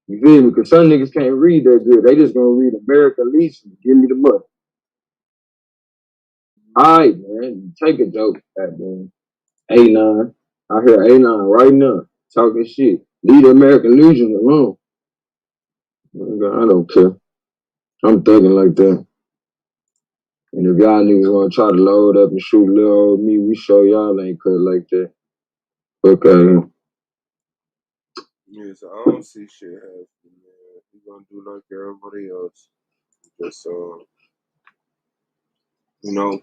You feel me? Because some niggas can't read that good. They just gonna read American Legion. Give me the money. All right, man. Take a joke, goddamn. A9. I hear A9 right now talking shit. Leave the American Legion alone. I don't care. I'm thinking like that. And if y'all niggas wanna try to load up and shoot little old me, we show y'all ain't cut like that. Okay. Yeah, so I don't see shit happening, man. We gonna do like everybody else. Just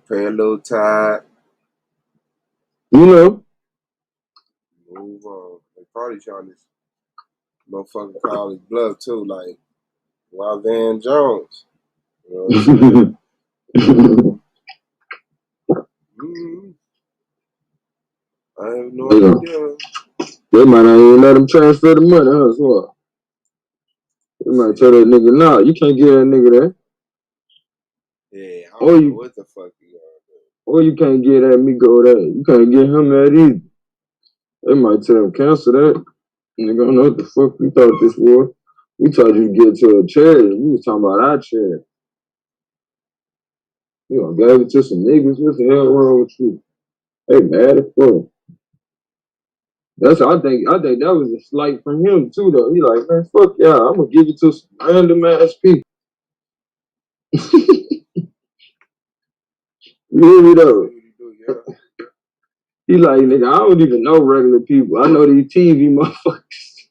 pay a little tithe. Move on. They probably trying to motherfucker call his bluff too, like why Van Jones? You know what I'm saying? I have no idea. They might not even let him transfer the money, huh? So they might tell that nigga, nah, you can't get that nigga that. Yeah, I don't know what the fuck you are doing. Or you can't get that Migo that. You can't get him that either. They might tell him cancel that. Nigga, I don't know what the fuck we thought this was. We told you to get to a charity. We was talking about our charity. You know, gave it to some niggas. What the hell wrong with you? They mad as fuck. I think that was a slight from him too, though. He like, man, fuck y'all. I'm gonna give it to some random ass people. You hear me though? He like, nigga, I don't even know regular people. I know these TV motherfuckers.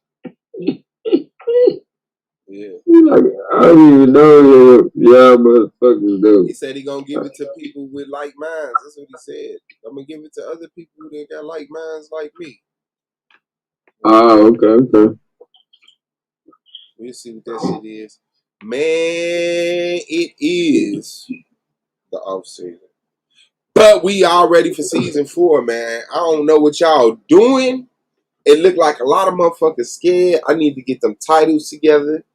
I don't even know y'all motherfuckers though. He said he gonna give it to people with like minds. That's what he said. I'm gonna give it to other people that got like minds like me. Oh, okay. We'll see what that shit is. Man, it is the off season. But we all ready for season 4, man. I don't know what y'all doing. It looked like a lot of motherfuckers scared. I need to get them titles together.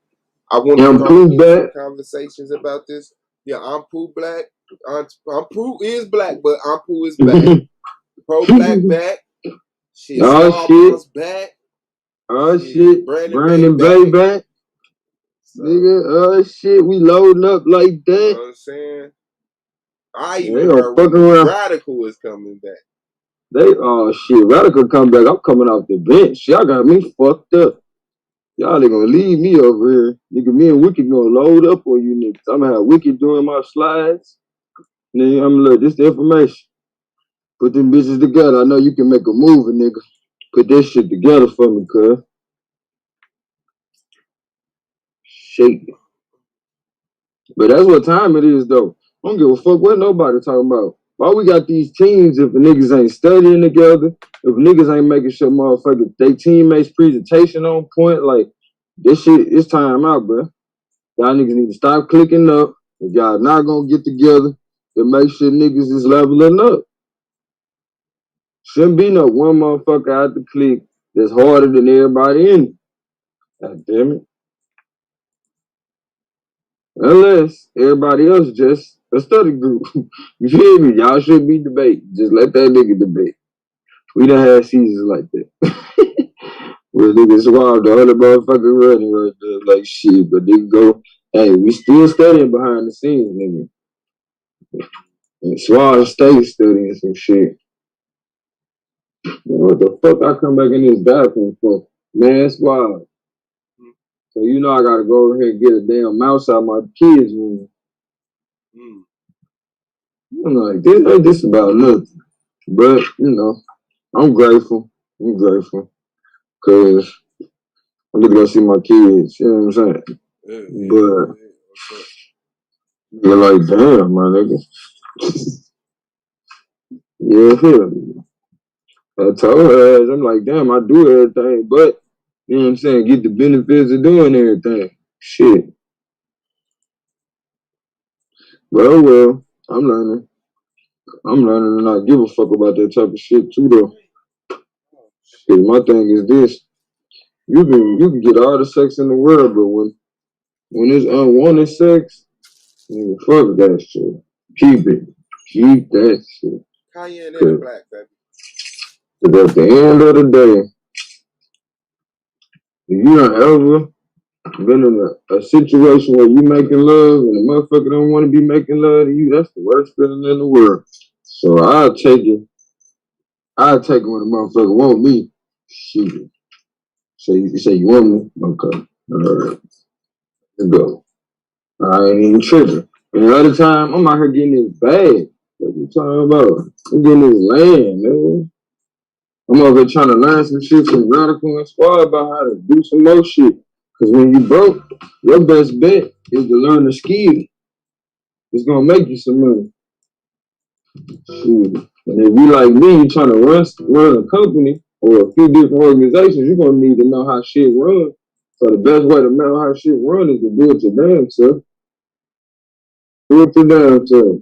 I want to start getting some conversations about this. Yeah, Ampu Black. Ampu is black, but Ampu is back. Pro Black back. Shit, Starboss back. Oh shit. Brandon Bay back. So, nigga, oh shit, we loading up like that. You know what I'm saying? I even heard Radical is coming back. Oh shit, Radical come back. I'm coming off the bench. Y'all got me fucked up. Y'all ain't gonna leave me over here. Nigga, me and Wicked gonna load up on you niggas. I'm gonna have Wicked doing my slides. Nigga, I'm gonna this the information. Put them bitches together. I know you can make a move, nigga. Put this shit together for me, cuz. Shake it. But that's what time it is, though. I don't give a fuck what nobody talking about. Why we got these teams if the niggas ain't studying together, if niggas ain't making sure motherfuckers, they teammates presentation on point, like, this shit, it's time out, bro. Y'all niggas need to stop clicking up. If y'all not gonna get together, then make sure niggas is leveling up. Shouldn't be no one motherfucker out the clique that's harder than everybody in it. God damn it. Unless everybody else just a study group. You feel me? Y'all should be debating. Just let that nigga debate. We done had seasons like that. Where niggas swab the other motherfucker running right there like shit, but they go, hey, we still studying behind the scenes, nigga. And Swab stay studying some shit. What the fuck I come back in this bathroom for? Man, Swab. So you know I gotta go over here and get a damn mouse out of my kids' room. I'm like, this ain't just about nothing. But, you know, I'm grateful. Because I get to go see my kids. You know what I'm saying? But you're like, damn, my nigga. Yeah. I told her, I'm like, damn, I do everything. But, you know what I'm saying? Get the benefits of doing everything. Shit. But oh well, I'm learning. And I give a fuck about that type of shit too, though. Shit, my thing is this. You can get all the sex in the world, but when it's unwanted sex, nigga, fuck that shit. Keep it. Keep that shit. Cayenne and black, baby. But at the end of the day, if you don't ever been in a situation where you making love and a motherfucker don't want to be making love to you, that's the worst feeling in the world. So I'll take it. I'll take it when a motherfucker want me. Shit. So you say you want me? Okay. All right. Let's go. I ain't even tripping. And the other time, I'm out here getting this bag. What you talking about? I'm getting this land, man. I'm over here trying to learn some shit from Radical and Squad about how to do some more shit. Because when you broke, your best bet is to learn the skill. It's going to make you some money. Shoot. And if you like me, you trying to run a company or a few different organizations, you're going to need to know how shit runs. So the best way to know how shit runs is to do it your damn self. Do it your damn self.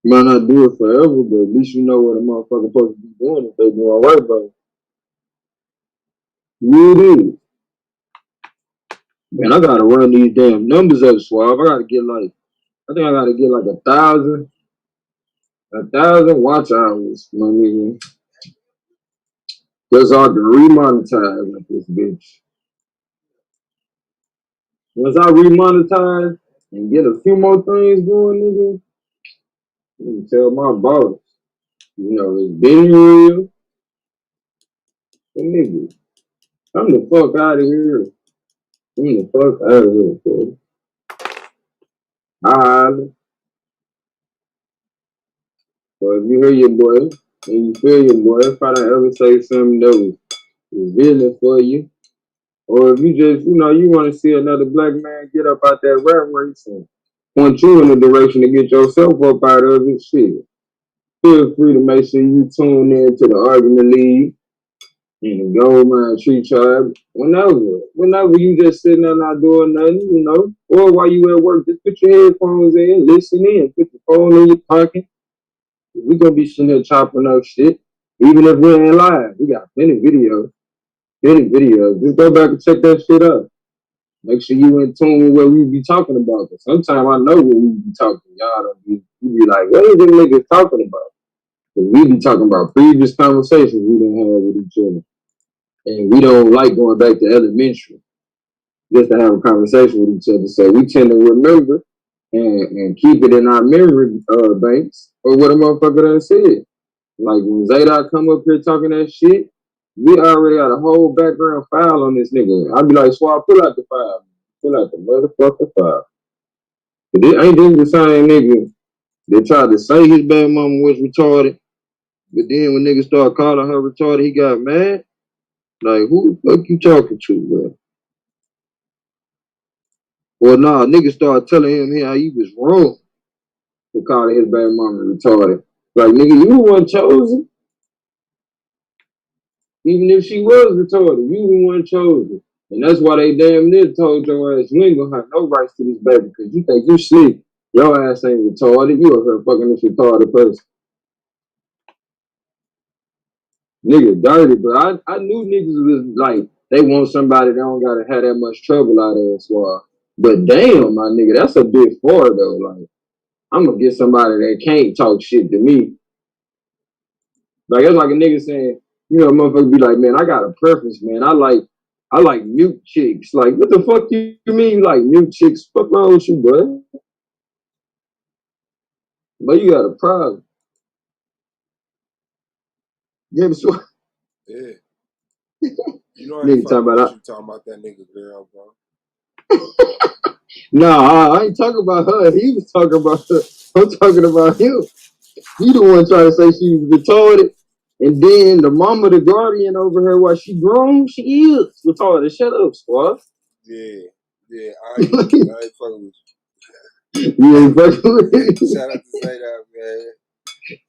You might not do it forever, but at least you know what a motherfucker supposed to be doing if they doing right by it. You it is. Man, I gotta run these damn numbers up, Suave. I think I gotta get like 1,000 watch hours, my nigga. Just so I can remonetize like this bitch. Once I remonetize and get a few more things going, nigga, I can tell my boss, you know, it's been real. And nigga, I'm the fuck out of here. I'm the fuck out of here, bro. Alright. So if you hear your boy and you feel your boy, if I don't ever say something that was revealing for you Or if you just, you want to see another black man get up out that rat race and point you in the direction to get yourself up out of it, shit. Feel free to make sure you tune in to the Argument League and the Gold Mine Tree Tribe. Whenever you just sitting there not doing nothing, or while you at work, just put your headphones in, listen in, put your phone in your pocket. We gonna be sitting there chopping up shit. Even if we ain't live, we got plenty videos. Just go back and check that shit out. Make sure you in tune with what we be talking about. Cause sometimes I know what we be talking. Y'all don't be, you be like, what is them niggas talking about? Cause we be talking about previous conversations we done had with each other. And we don't like going back to elementary just to have a conversation with each other. So we tend to remember and keep it in our memory banks or what a motherfucker done said. Like when Zadok come up here talking that shit, we already got a whole background file on this nigga. I'd be like, Swab, pull out the file. Pull out the motherfucking file. Ain't this the same nigga that tried to say his baby mama was retarded, but then when niggas started calling her retarded, he got mad? Like, who the fuck you talking to, bro? Well, nah, niggas started telling him how he was wrong for calling his baby mama retarded. Like, nigga, you the one chosen. Even if she was retarded, you the one chosen. And that's why they damn near told your ass, you ain't gonna have no rights to this baby because you think you slick. Your ass ain't retarded. You up here fucking this retarded person. Nigga dirty, but I knew niggas was like, they want somebody that don't gotta have that much trouble out of that swab. But damn, my nigga, that's a bit far though. Like, I'm gonna get somebody that can't talk shit to me. Like, it's like a nigga saying, a motherfucker be like, man, I got a preference, man. I like mute chicks. Like, what the fuck you mean you like mute chicks? Fuck wrong with you, bro? But you got a problem. You ever swear? Yeah. You know I ain't Nigga talking fucking with about you talking about that nigga girl, bro. Nah, I ain't talking about her. He was talking about her. I'm talking about him. He the one trying to say she was retarded. And then the mama, the guardian over her, while she grown, she is retarded. Shut up, squad. Yeah. I ain't fucking with You ain't fucking with you. it. Shout out to Say that, man.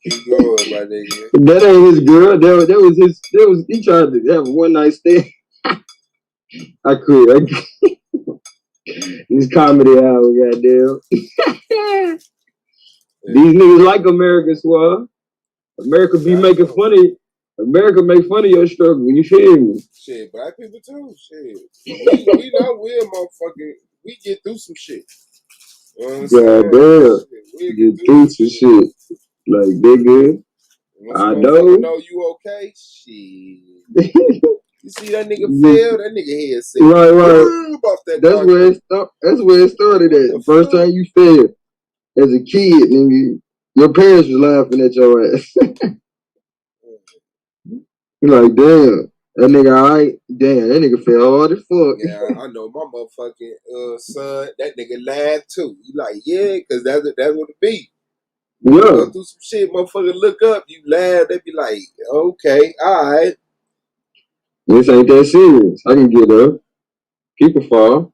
Keep going, my nigga. That ain't his girl. That was his. He tried to have a one night stand. I quit. This comedy hour, goddamn. These niggas like American swab. America be making funny. America make fun of your struggle. You feel me? Shit, black people too. Shit, we know we're motherfucking. We get through some shit. You know what I'm saying? Goddamn. We Get get through through some some shit. shit. Like, nigga. Once a I motherfucker know. know you okay, shit. You see that nigga fail? That nigga head said, right. About that That's where it That's where it started what at. the The first fuck? time you failed as a kid, nigga, your parents was laughing at your ass. You're like, damn, that nigga alright. Damn, that nigga fell hard as fuck. Yeah, I know my motherfucking son. That nigga laughed too. He like, yeah, cause that's what it be. You Yeah, go through some shit, motherfucker. Look up, you laugh. They be like, okay, all right. this ain't that serious. I can get up. People fall.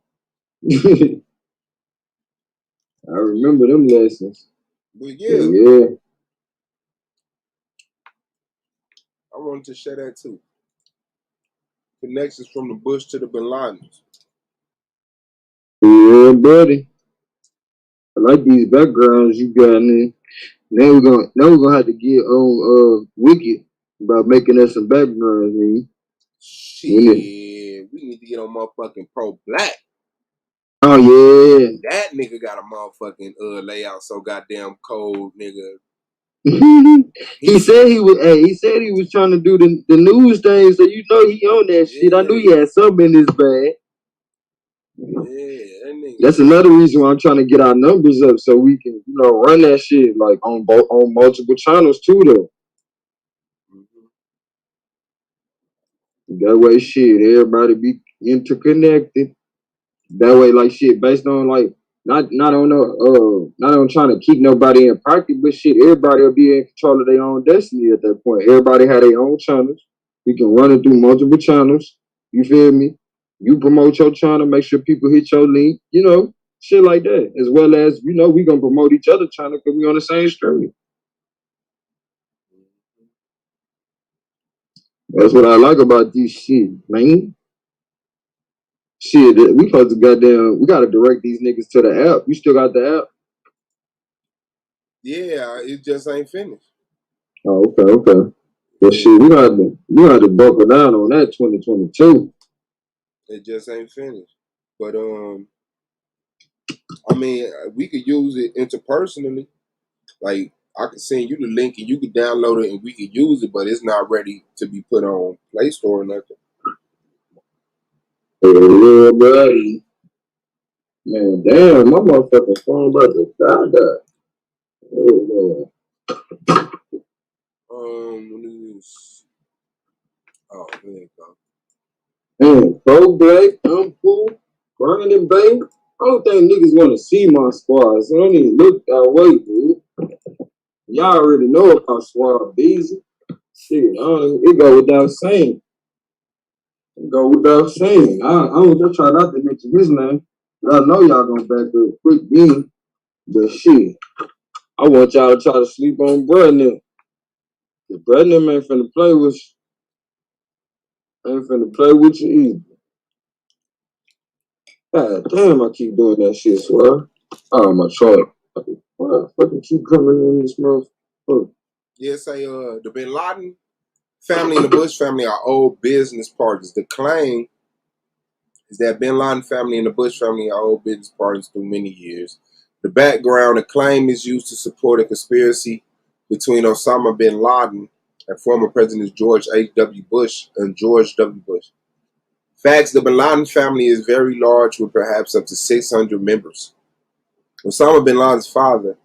I remember them lessons. But But yeah, yeah. I wanted to share that too. Connections from the bush to the Bin Ladens. Yeah, buddy. I like these backgrounds you got in there. Now we're gonna have to get on Wiki about making us some backgrounds, man. Shit, we need to get on motherfucking Pro Black. Oh yeah. That nigga got a motherfucking layout so goddamn cold, nigga. He said he was trying to do the news thing, so he on that shit. I knew he had something in his bag. Yeah, that nigga. That's another reason why I'm trying to get our numbers up so we can, run that shit like on multiple channels too though. That way shit, everybody be interconnected. That way, like shit, based on like not on trying to keep nobody in pocket, but shit, everybody will be in control of their own destiny at that point. Everybody had their own channels. We can run it through multiple channels. You feel me? You promote your channel, make sure people hit your link, you know, shit like that. As well as, you know, we gonna promote each other channel because we on the same stream. That's what I like about this shit, man. Shit, we supposed to we gotta direct these niggas to the app. You still got the app? Yeah, it just ain't finished. Oh, okay. But shit, we got to buckle down on that 2022. It just ain't finished. But I mean, we could use it interpersonally. Like I could send you the link and you could download it and we could use it, but it's not ready to be put on Play Store or nothing. Yeah, buddy. Man, damn, my motherfucking phone about to die. Oh, What is oh, there you go. man. Pro Black, I'm cool. Burning and Bay. I don't think niggas want to see my squad, so I don't even look that way, dude. Y'all already know about squad busy. Shit, it go without saying. I was just trying not to mention his name. Y'all know y'all gonna back up quick bean. But shit, I want y'all to try to sleep on Brennan. The Brennan ain't finna play with you either. God damn, I keep doing that shit, swear. Oh, my chart. Why I fucking keep coming in this motherfucker? Yeah, say the Bin Laden family and the Bush family are old business partners. The claim is that Bin Laden family and the Bush family are old business partners through many years. The background, the claim is used to support a conspiracy between Osama bin Laden and former Presidents George H.W. Bush and George W. Bush. Facts, the bin Laden family is very large with perhaps up to 600 members. Osama bin Laden's father,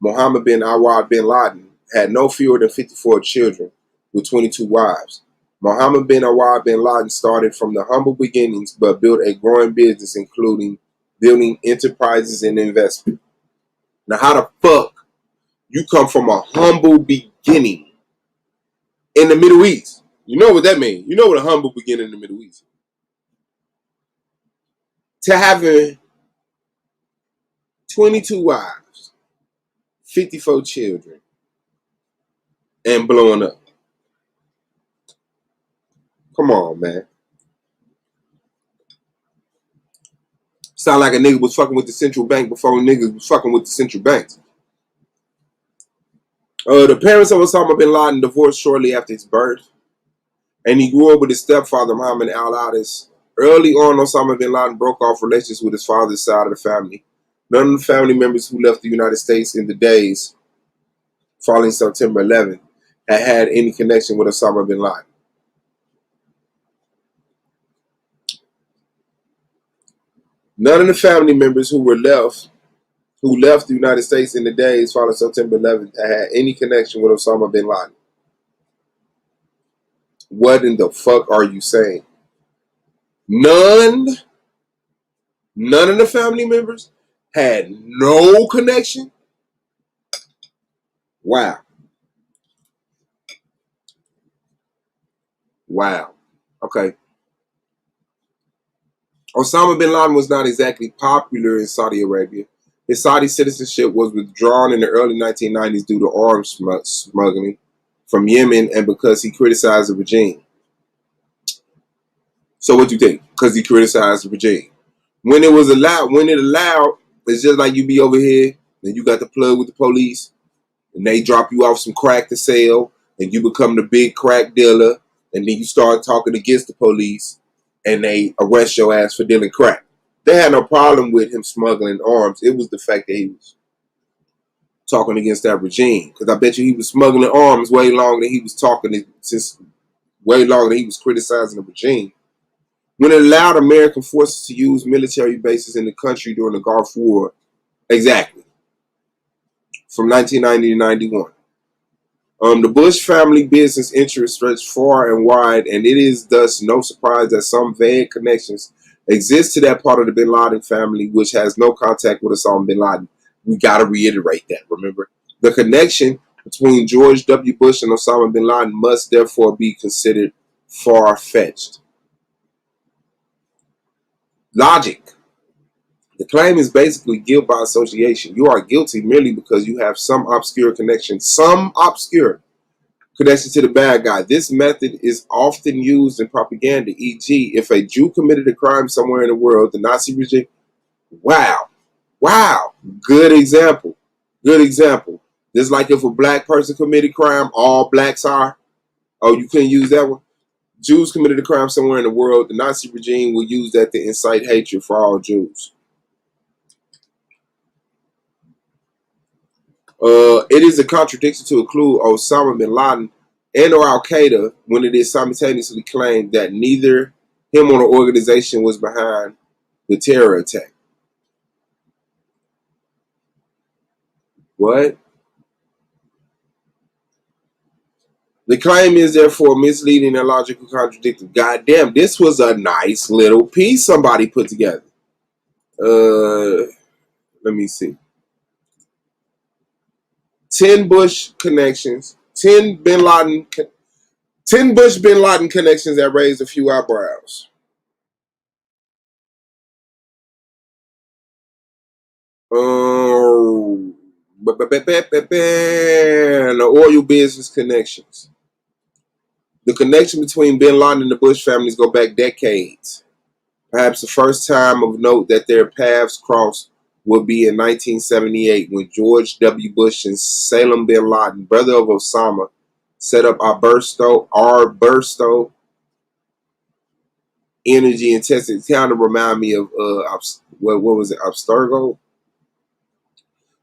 Mohammed bin Awad bin Laden, had no fewer than 54 children with 22 wives. Mohammed bin Awad bin Laden started from the humble beginnings but built a growing business including building enterprises and investment. Now, how the fuck you come from a humble beginning in the Middle East? You know what that means. You know what a humble beginning in the Middle East is. To having 22 wives, 54 children, and blowing up. Come on, man. Sound like a nigga was fucking with the central bank before niggas was fucking with the central banks. The parents of Osama bin Laden divorced shortly after his birth, and he grew up with his stepfather, Muhammad al-Adis. Early on, Osama bin Laden broke off relations with his father's side of the family. None of the family members who left the United States in the days following September 11th had any connection with Osama bin Laden. None of the family members who left the United States in the days following September 11th had any connection with Osama bin Laden. What in the fuck are you saying? None of the family members had no connection? Wow. Okay. Osama bin Laden was not exactly popular in Saudi Arabia. His Saudi citizenship was withdrawn in the early 1990s due to arms smuggling from Yemen and because he criticized the regime. So what you think? Because he criticized the regime. When it allowed, it's just like you be over here and you got the plug with the police and they drop you off some crack to sell and you become the big crack dealer and then you start talking against the police and they arrest your ass for dealing crack. They had no problem with him smuggling arms. It was the fact that he was talking against that regime. Because I bet you he was smuggling arms way longer than he was way longer than he was criticizing the regime. When it allowed American forces to use military bases in the country during the Gulf War, exactly, from 1990 to 91. The Bush family business interests stretched far and wide, and it is thus no surprise that some vague connections exist to that part of the bin Laden family which has no contact with Osama bin Laden. We got to reiterate that, remember? The connection between George W. Bush and Osama bin Laden must therefore be considered far-fetched. Logic. The claim is basically guilt by association. You are guilty merely because you have some obscure connection to the bad guy. This method is often used in propaganda, e.g., if a Jew committed a crime somewhere in the world, the Nazi regime. Wow, good example. Good example. Just like if a black person committed crime, all blacks are. Oh, you couldn't use that one? Jews committed a crime somewhere in the world, the Nazi regime will use that to incite hatred for all Jews. It is a contradiction to include Osama bin Laden and or Al Qaeda when it is simultaneously claimed that neither him or the organization was behind the terror attack. What? The claim is therefore misleading and logically contradictory. Goddamn, this was a nice little piece somebody put together. Let me see. 10 Bush connections, 10 Bush Bin Laden connections that raised a few eyebrows. The oil business connections. The connection between Bin Laden and the Bush families go back decades. Perhaps the first time of note that their paths crossed would be in 1978 when George W. Bush and Salem Bin Laden, brother of Osama, set up Arbursto Energy and Testing. It kind of remind me of what was it, Abstergo?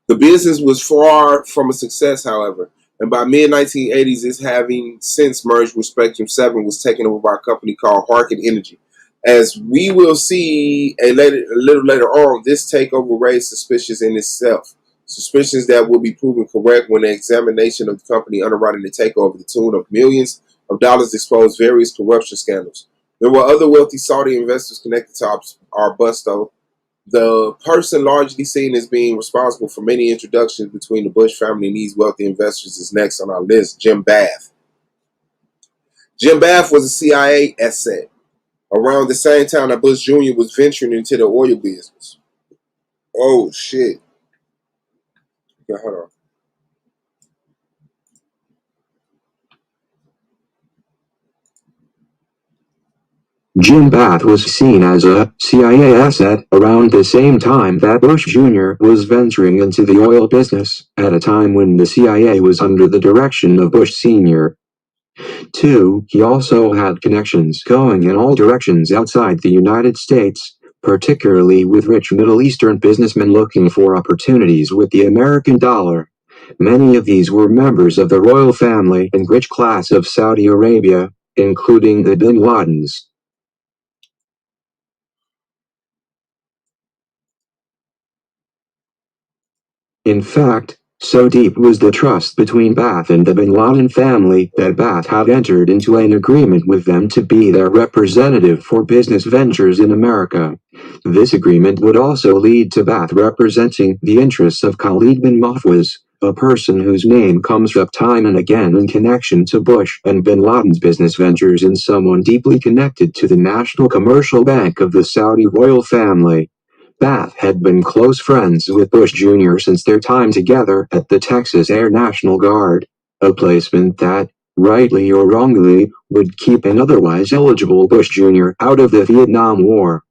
The business was far from a success, however, and by mid-1980s, it's having since merged with Spectrum 7, was taken over by a company called Harken Energy. As we will see a little later on, this takeover raised suspicions in itself. Suspicions that will be proven correct when an examination of the company underwriting the takeover to the tune of millions of dollars exposed various corruption scandals. There were other wealthy Saudi investors connected to Arbusto. The person largely seen as being responsible for many introductions between the Bush family and these wealthy investors is next on our list, Jim Bath. Jim Bath was a CIA asset around the same time that Bush Jr. was venturing into the oil business. Oh, shit. Okay, hold on. Jim Bath was seen as a CIA asset around the same time that Bush Jr. was venturing into the oil business, at a time when the CIA was under the direction of Bush Sr. 2. He also had connections going in all directions outside the United States, particularly with rich Middle Eastern businessmen looking for opportunities with the American dollar. Many of these were members of the royal family and rich class of Saudi Arabia, including the Bin Ladens. In fact, so deep was the trust between Bath and the Bin Laden family that Bath had entered into an agreement with them to be their representative for business ventures in America. This agreement would also lead to Bath representing the interests of Khalid bin Mahfouz, a person whose name comes up time and again in connection to Bush and Bin Laden's business ventures, and someone deeply connected to the National Commercial Bank of the Saudi royal family. Bath had been close friends with Bush Jr. since their time together at the Texas Air National Guard, a placement that, rightly or wrongly, would keep an otherwise eligible Bush Jr. out of the Vietnam War.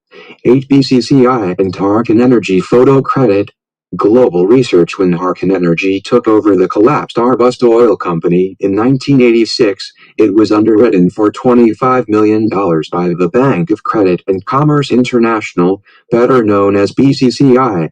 8 BCCI and Harken Energy photo credit. Global research. When Harken Energy took over the collapsed Arbusto Oil Company in 1986, it was underwritten for $25 million by the Bank of Credit and Commerce International, better known as BCCI.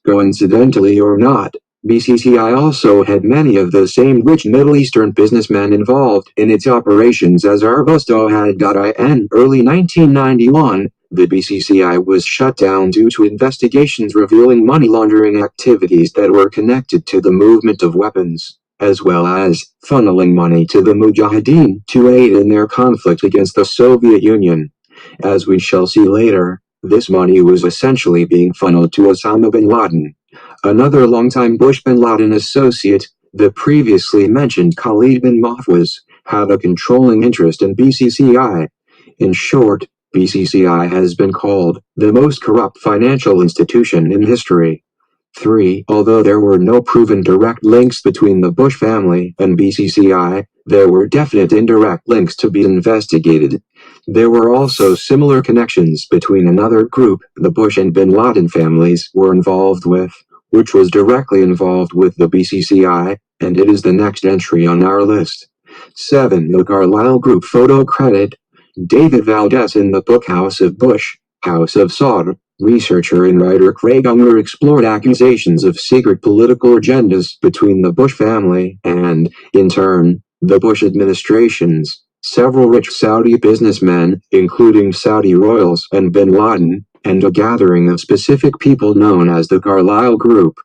Coincidentally or not, BCCI also had many of the same rich Middle Eastern businessmen involved in its operations as Arbusto had. In early 1991, the BCCI was shut down due to investigations revealing money laundering activities that were connected to the movement of weapons, as well as funneling money to the Mujahideen to aid in their conflict against the Soviet Union. As we shall see later, this money was essentially being funneled to Osama bin Laden. Another longtime Bush bin Laden associate, the previously mentioned Khalid bin Mahfouz, had a controlling interest in BCCI. In short, BCCI has been called the most corrupt financial institution in history. 3. Although there were no proven direct links between the Bush family and BCCI, there were definite indirect links to be investigated. There were also similar connections between another group the Bush and bin Laden families were involved with, which was directly involved with the BCCI, and it is the next entry on our list. 7. The Carlyle Group photo credit. David Valdez in the book House of Bush, House of Saud. Researcher and writer Craig Unger explored accusations of secret political agendas between the Bush family and, in turn, the Bush administrations. Several rich Saudi businessmen, including Saudi royals and bin Laden, and a gathering of specific people known as the Carlyle Group.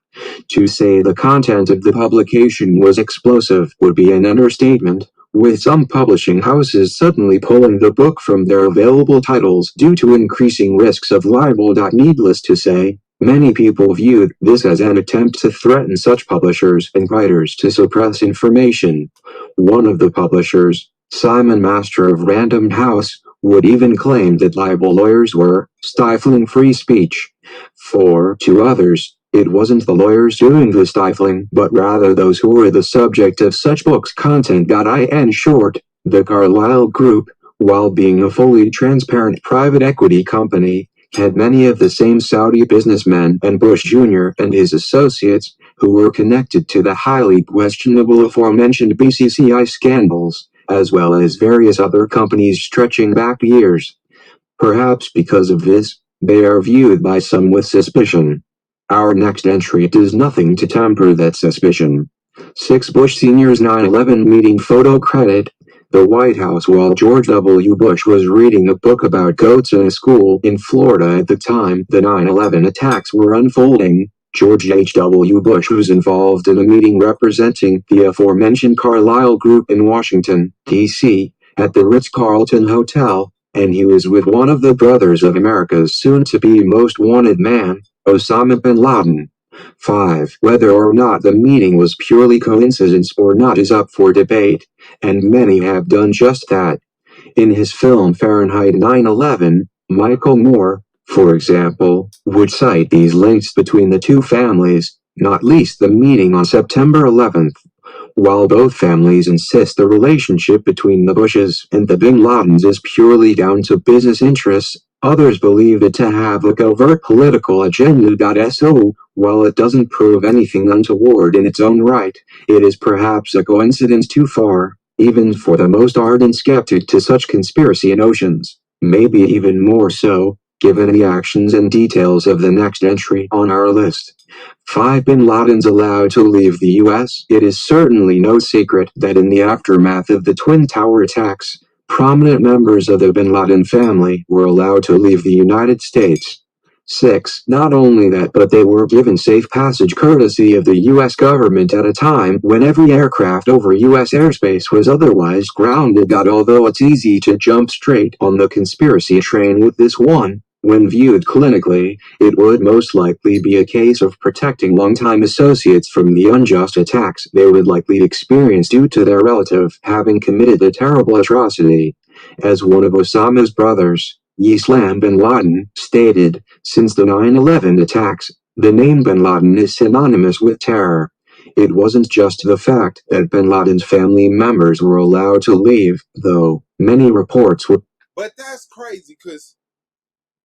To say the content of the publication was explosive would be an understatement, with some publishing houses suddenly pulling the book from their available titles due to increasing risks of libel. Needless to say, many people viewed this as an attempt to threaten such publishers and writers to suppress information. One of the publishers, Simon Master of Random House, would even claim that libel lawyers were stifling free speech. For, to others, it wasn't the lawyers doing the stifling, but rather those who were the subject of such books' content. In short, the Carlyle Group, while being a fully transparent private equity company, had many of the same Saudi businessmen and Bush Jr. and his associates, who were connected to the highly questionable aforementioned BCCI scandals, as well as various other companies stretching back years. Perhaps because of this, they are viewed by some with suspicion. Our next entry does nothing to temper that suspicion. 6. Bush Sr.'s 9/11 meeting photo credit. The White House while George W. Bush was reading a book about goats in a school in Florida at the time the 9/11 attacks were unfolding. George H.W. Bush was involved in a meeting representing the aforementioned Carlyle Group in Washington, D.C., at the Ritz-Carlton Hotel, and he was with one of the brothers of America's soon-to-be most wanted man, Osama bin Laden. 5. Whether or not the meeting was purely coincidence or not is up for debate, and many have done just that. In his film Fahrenheit 9/11, Michael Moore, for example, would cite these links between the two families, not least the meeting on September 11th. While both families insist the relationship between the Bushes and the bin Ladens is purely down to business interests, others believe it to have a covert political agenda. So, while it doesn't prove anything untoward in its own right, it is perhaps a coincidence too far, even for the most ardent skeptic to such conspiracy notions, maybe even more so, given the actions and details of the next entry on our list. 5. Bin Laden's allowed to leave the U.S. It is certainly no secret that in the aftermath of the Twin Tower attacks, prominent members of the bin Laden family were allowed to leave the United States. 6. Not only that, but they were given safe passage courtesy of the U.S. government at a time when every aircraft over U.S. airspace was otherwise grounded. Although it's easy to jump straight on the conspiracy train with this one, when viewed clinically, it would most likely be a case of protecting longtime associates from the unjust attacks they would likely experience due to their relative having committed a terrible atrocity. As one of Osama's brothers, Yislam bin Laden, stated, since the 9/11 attacks, the name bin Laden is synonymous with terror. It wasn't just the fact that bin Laden's family members were allowed to leave, though many reports would. But that's crazy, because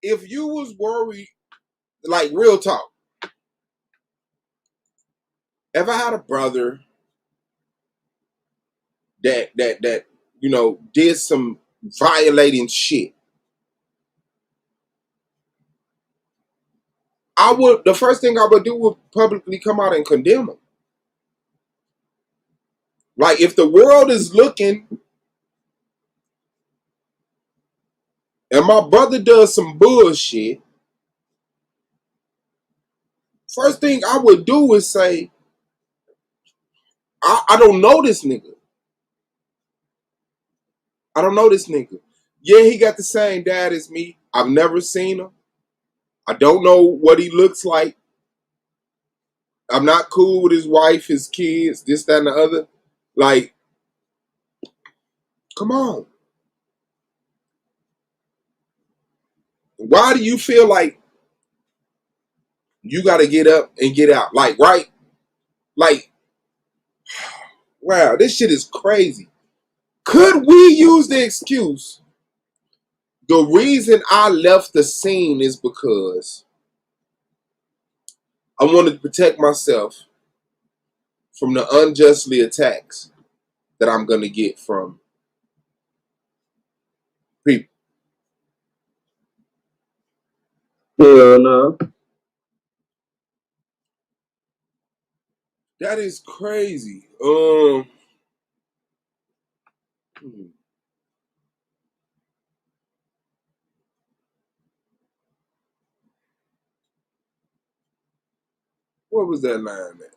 if you was worried, like real talk, if I had a brother that did some violating shit, the first thing I would do would publicly come out and condemn him. Like, if the world is looking and my brother does some bullshit, first thing I would do is say, I don't know this nigga. I don't know this nigga. Yeah, he got the same dad as me. I've never seen him. I don't know what he looks like. I'm not cool with his wife, his kids, this, that, and the other. Like, come on. Why do you feel like you got to get up and get out? Like, right? Like, wow, this shit is crazy. Could we use the excuse? The reason I left the scene is because I wanted to protect myself from the unjustly attacks that I'm going to get from people. Hell no. That is crazy. What was that line at?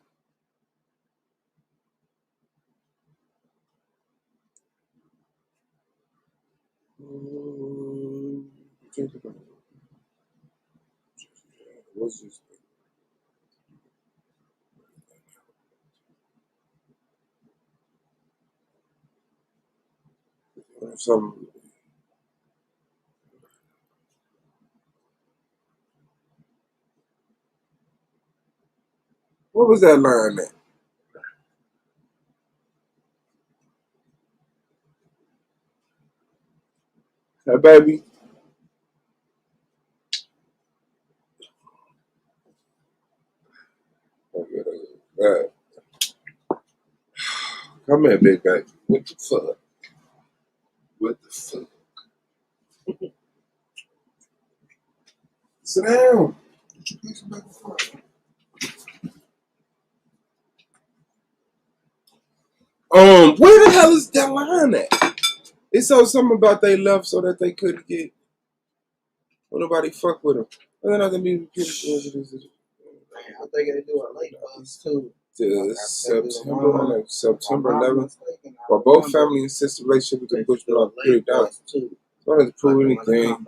What's this? Some. What was that line at? Hey, baby. Come here, big baby. What the fuck? What the fuck? Sit down. Where the hell is that line at? It said something about they left so that they couldn't get. Well, nobody fuck with them. And then I can be. I think they do a late bus too. To September 11th, while both family and sister relationship with the Bush block period down. So I had to prove anything.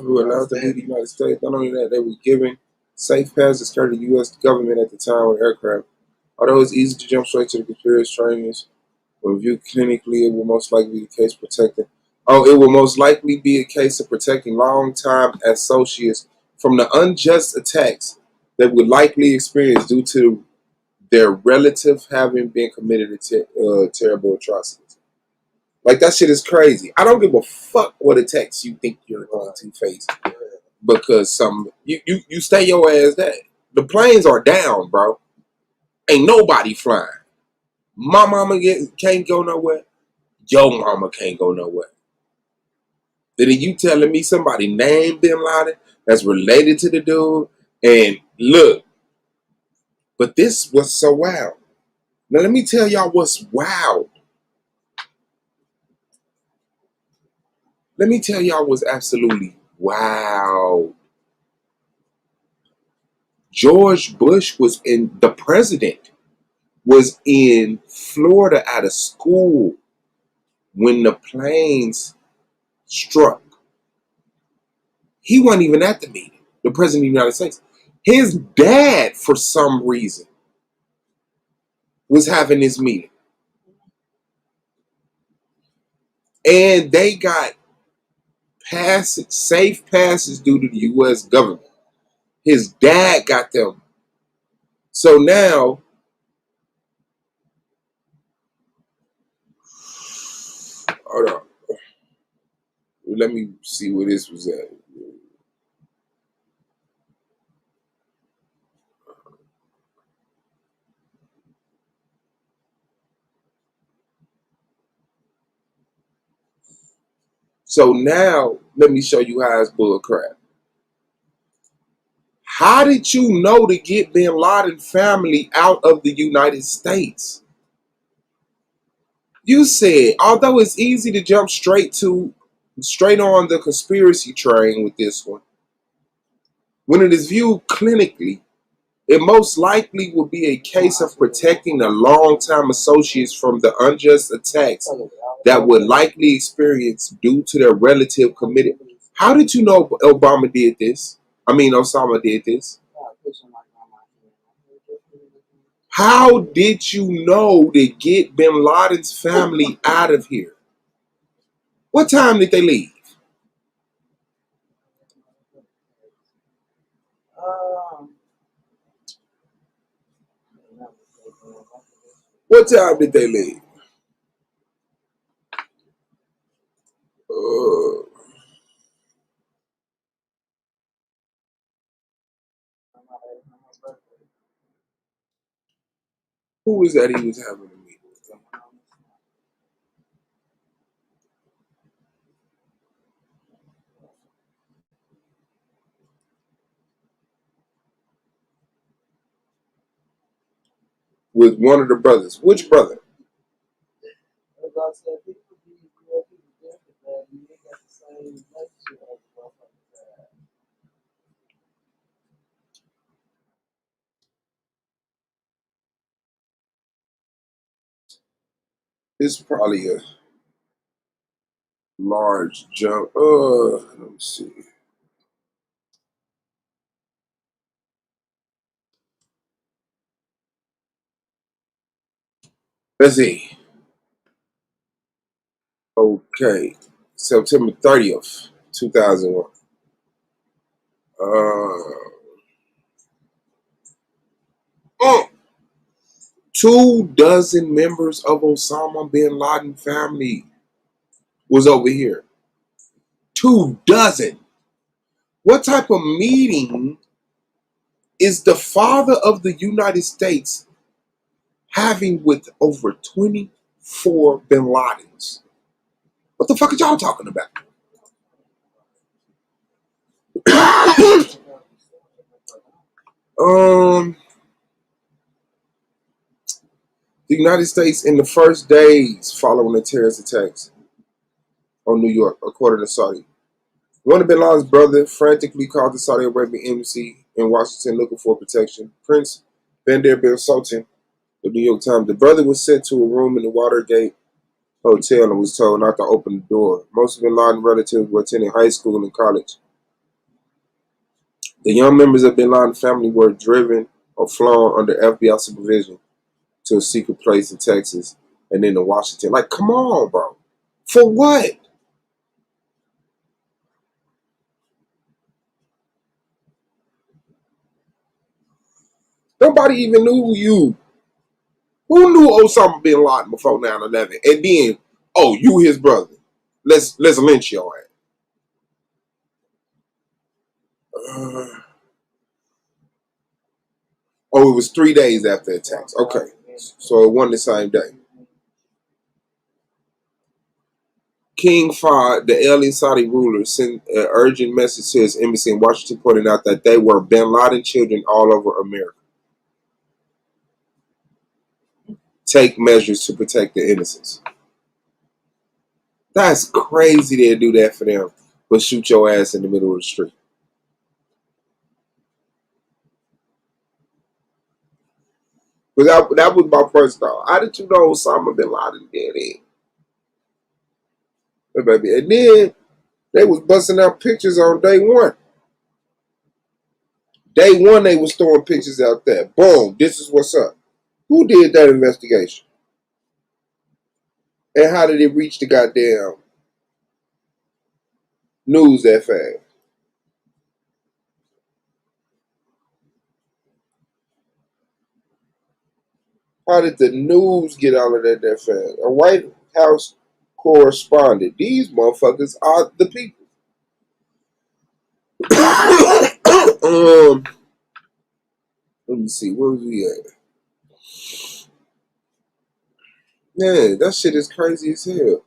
We were allowed to leave the United States. Not only that, they were given safe passes carried the U.S. government at the time with aircraft. Although it's easy to jump straight to the computer trainings, when viewed clinically, it will most likely be the case protecting. Oh, it will most likely be a case of protecting long-time associates from the unjust attacks that would likely experience due to their relative having been committed to terrible atrocities. Like, that shit is crazy. I don't give a fuck what attacks you think you're going to face because you stay your ass there. The planes are down, bro. Ain't nobody flying. My mama can't go nowhere. Your mama can't go nowhere. Then you telling me somebody named Bin Laden that's related to the dude? And look, but this was so wild. Now let me tell y'all what's wild. Let me tell y'all what's absolutely wow. George Bush the president was in Florida at a school when the planes struck. He wasn't even at the meeting, the president of the United States. His dad, for some reason, was having this meeting. And they got safe passes due to the U.S. government. His dad got them. So now, hold on. Let me see where this was at. So now, let me show you how it's bull crap. How did you know to get Bin Laden family out of the United States? You said, although it's easy to jump straight on the conspiracy train with this one, when it is viewed clinically, it most likely will be a case of protecting the longtime associates from the unjust attacks that would likely experience due to their relative committed. How did you know Osama did this? How did you know to get Bin Laden's family out of here? What time did they leave? What time did they leave? Who was that he was having a meeting with? With one of the brothers. Which brother? It's probably a large jump. Let me see. Let's see. Okay. September 30th, 2001. Uh, 24 members of Osama bin Laden family was over here. 24. What type of meeting is the father of the United States having with over 24 bin Ladens? What the fuck are y'all talking about? The United States in the first days following the terrorist attacks on New York, according to Saudi. One of bin Laden's brother frantically called the Saudi Arabian embassy in Washington looking for protection. Prince Bandar bin Sultan, the New York Times. The brother was sent to a room in the Watergate Hotel and was told not to open the door. Most of bin Laden's relatives were attending high school and college. The young members of bin Laden's family were driven or flown under FBI supervision to a secret place in Texas and then to Washington. Like, come on, bro. For what? Nobody even knew you. Who knew Osama bin Laden before 9/11? And then, oh, you his brother. Let's lynch your ass. Oh, it was 3 days after the attacks. Okay. So it wasn't the same day. King Fahd, the alien Saudi ruler, sent an urgent message to his embassy in Washington pointing out that there were bin Laden children all over America. Take measures to protect the innocents. That's crazy they'll do that for them, but shoot your ass in the middle of the street. But that was my first thought. How did you know Osama bin Laden did it? Baby. And then they was busting out pictures on day one. Day one, they was throwing pictures out there. Boom, this is what's up. Who did that investigation? And how did it reach the goddamn news that fast? How did the news get all of that fast? A White House correspondent. These motherfuckers are the people. Let me see. Where was we at? Man, that shit is crazy as hell.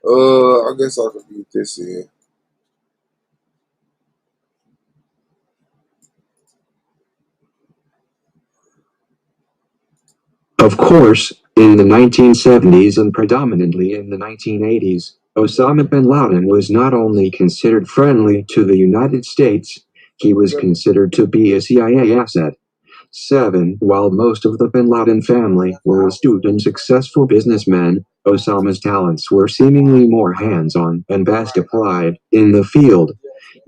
I guess I could get this in. Of course, in the 1970s and predominantly in the 1980s, Osama bin Laden was not only considered friendly to the United States, he was considered to be a CIA asset. 7. While most of the bin Laden family were astute and successful businessmen, Osama's talents were seemingly more hands-on and best applied in the field.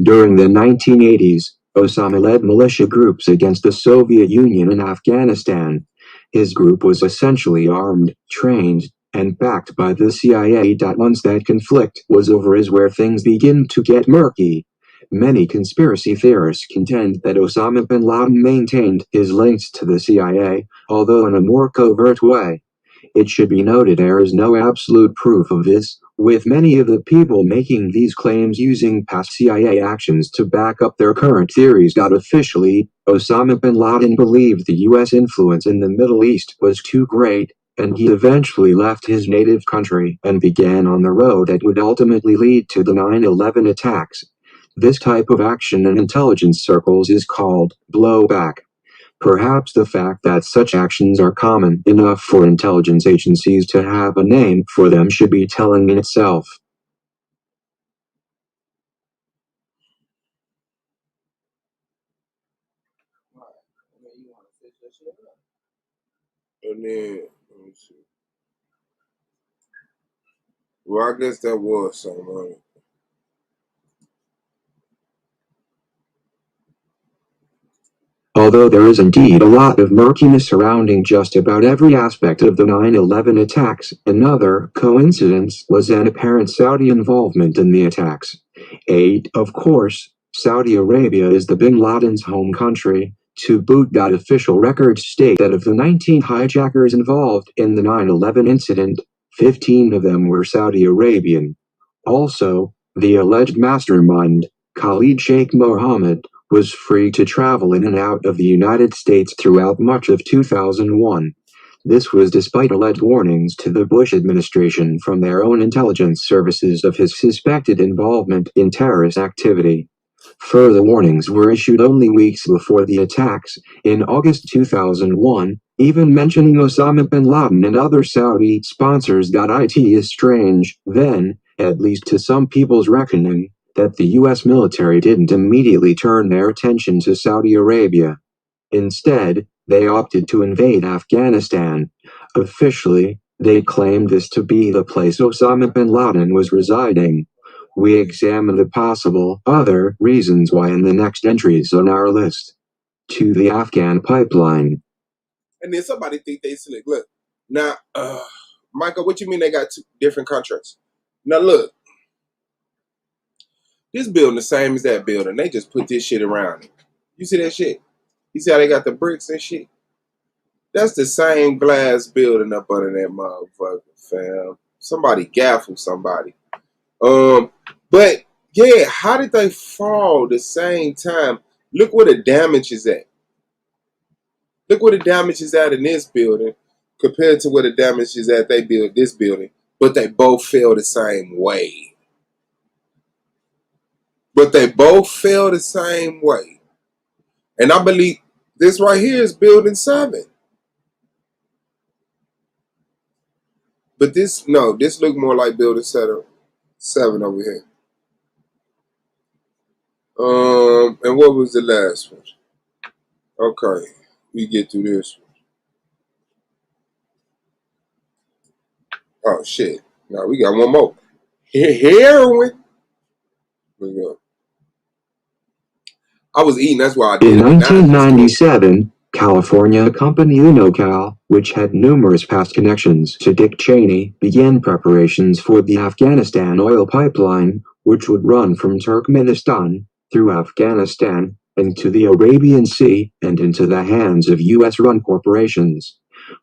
During the 1980s, Osama led militia groups against the Soviet Union in Afghanistan. His group was essentially armed, trained, and backed by the CIA. Once that conflict was over is where things begin to get murky. Many conspiracy theorists contend that Osama bin Laden maintained his links to the CIA, although in a more covert way. It should be noted there is no absolute proof of this, with many of the people making these claims using past CIA actions to back up their current theories. Officially, Osama bin Laden believed the U.S. influence in the Middle East was too great, and he eventually left his native country and began on the road that would ultimately lead to the 9/11 attacks. This type of action in intelligence circles is called blowback. Perhaps the fact that such actions are common enough for intelligence agencies to have a name for them should be telling in itself. And then, let me see. Well, I guess that was something on it. Although there is indeed a lot of murkiness surrounding just about every aspect of the 9/11 attacks, another coincidence was an apparent Saudi involvement in the attacks. Of course, Saudi Arabia is the bin Laden's home country. To boot, official records state that of the 19 hijackers involved in the 9/11 incident, 15 of them were Saudi Arabian. Also, the alleged mastermind, Khalid Sheikh Mohammed, was free to travel in and out of the United States throughout much of 2001. This was despite alleged warnings to the Bush administration from their own intelligence services of his suspected involvement in terrorist activity. Further warnings were issued only weeks before the attacks, in August 2001, even mentioning Osama bin Laden and other Saudi sponsors. It is strange, then, at least to some people's reckoning, that the U.S. military didn't immediately turn their attention to Saudi Arabia. Instead, they opted to invade Afghanistan. Officially, they claimed this to be the place Osama bin Laden was residing. We examine the possible other reasons why in the next entries on our list. To the Afghan pipeline. And then somebody think they select. Look, now, Michael, what you mean they got two different contracts? Now look, this building the same as that building. They just put this shit around it. You see that shit? You see how they got the bricks and shit? That's the same glass building up under that motherfucker, fam. Somebody gaffled somebody. But yeah, how did they fall the same time? Look where the damage is at. Look where the damage is at in this building compared to where the damage is at they built this building. But they both fell the same way. And I believe this right here is building 7. But this look more like building 7 over here. And what was the last one? Okay, we get through this one. Oh shit! Now we got one more. Heroin. I was eating, that's why I did In it. 1997, California company UnoCal, which had numerous past connections to Dick Cheney, began preparations for the Afghanistan oil pipeline, which would run from Turkmenistan, through Afghanistan, into the Arabian Sea, and into the hands of U.S.-run corporations.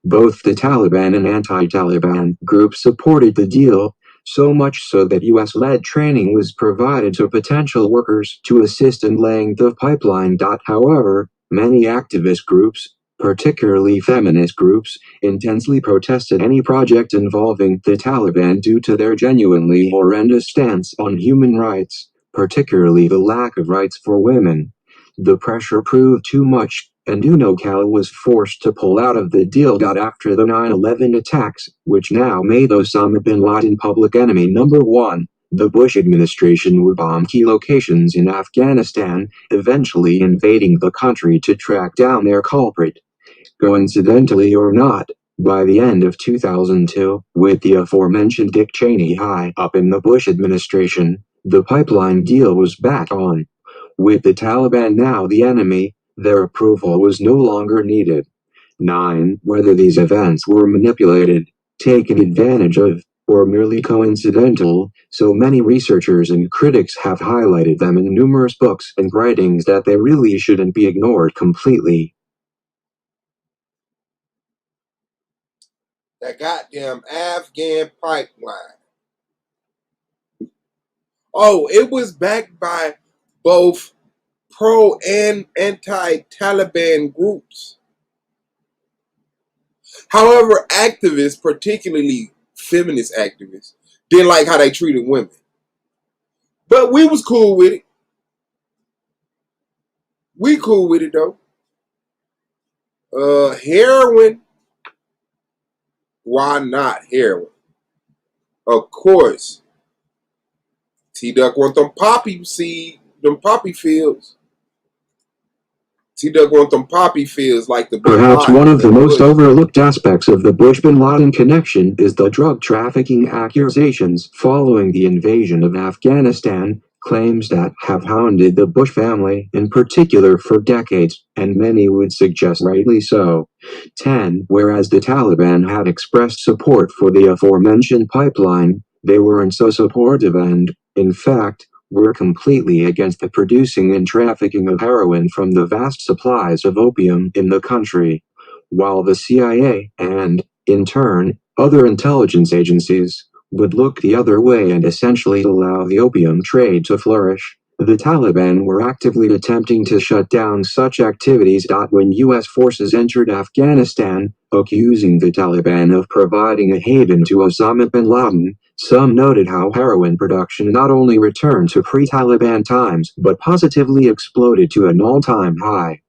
Both the Taliban and anti-Taliban groups supported the deal, so much so that U.S.-led training was provided to potential workers to assist in laying the pipeline. However, many activist groups, particularly feminist groups, intensely protested any project involving the Taliban due to their genuinely horrendous stance on human rights, particularly the lack of rights for women. The pressure proved too much, and UnoCal was forced to pull out of the deal. After the 9/11 attacks, which now made Osama bin Laden public enemy number 1, the Bush administration would bomb key locations in Afghanistan, eventually invading the country to track down their culprit. Coincidentally or not, by the end of 2002, with the aforementioned Dick Cheney high up in the Bush administration, the pipeline deal was back on. With the Taliban now the enemy, their approval was no longer needed. 9. Whether these events were manipulated, taken advantage of, or merely coincidental, so many researchers and critics have highlighted them in numerous books and writings that they really shouldn't be ignored completely. That goddamn Afghan pipeline. Oh, it was backed by both pro and anti-Taliban groups. However, activists, particularly feminist activists, didn't like how they treated women. But we was cool with it. We cool with it though. Heroin. Why not heroin? Of course. T-Duck want them poppy seed, them poppy fields. T-Duck want them poppy fields like the Bin Perhaps Laden one of the and most Bush. overlooked aspects of the Bush-Bin Laden connection is the drug trafficking accusations following the invasion of Afghanistan, claims that have hounded the Bush family in particular for decades, and many would suggest rightly so. 10. Whereas the Taliban had expressed support for the aforementioned pipeline, they weren't so supportive and, in fact, were completely against the producing and trafficking of heroin from the vast supplies of opium in the country. While the CIA and, in turn, other intelligence agencies would look the other way and essentially allow the opium trade to flourish, the Taliban were actively attempting to shut down such activities. When U.S. forces entered Afghanistan, accusing the Taliban of providing a haven to Osama bin Laden, some noted how heroin production not only returned to pre-Taliban times but positively exploded to an all-time high.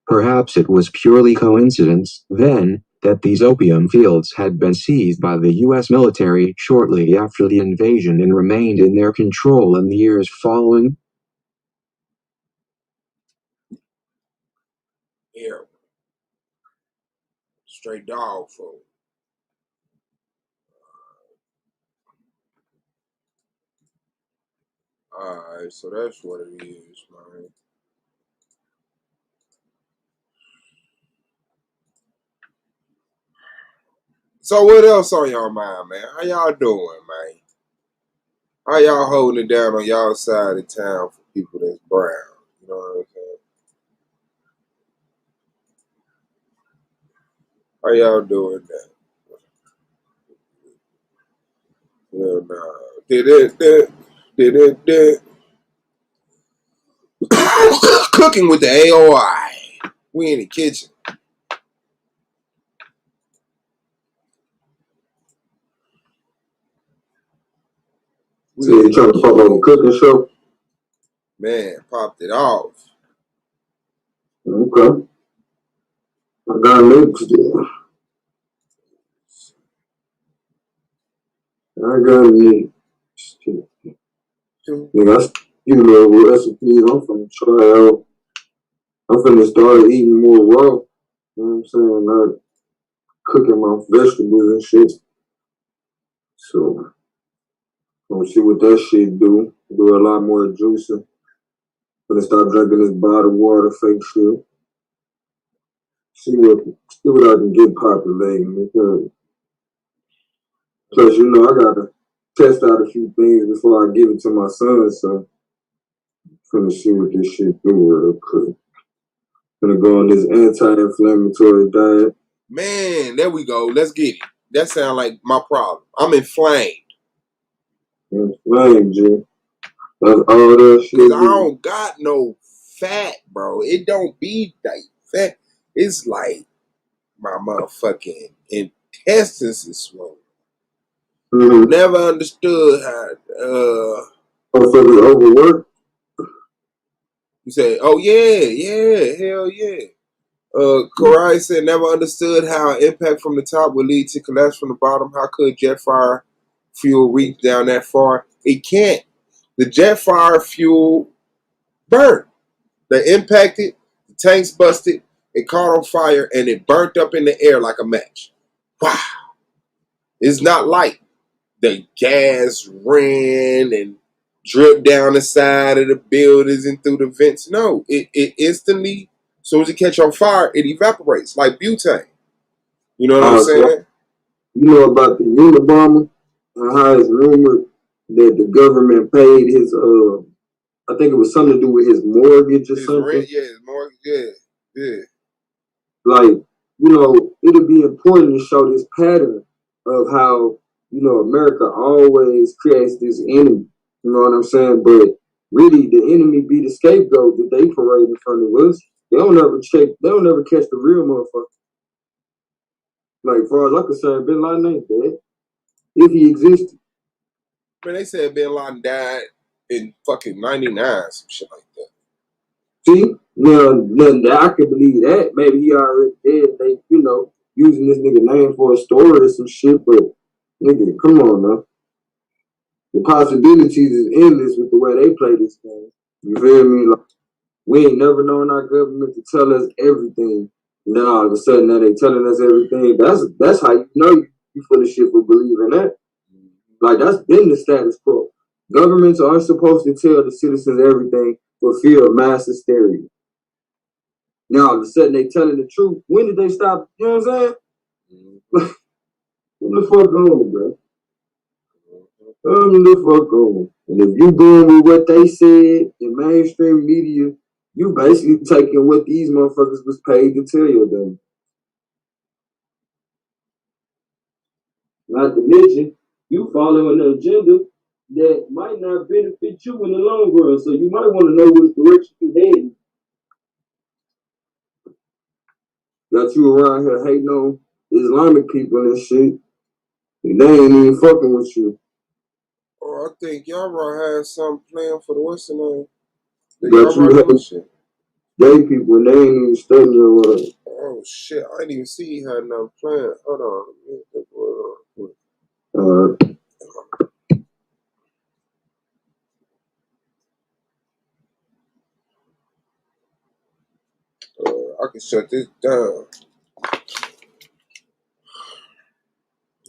Perhaps it was purely coincidence, then, that these opium fields had been seized by the U.S. military shortly after the invasion and remained in their control in the years following. Heroin. Straight dog food. Alright, so that's what it is, man. So what else on y'all mind, man? How y'all doing, man? How y'all holding it down on y'all side of town for people that's brown? You know what I'm saying? How y'all doing that? Well, nah. Did cooking with the AOI. We in the kitchen. So you trying to pop on a cooking show? Man, popped it off. Okay. I got links there. I got links. Nigga, you know what recipes I'm finna try out. I'm finna start eating more raw. You know what I'm saying? Not cooking my vegetables and shit. So, gonna see what that shit do. Do a lot more juicing. Gonna start drinking this bottled water, fake shit. See what I can get populating. Because, plus, you know, I gotta test out a few things before I give it to my son. So, finna see what this shit do real quick. Gonna go on this anti-inflammatory diet. Man, there we go. Let's get it. That sounds like my problem. I'm inflamed. Inflamed, G. That's all that shit Cause I do. don't got no fat, bro. It don't be like fat. It's like my motherfucking intestines is swollen. Mm-hmm. Never understood how Motherfuckers overwork. you say, oh yeah, hell yeah. Karai said never understood how impact from the top would lead to collapse from the bottom. How could jet fire fuel reach down that far? It can't. The jet fire fuel burned. They impacted, the tanks busted, it caught on fire, and it burnt up in the air like a match. Wow. It's not like the gas ran and dripped down the side of the buildings and through the vents. No, it instantly, as soon as it catch on fire, it evaporates like butane. You know what I'm So saying? you know about the Unabomber and how it's rumored that the government paid his I think it was something to do with his mortgage or His something. rent, yeah, his mortgage, yeah. Like, you know, it'll be important to show this pattern of how, you know, America always creates this enemy. You know what I'm saying? But really, the enemy be the scapegoat that they parade in front of us. They don't ever check. They don't ever catch the real motherfucker. Like, as far as I'm concerned, Bin Laden ain't dead. If he existed. Man, they said Bin Laden died in fucking 99, some shit like that. See? Now I can believe that. Maybe he already dead. They, you know, using this nigga name for a story or some shit, but nigga, come on, man. The possibilities is endless with the way they play this game. You feel me? Like, we ain't never known our government to tell us everything. And then all of a sudden now they telling us everything. That's how you know you full of shit for believing that. Like, that's been the status quo. Governments aren't supposed to tell the citizens everything for fear of mass hysteria. Now all of a sudden they telling the truth. When did they stop? You know what I'm saying? What the fuck on, bro? The fuck on. And if you going with what they said in mainstream media, you basically taking what these motherfuckers was paid to tell you them. Not to mention, you following an agenda that might not benefit you in the long run. So you might want to know which direction you heading. Got you around here hating on Islamic people and shit. And they ain't even fucking with you. Oh, I think y'all right had something planned for the Western name. Got you hating shit. gay people and they ain't even studying or whatever. Oh shit, I didn't even see he had nothing planned. Hold on. I can shut this down.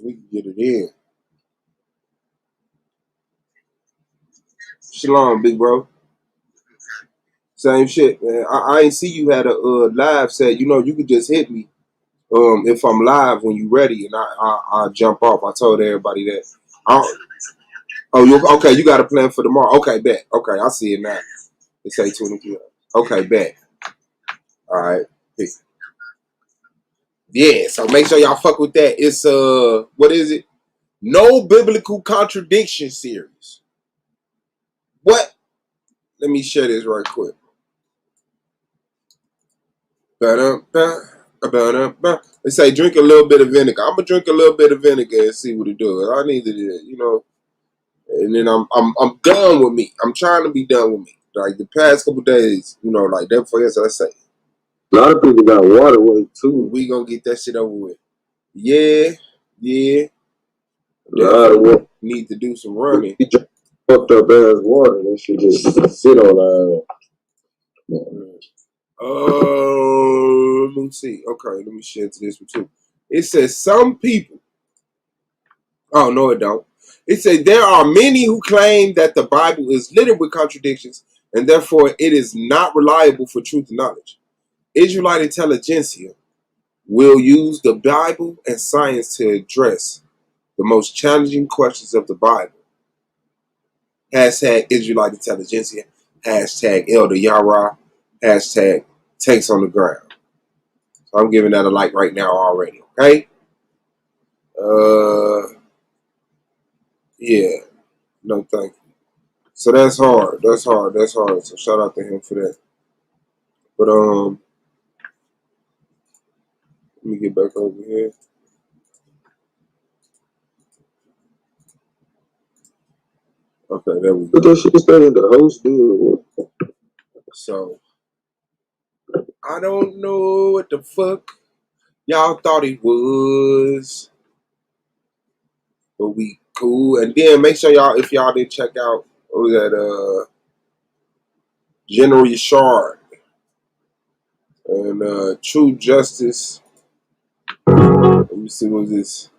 We can get it in. Shalom, big bro. Same shit, man. I ain't see you had a live set. You know, you could just hit me if I'm live when you ready, and I jump off. I told everybody that. You okay? You got a plan for tomorrow? Okay, bet. Okay, I see it now. They say 23. Okay, bet. All right. Peace. Yeah, so make sure y'all fuck with that. It's what is it? No biblical contradiction series. What? Let me share this right quick. They say drink a little bit of vinegar. I'm gonna drink a little bit of vinegar and see what it does. I need to, you know, and then I'm done with me. I'm trying to be done with me. Like the past couple days, you know, like that for yes, I say. A lot of people got water weight too. We gonna get that shit over with. Yeah. A lot of water. Need to do some running. We drink fucked up ass water. That should just sit on our. Let me see. Okay, let me share to this one too. It says some people. Oh no, it don't. It says there are many who claim that the Bible is littered with contradictions and therefore it is not reliable for truth and knowledge. Israelite intelligentsia will use the Bible and science to address the most challenging questions of the Bible. Hashtag Israelite intelligentsia. Hashtag Elder Yara. Hashtag tanks on the ground. So I'm giving that a like right now already. Okay. Yeah. No thank you. So that's hard. That's hard. So shout out to him for that. But let me get back over here. Okay, there we go. But that shit stay in the host deal. So I don't know what the fuck y'all thought it was, but we cool. And then make sure y'all, if y'all didn't check out, what was that? General Yashard and True Justice. Let me see what this.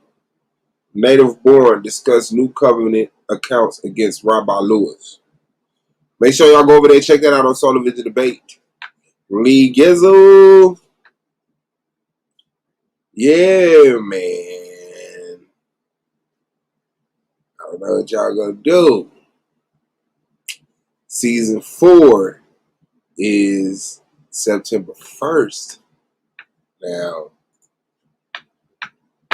Native Born discuss new covenant accounts against Rabbi Lewis. Make sure y'all go over there and check that out on Solar Vision Debate. Lee Gizzle. Yeah, man. I don't know what y'all gonna do. Season 4 is September 1st. Now,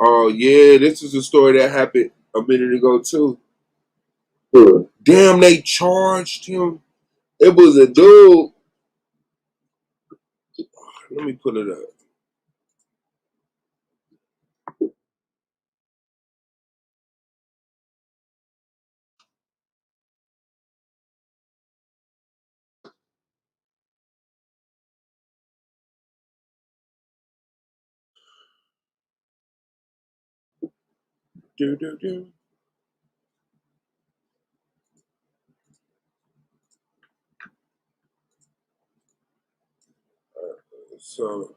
Oh yeah, this is a story that happened a minute ago too. Sure. Damn, they charged him. It was a dude. Let me put it up. Do, do, do. So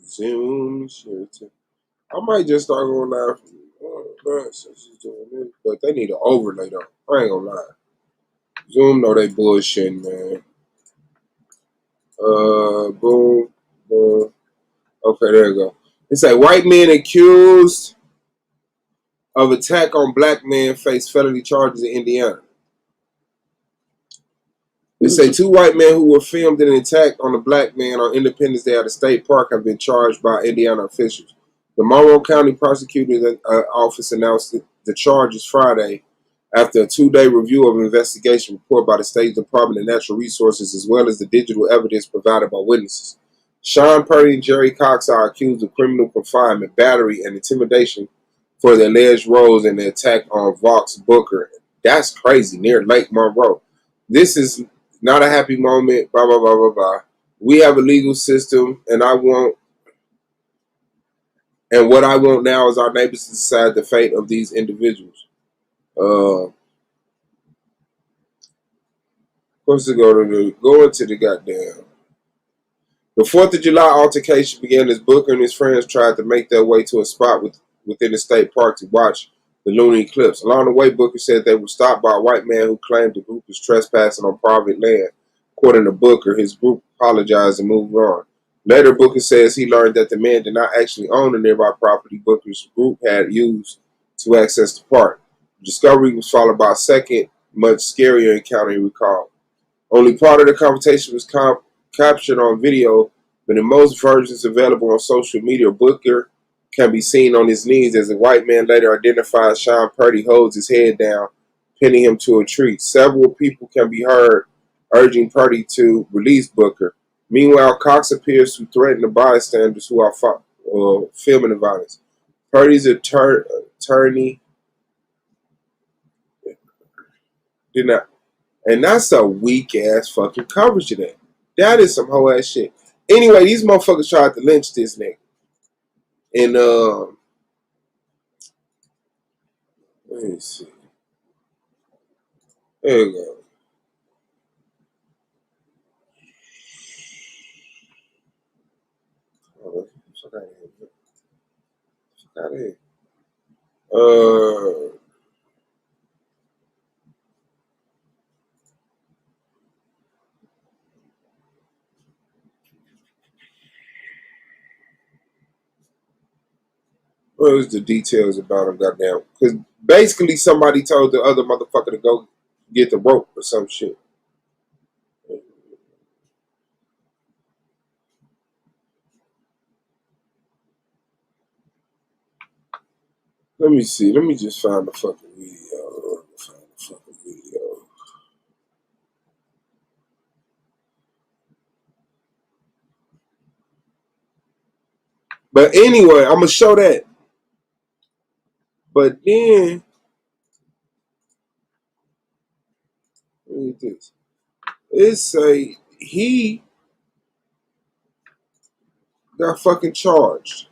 Zoom. I might just start going live. Since she's doing this, but they need an overlay though. I ain't gonna lie. Zoom know they bullshitting, man. Boom, boom. Okay, there you go. It's a white man accused of attack on black man face felony charges in Indiana. They say two white men who were filmed in an attack on a black man on Independence Day at a state park have been charged by Indiana officials. The Monroe County Prosecutor's Office announced the charges Friday after a 2-day review of an investigation report by the State Department of Natural Resources as well as the digital evidence provided by witnesses. Sean Purdy and Jerry Cox are accused of criminal confinement, battery, and intimidation for their alleged roles in the attack on Vox Booker. That's crazy, near Lake Monroe. This is not a happy moment, blah, blah, blah, blah, blah. We have a legal system, and what I want now is our neighbors to decide the fate of these individuals. What's it go into the goddamn. The 4th of July altercation began as Booker and his friends tried to make their way to a spot within the state park to watch the lunar eclipse. Along the way, Booker said they were stopped by a white man who claimed the group was trespassing on private land. According to Booker, his group apologized and moved on. Later, Booker says he learned that the man did not actually own the nearby property Booker's group had used to access the park. The discovery was followed by a second, much scarier encounter he recalled. Only part of the conversation was captured on video, but in most versions available on social media, Booker can be seen on his knees as a white man later identified Sean Purdy holds his head down, pinning him to a tree. Several people can be heard urging Purdy to release Booker. Meanwhile, Cox appears to threaten the bystanders who are filming the violence. Purdy's attorney did not. And that's a weak ass fucking coverage of that. That is some whole ass shit. Anyway, these motherfuckers tried to lynch this nigga. And let me see. There you go. Oh, fuck out of here. Fuck out of here. What was the details about him, goddamn? Because basically somebody told the other motherfucker to go get the rope or some shit. Let me see. Let me just find the fucking video. But anyway, I'm gonna show that. But then, look at this. It say he got fucking charged.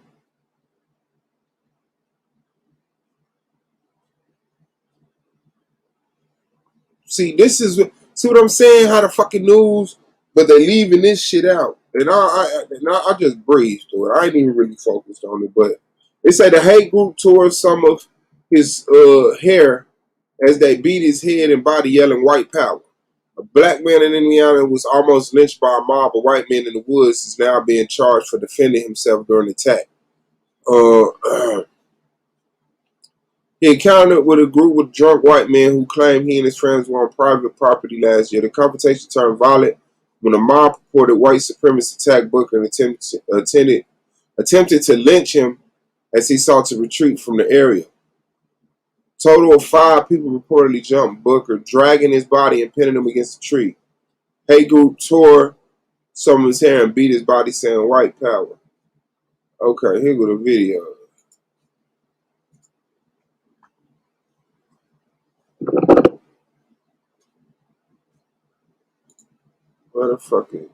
See, see what I'm saying? How the fucking news, but they leaving this shit out, and I just breezed through it. I ain't even really focused on it, but they say the hate group tore some of his hair as they beat his head and body, yelling "white power." A black man in Indiana was almost lynched by a mob of white men in the woods is now being charged for defending himself during the attack. He encountered with a group of drunk white men who claimed he and his friends were on private property last year. The confrontation turned violent when a mob purported white supremacists attacked Booker and attempted to lynch him as he sought to retreat from the area. Total of 5 people reportedly jumped Booker, dragging his body and pinning him against a tree. Hate group tore some of his hair and beat his body, saying white power. Okay, here go the video. Where the fuck is it?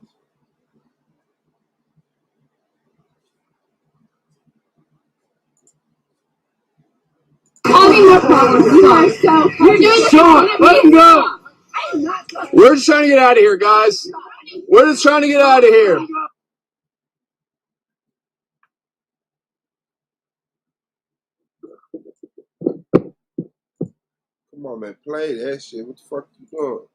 Causing more problems. You are so. You're doing this. Sean, let him go. We're just trying to get out of here, guys. We're just trying to get out of here. Come on, man, play that shit. What the fuck you doing?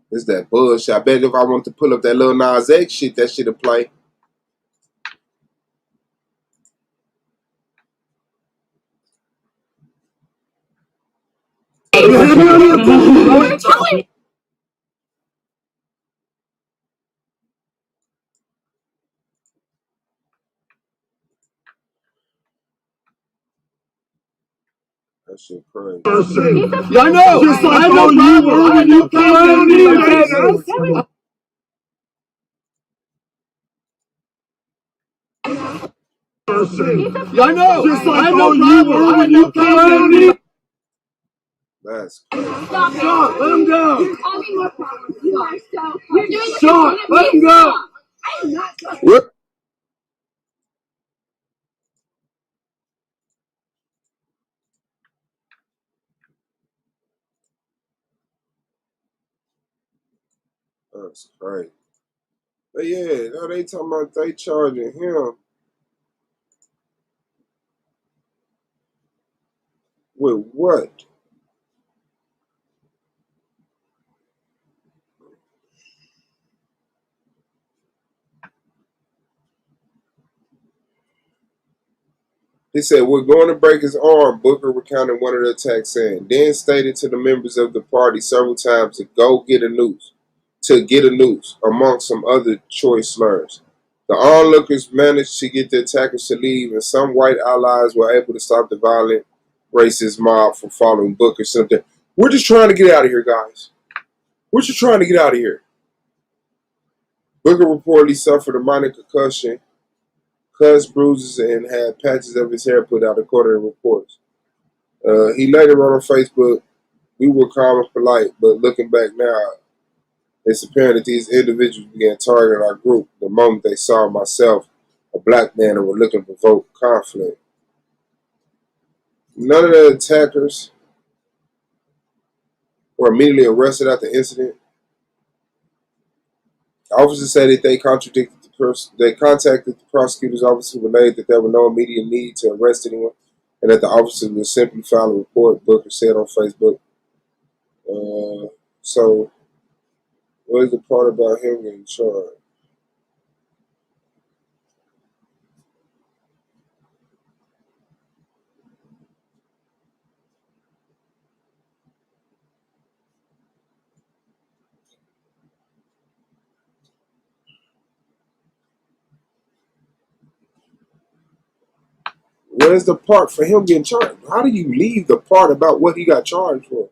It's that bullshit. I bet if I wanted to pull up that little Nas X shit, that shit'd play. That shit crazy. I know. I have no problem. I have no problem. I know. I have no problem. I have no problem. That's crazy. Sean, let him go. You're causing more problems. You are so. You're doing this. Sean, let him go. I am not. That's crazy. But yeah, now they talking about they charging him with what? He said, "We're going to break his arm," Booker recounted one of the attacks, saying, then stated to the members of the party several times to go get a noose, among some other choice slurs. The onlookers managed to get the attackers to leave, and some white allies were able to stop the violent racist mob from following Booker. Something. We're just trying to get out of here, guys. We're just trying to get out of here. Booker reportedly suffered a minor concussion, cuts, bruises, and had patches of his hair put out, according to reports. He later wrote on Facebook, "We were calm and polite, but looking back now, it's apparent that these individuals began targeting our group the moment they saw myself, a black man, and were looking to provoke conflict." None of the attackers were immediately arrested after the incident. Officers said that they contacted the prosecutor's office and relayed that there was no immediate need to arrest anyone, and that the officers would simply file a report. Booker said on Facebook. So, what is the part about him getting charged? Where's the part for him getting charged? How do you leave the part about what he got charged for?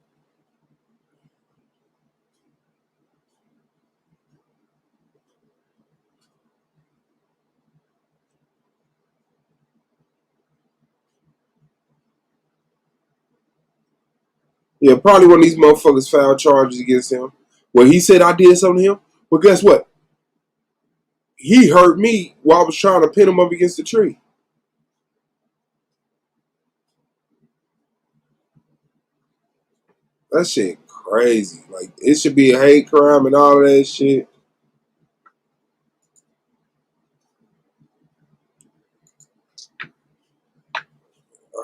Yeah, probably one of these motherfuckers filed charges against him. Well, he said I did something to him. Well, guess what? He hurt me while I was trying to pin him up against the tree. That shit crazy. Like, it should be a hate crime and all of that shit. I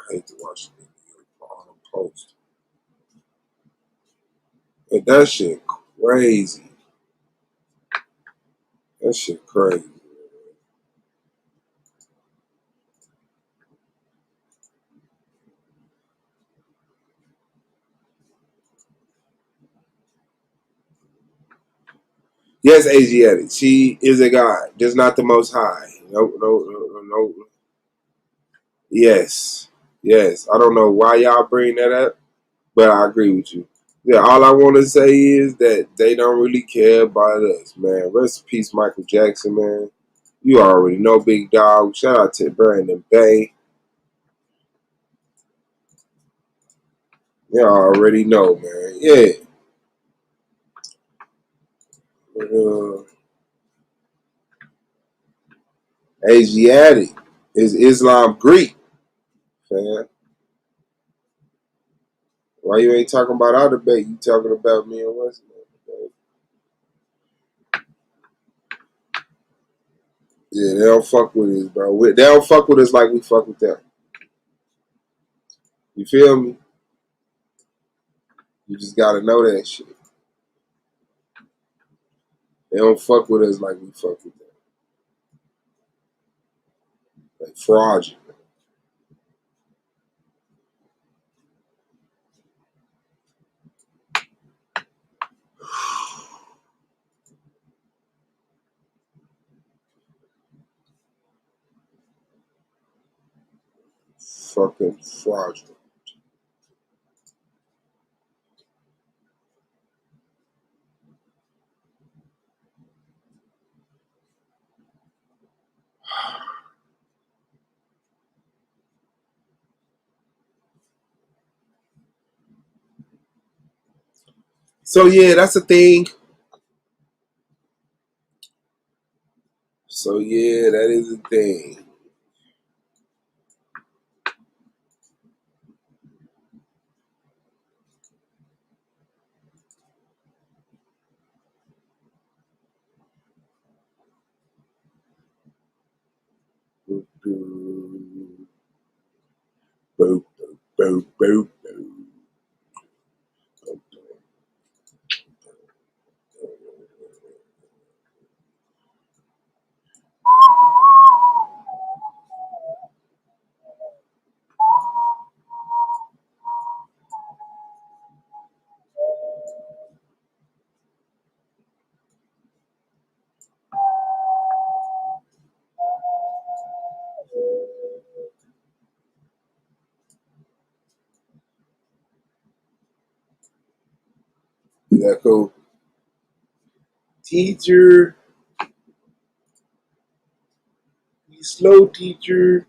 hate to watch it on a post. And that shit crazy. That shit crazy. Yes, Asiatic. She is a god, just not the most high. No. Yes. Yes. I don't know why y'all bring that up, but I agree with you. Yeah, all I want to say is that they don't really care about us, man. Rest in peace, Michael Jackson, man. You already know, big dog. Shout out to Brandon Bay. You already know, man. Yeah. Asiatic is Islam Greek, man. Why you ain't talking about our debate? You talking about me and West? Yeah, they don't fuck with us, bro. They don't fuck with us like we fuck with them. You feel me? You just gotta know that shit. They don't fuck with us like we fuck with them. Like fraudulent. Fucking fraudulent. So yeah, that's the thing. So yeah, that is the thing. Boop, boop, boop, boop, boop. Is that cool? Teacher, you slow teacher.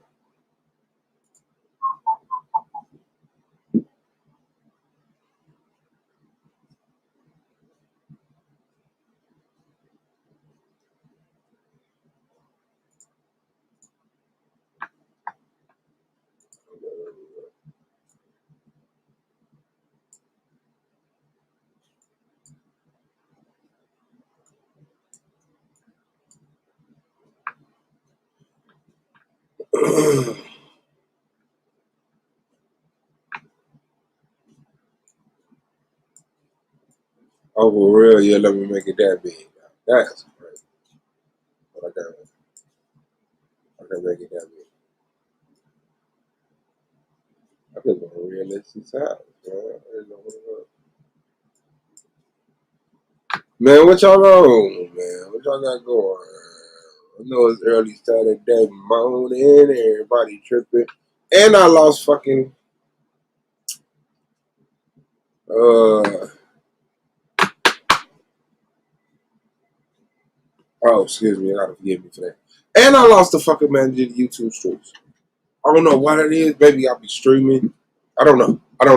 Oh, for real? Yeah, let me make it that big. That's crazy. But I can make it that big. I just want a realistic size, man. What y'all on, man? What y'all got going? I know it's early Saturday morning. Everybody tripping, and I lost fucking. Oh, excuse me. I gotta forgive me for that. And I lost the fucking manager of YouTube streams. I don't know what it is. Maybe I'll be streaming. I don't know. But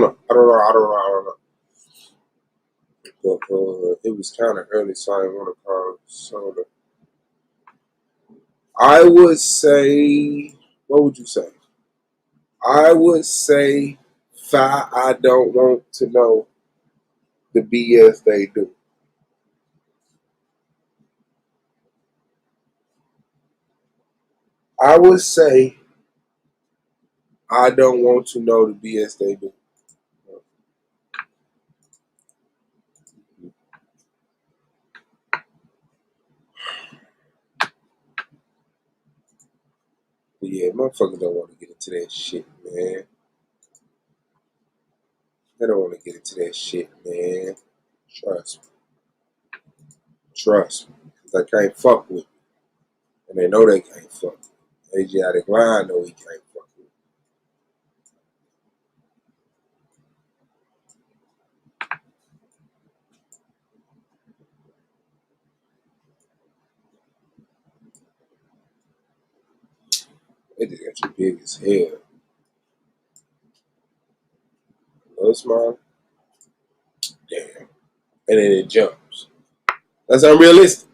it was kind of early, so I didn't want to call soda. I would say, what would you say? I would say, I don't want to know the BS they do. I would say, I don't want to know the BS they do. But yeah, motherfuckers don't want to get into that shit, man. They don't want to get into that shit, man. Trust me. Trust me. Because they can't fuck with me. And they know they can't fuck with me. AJ Line know he can't fuck with me. They just got you big as hell. Little small. Damn. And then it jumps. That's unrealistic.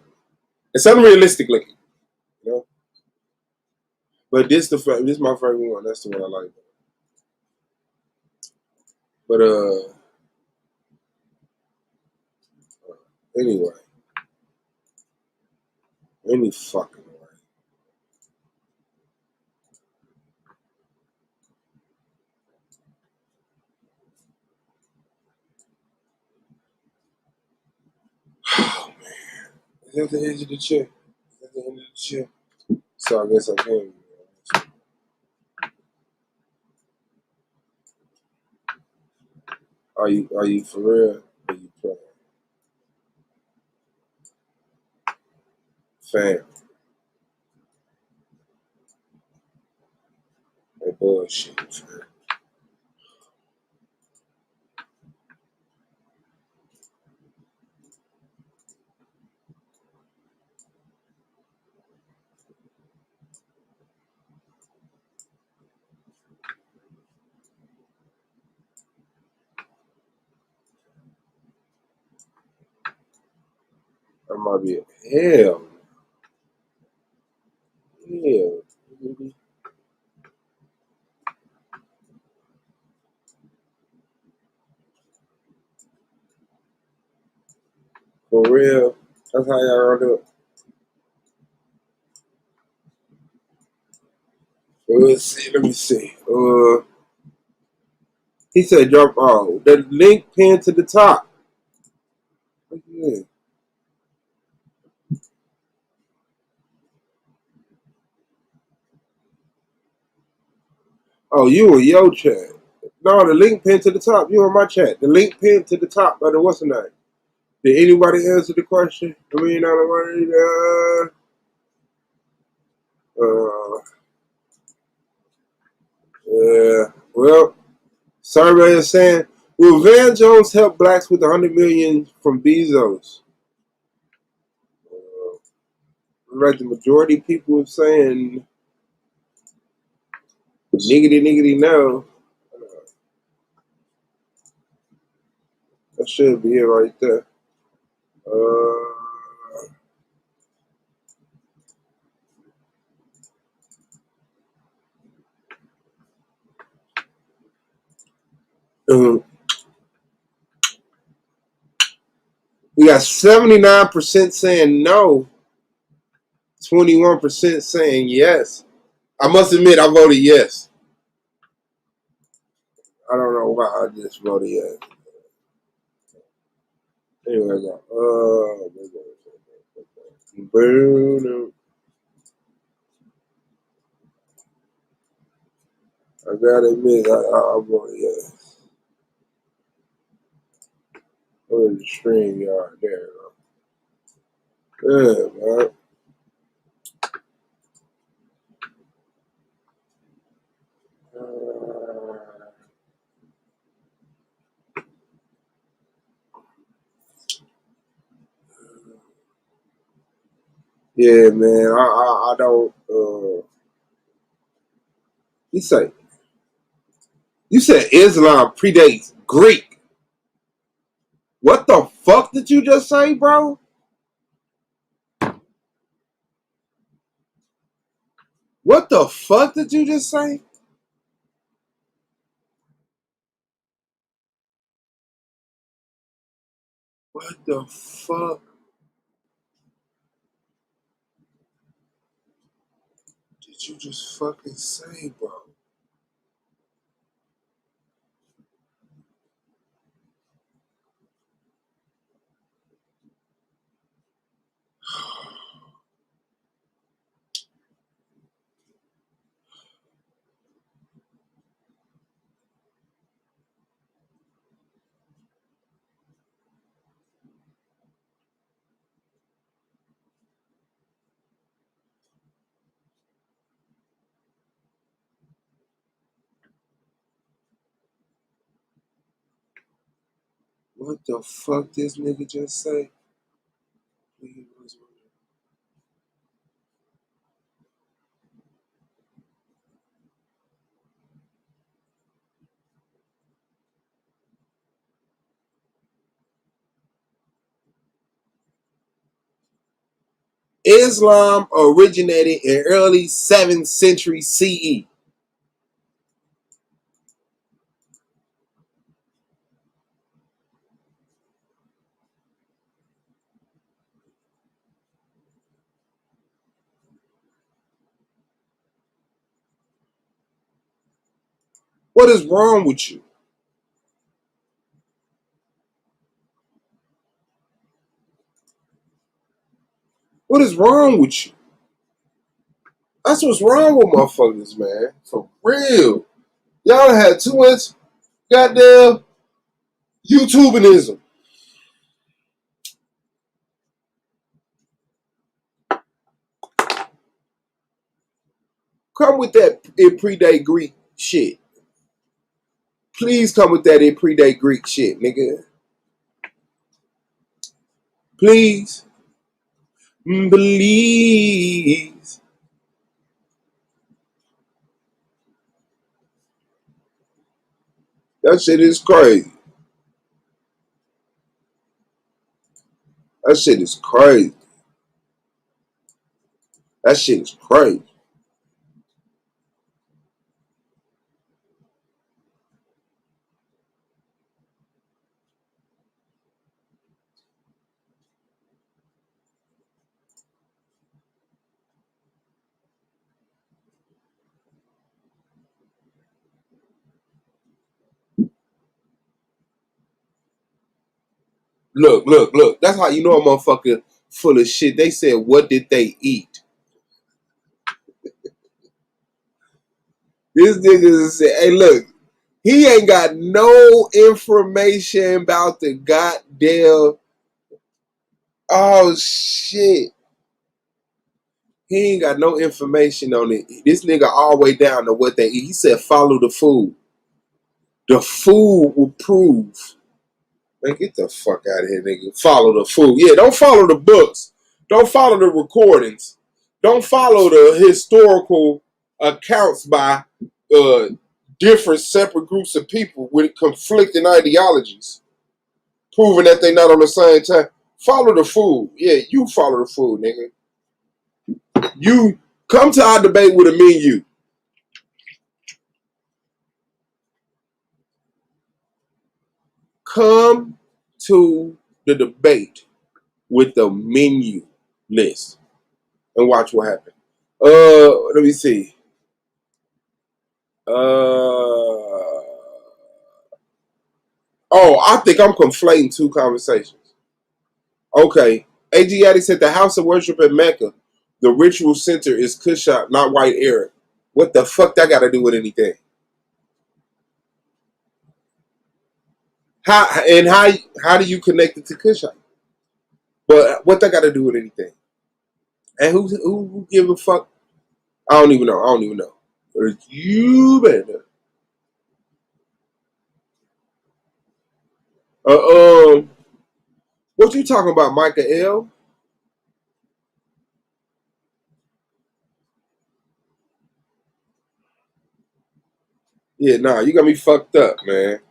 It's unrealistic looking. You know? But this my favorite one. That's the one I like. But anyway. Any fucking way. Oh man. Is that the edge of the chair? Is that the end of the chair? So I guess I can. Are you for real? Are you playing? Fam. That bullshit, fam. That might be hell. Hell. For real. That's how y'all gonna do it. Let's see. Let me see. He said drop the link pinned to the top. Yeah. Oh, you in your chat. No, the link pinned to the top. You in my chat. The link pinned to the top of the what's the name? Did anybody answer the question? Yeah. Well, survey is saying, will Van Jones help blacks with 100 million from Bezos? Right, the majority of people are saying niggity no. That should be it right there. We got 79% saying no, 21% saying yes. I must admit, I voted yes. I don't know why I just voted yes. Anyway, I gotta admit, I voted yes. Go to the stream yard there. Yeah, man. Yeah, man. I don't. You say Islam predates Greek. What the fuck did you just say, bro? What the fuck did you just say? What the fuck did you just fucking say, bro? What the fuck this nigga just say? Islam originated in early 7th century CE. What is wrong with you? What is wrong with you? That's what's wrong with motherfuckers, man. For real. Y'all had too much goddamn YouTubeism. Come with that it predate Greek shit. Please come with that it predate Greek shit, nigga. Please. Please. That shit is crazy. That shit is crazy. That shit is crazy. Look, look, look. That's how you know a motherfucker full of shit. They said, what did they eat? This nigga said, hey, look, he ain't got no information about the goddamn. Oh, shit. He ain't got no information on it. This nigga all the way down to what they eat. He said, follow the food. The food will prove. Man, get the fuck out of here, nigga. Follow the food. Yeah, don't follow the books. Don't follow the recordings. Don't follow the historical accounts by different separate groups of people with conflicting ideologies, proving that they not on the same time. Follow the food. Yeah, you follow the food, nigga. You come to our debate with a menu. Come to the debate with the menu list and watch what happens. Let me see. Oh, I think I'm conflating two conversations. Okay. A.G. Addy said the house of worship in Mecca, the ritual center is Kushite, not white Arab. What the fuck that got to do with anything? How do you connect it to Kushite? But what that got to do with anything? And who give a fuck? I don't even know. I don't even know. But you better. What you talking about, Micah L? Yeah, nah, you got me fucked up, man.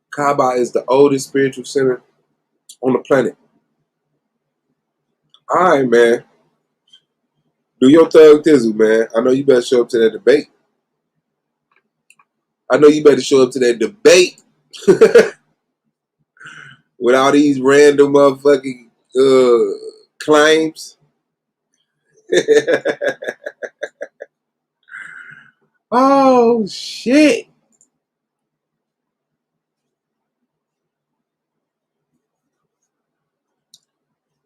Kaaba is the oldest spiritual center on the planet. All right, man. Do your thug thizzle, man. I know you better show up to that debate. I know you better show up to that debate with all these random motherfucking claims. Oh, shit.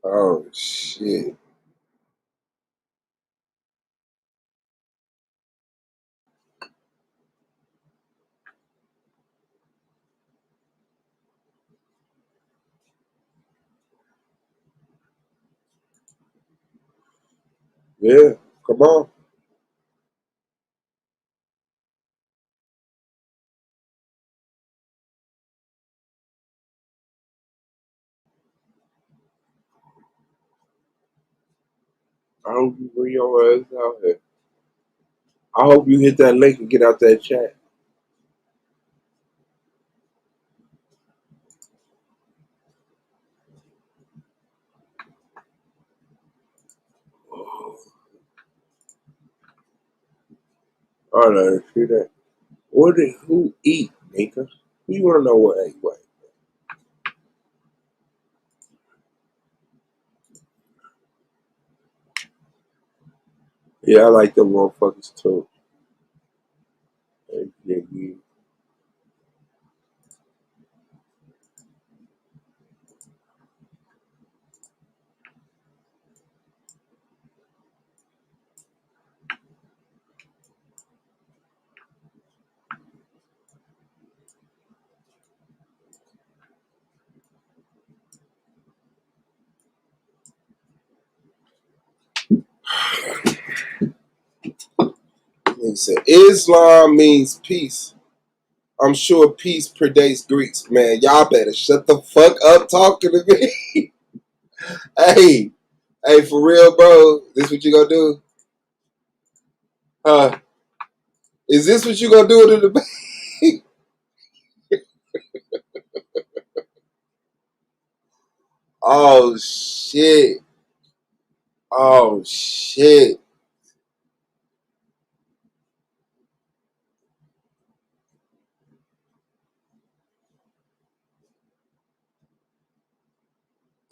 Oh, shit. Yeah, come on. I hope you bring your ass out here. I hope you hit that link and get out that chat. I don't see that. What did who eat, nigga? You wanna know what ate what? Yeah, I like them motherfuckers too. Yeah, yeah. He said Islam means peace. I'm sure peace predates Greeks. Man, y'all better shut the fuck up talking to me. Hey, hey, for real, bro. This what you gonna do? Huh? Is this what you gonna do in the debate? Oh shit. Oh shit.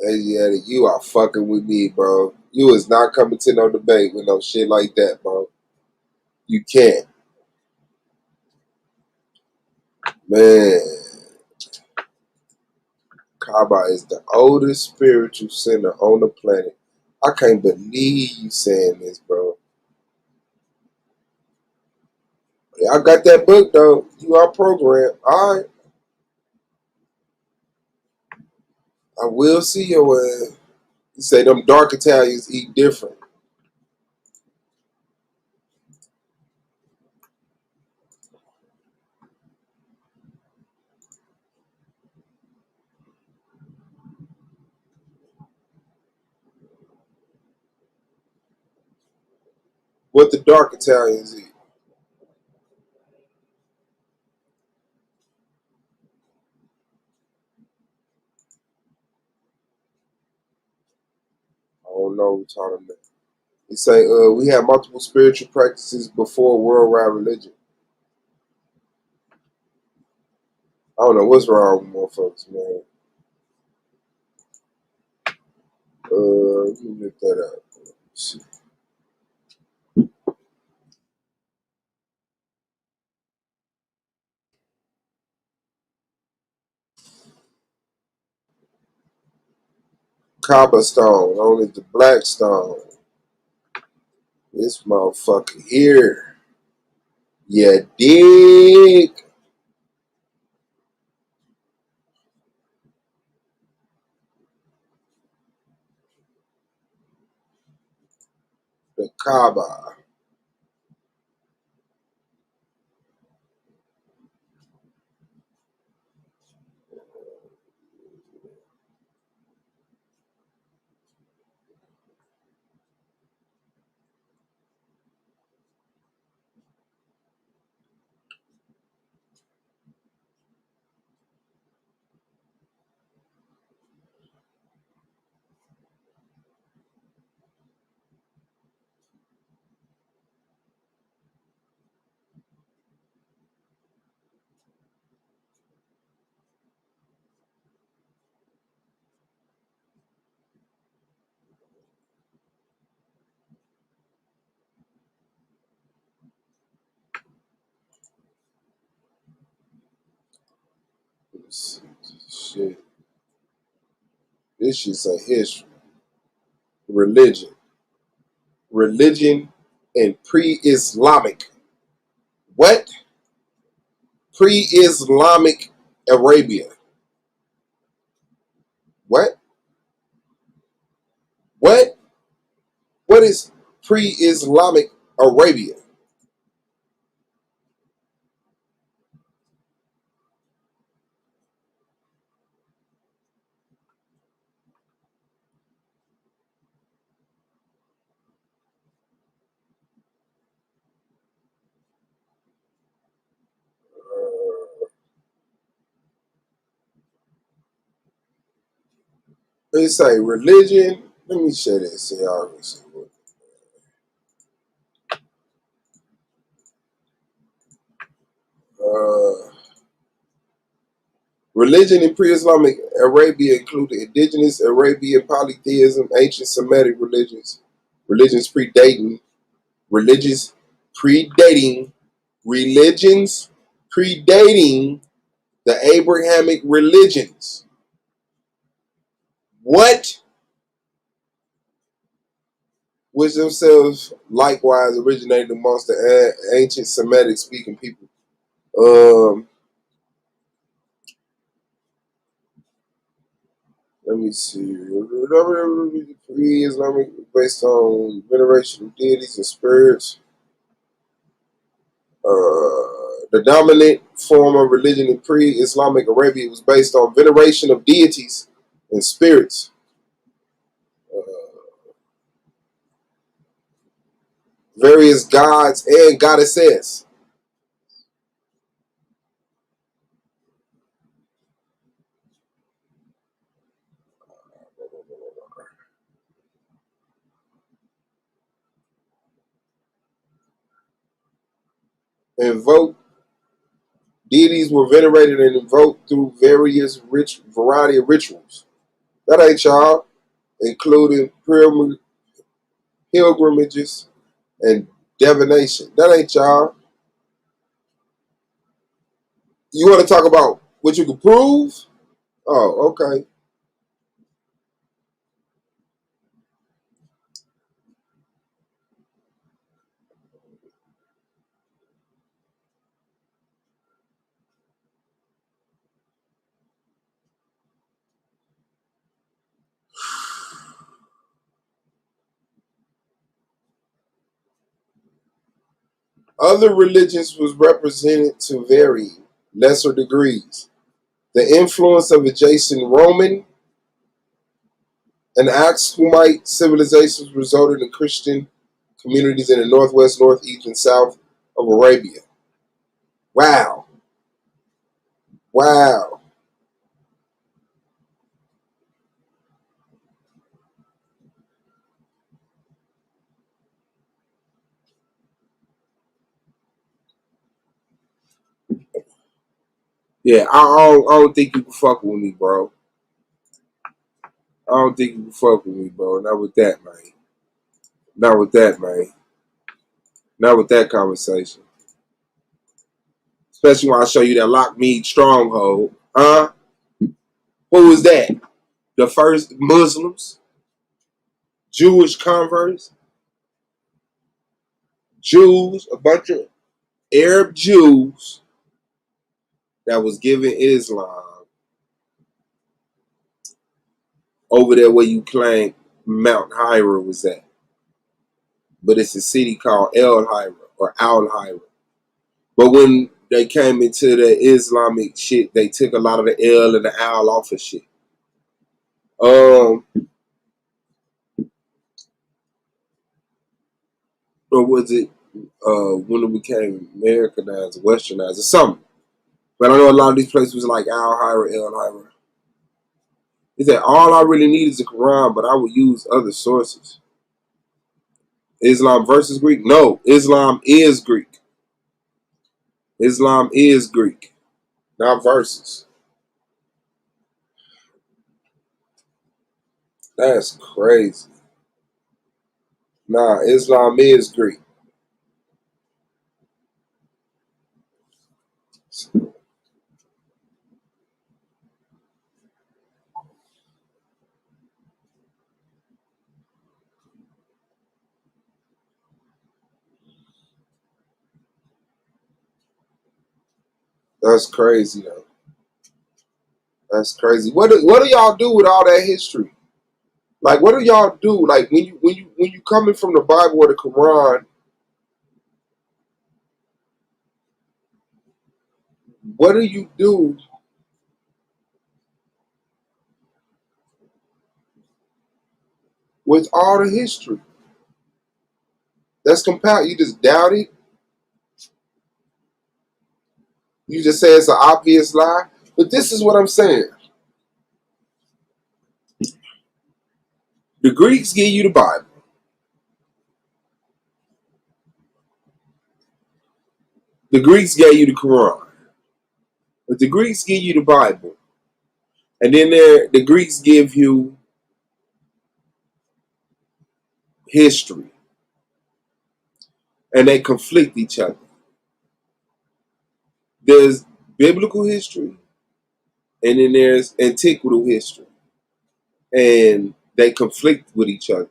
Hey, yeah, you are fucking with me, bro. You is not coming to no debate with no shit like that, bro. You can't. Man, Kaaba is the oldest spiritual center on the planet. I can't believe you saying this, bro. I got that book though. You are programmed. All right. I will see your ass. You say them dark Italians eat different. What the dark Italians eat? I don't know what you're talking about. He say, we have multiple spiritual practices before worldwide religion. I don't know what's wrong with motherfuckers, man. Let me look that up. Let's see. Copper stone, only the black stone. This motherfucker here. Yeah, dig the Kaaba. Let's see. Shit. This shit's a history. Religion. Religion and pre-Islamic. What? Pre-Islamic Arabia. What? What? What is pre-Islamic Arabia? They say religion. Let me share this. So y'all can see what. Religion in pre-Islamic Arabia included indigenous Arabian polytheism, ancient Semitic religions religions predating, religions predating the Abrahamic religions. What? Which themselves likewise originated amongst the ancient Semitic speaking people. Let me see. Pre-Islamic based on veneration of deities and spirits. The dominant form of religion in pre-Islamic Arabia was based on veneration of deities and spirits. Various gods and goddesses. Invoked deities were venerated and invoked through various variety of rituals. That ain't y'all, including pilgrimages and divination. That ain't y'all. You want to talk about what you can prove? Oh, okay. Other religions was represented to varying lesser degrees. The influence of adjacent Roman and Axumite civilizations resulted in Christian communities in the northwest, northeast, and south of Arabia. Wow. Wow. Yeah, I don't think you can fuck with me, bro. I don't think you can fuck with me, bro. Not with that, man. Not with that, man. Not with that conversation. Especially when I show you that Lockmead stronghold. Huh? What was that? The first Muslims, Jewish converts, Jews, a bunch of Arab Jews that was giving Islam over there where you claim Mount Hira was at. But it's a city called El Hira or Al Hira. But when they came into the Islamic shit, they took a lot of the L and the Al off of shit. Or was it when it became Americanized, Westernized, or something? But I know a lot of these places was like Al Hira, El Hira. He said all I really need is the Quran, but I will use other sources. Islam versus Greek? No, Islam is Greek. Islam is Greek, not versus. That's crazy. Nah, Islam is Greek. That's crazy though. That's crazy. What do y'all do with all that history? Like, what do y'all do? Like when you coming from the Bible or the Quran, what do you do with all the history that's compiled? You just doubt it. You just say it's an obvious lie. But this is what I'm saying. The Greeks give you the Bible. The Greeks gave you the Quran. But the Greeks give you the Bible. And then the Greeks give you history. And they conflict each other. There's biblical history, and then there's antiqual history. And they conflict with each other.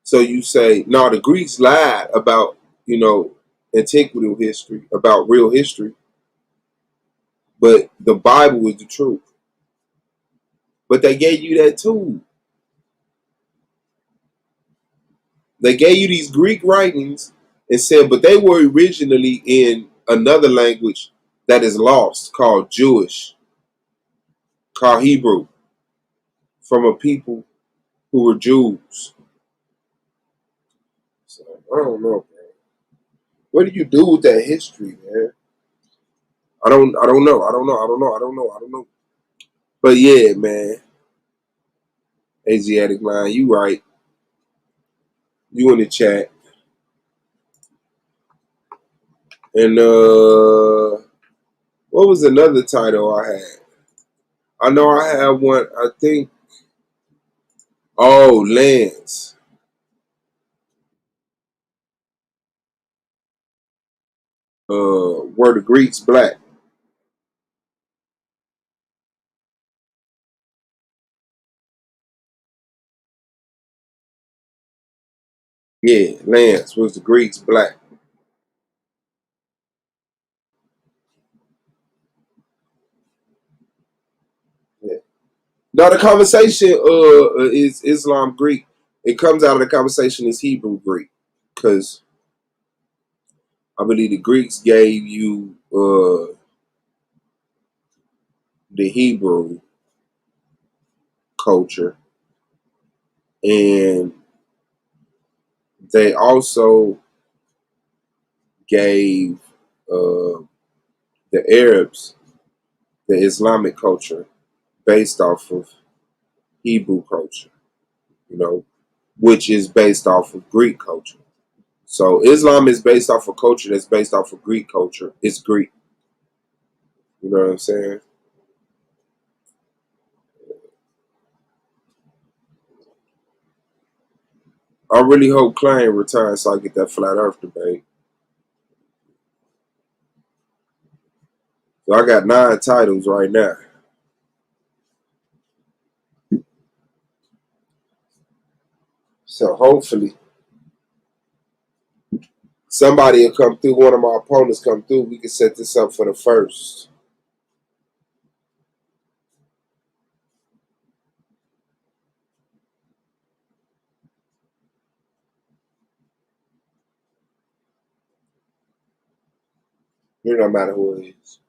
So you say, no, the Greeks lied about, antiqual history, about real history, but the Bible is the truth. But they gave you that too. They gave you these Greek writings and said, but they were originally in another language that is lost, called Jewish, called Hebrew, from a people who were Jews. So I don't know, man. What do you do with that history, man? I don't know. But yeah, man. Asiatic line, you right. You in the chat. And what was another title I had? I know I had one, I think. Oh, Lands. Were the Greeks black? Yeah, Lance, was the Greeks black? Yeah. No, the conversation is Islam Greek. It comes out of the conversation is Hebrew Greek. Because I believe the Greeks gave you the Hebrew culture, and they also gave the Arabs the Islamic culture based off of Hebrew culture, which is based off of Greek culture. So Islam is based off of culture that's based off of Greek culture. It's Greek. You know what I'm saying? I really hope Klein returns so I get that flat earth debate. So I got 9 titles right now. So hopefully somebody will come through, one of my opponents come through, we can set this up for the first. It don't matter who it is.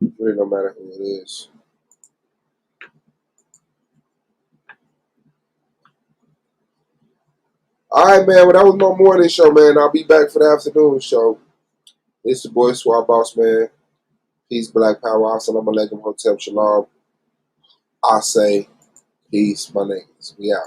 It really don't matter who it is. All right, man. Well, that was my morning show, man. I'll be back for the afternoon show. It's the boy Swap Boss, man. Peace, Black Power. Assalamu alaikum, Hotel Shalom. I say peace, my niggas. We out.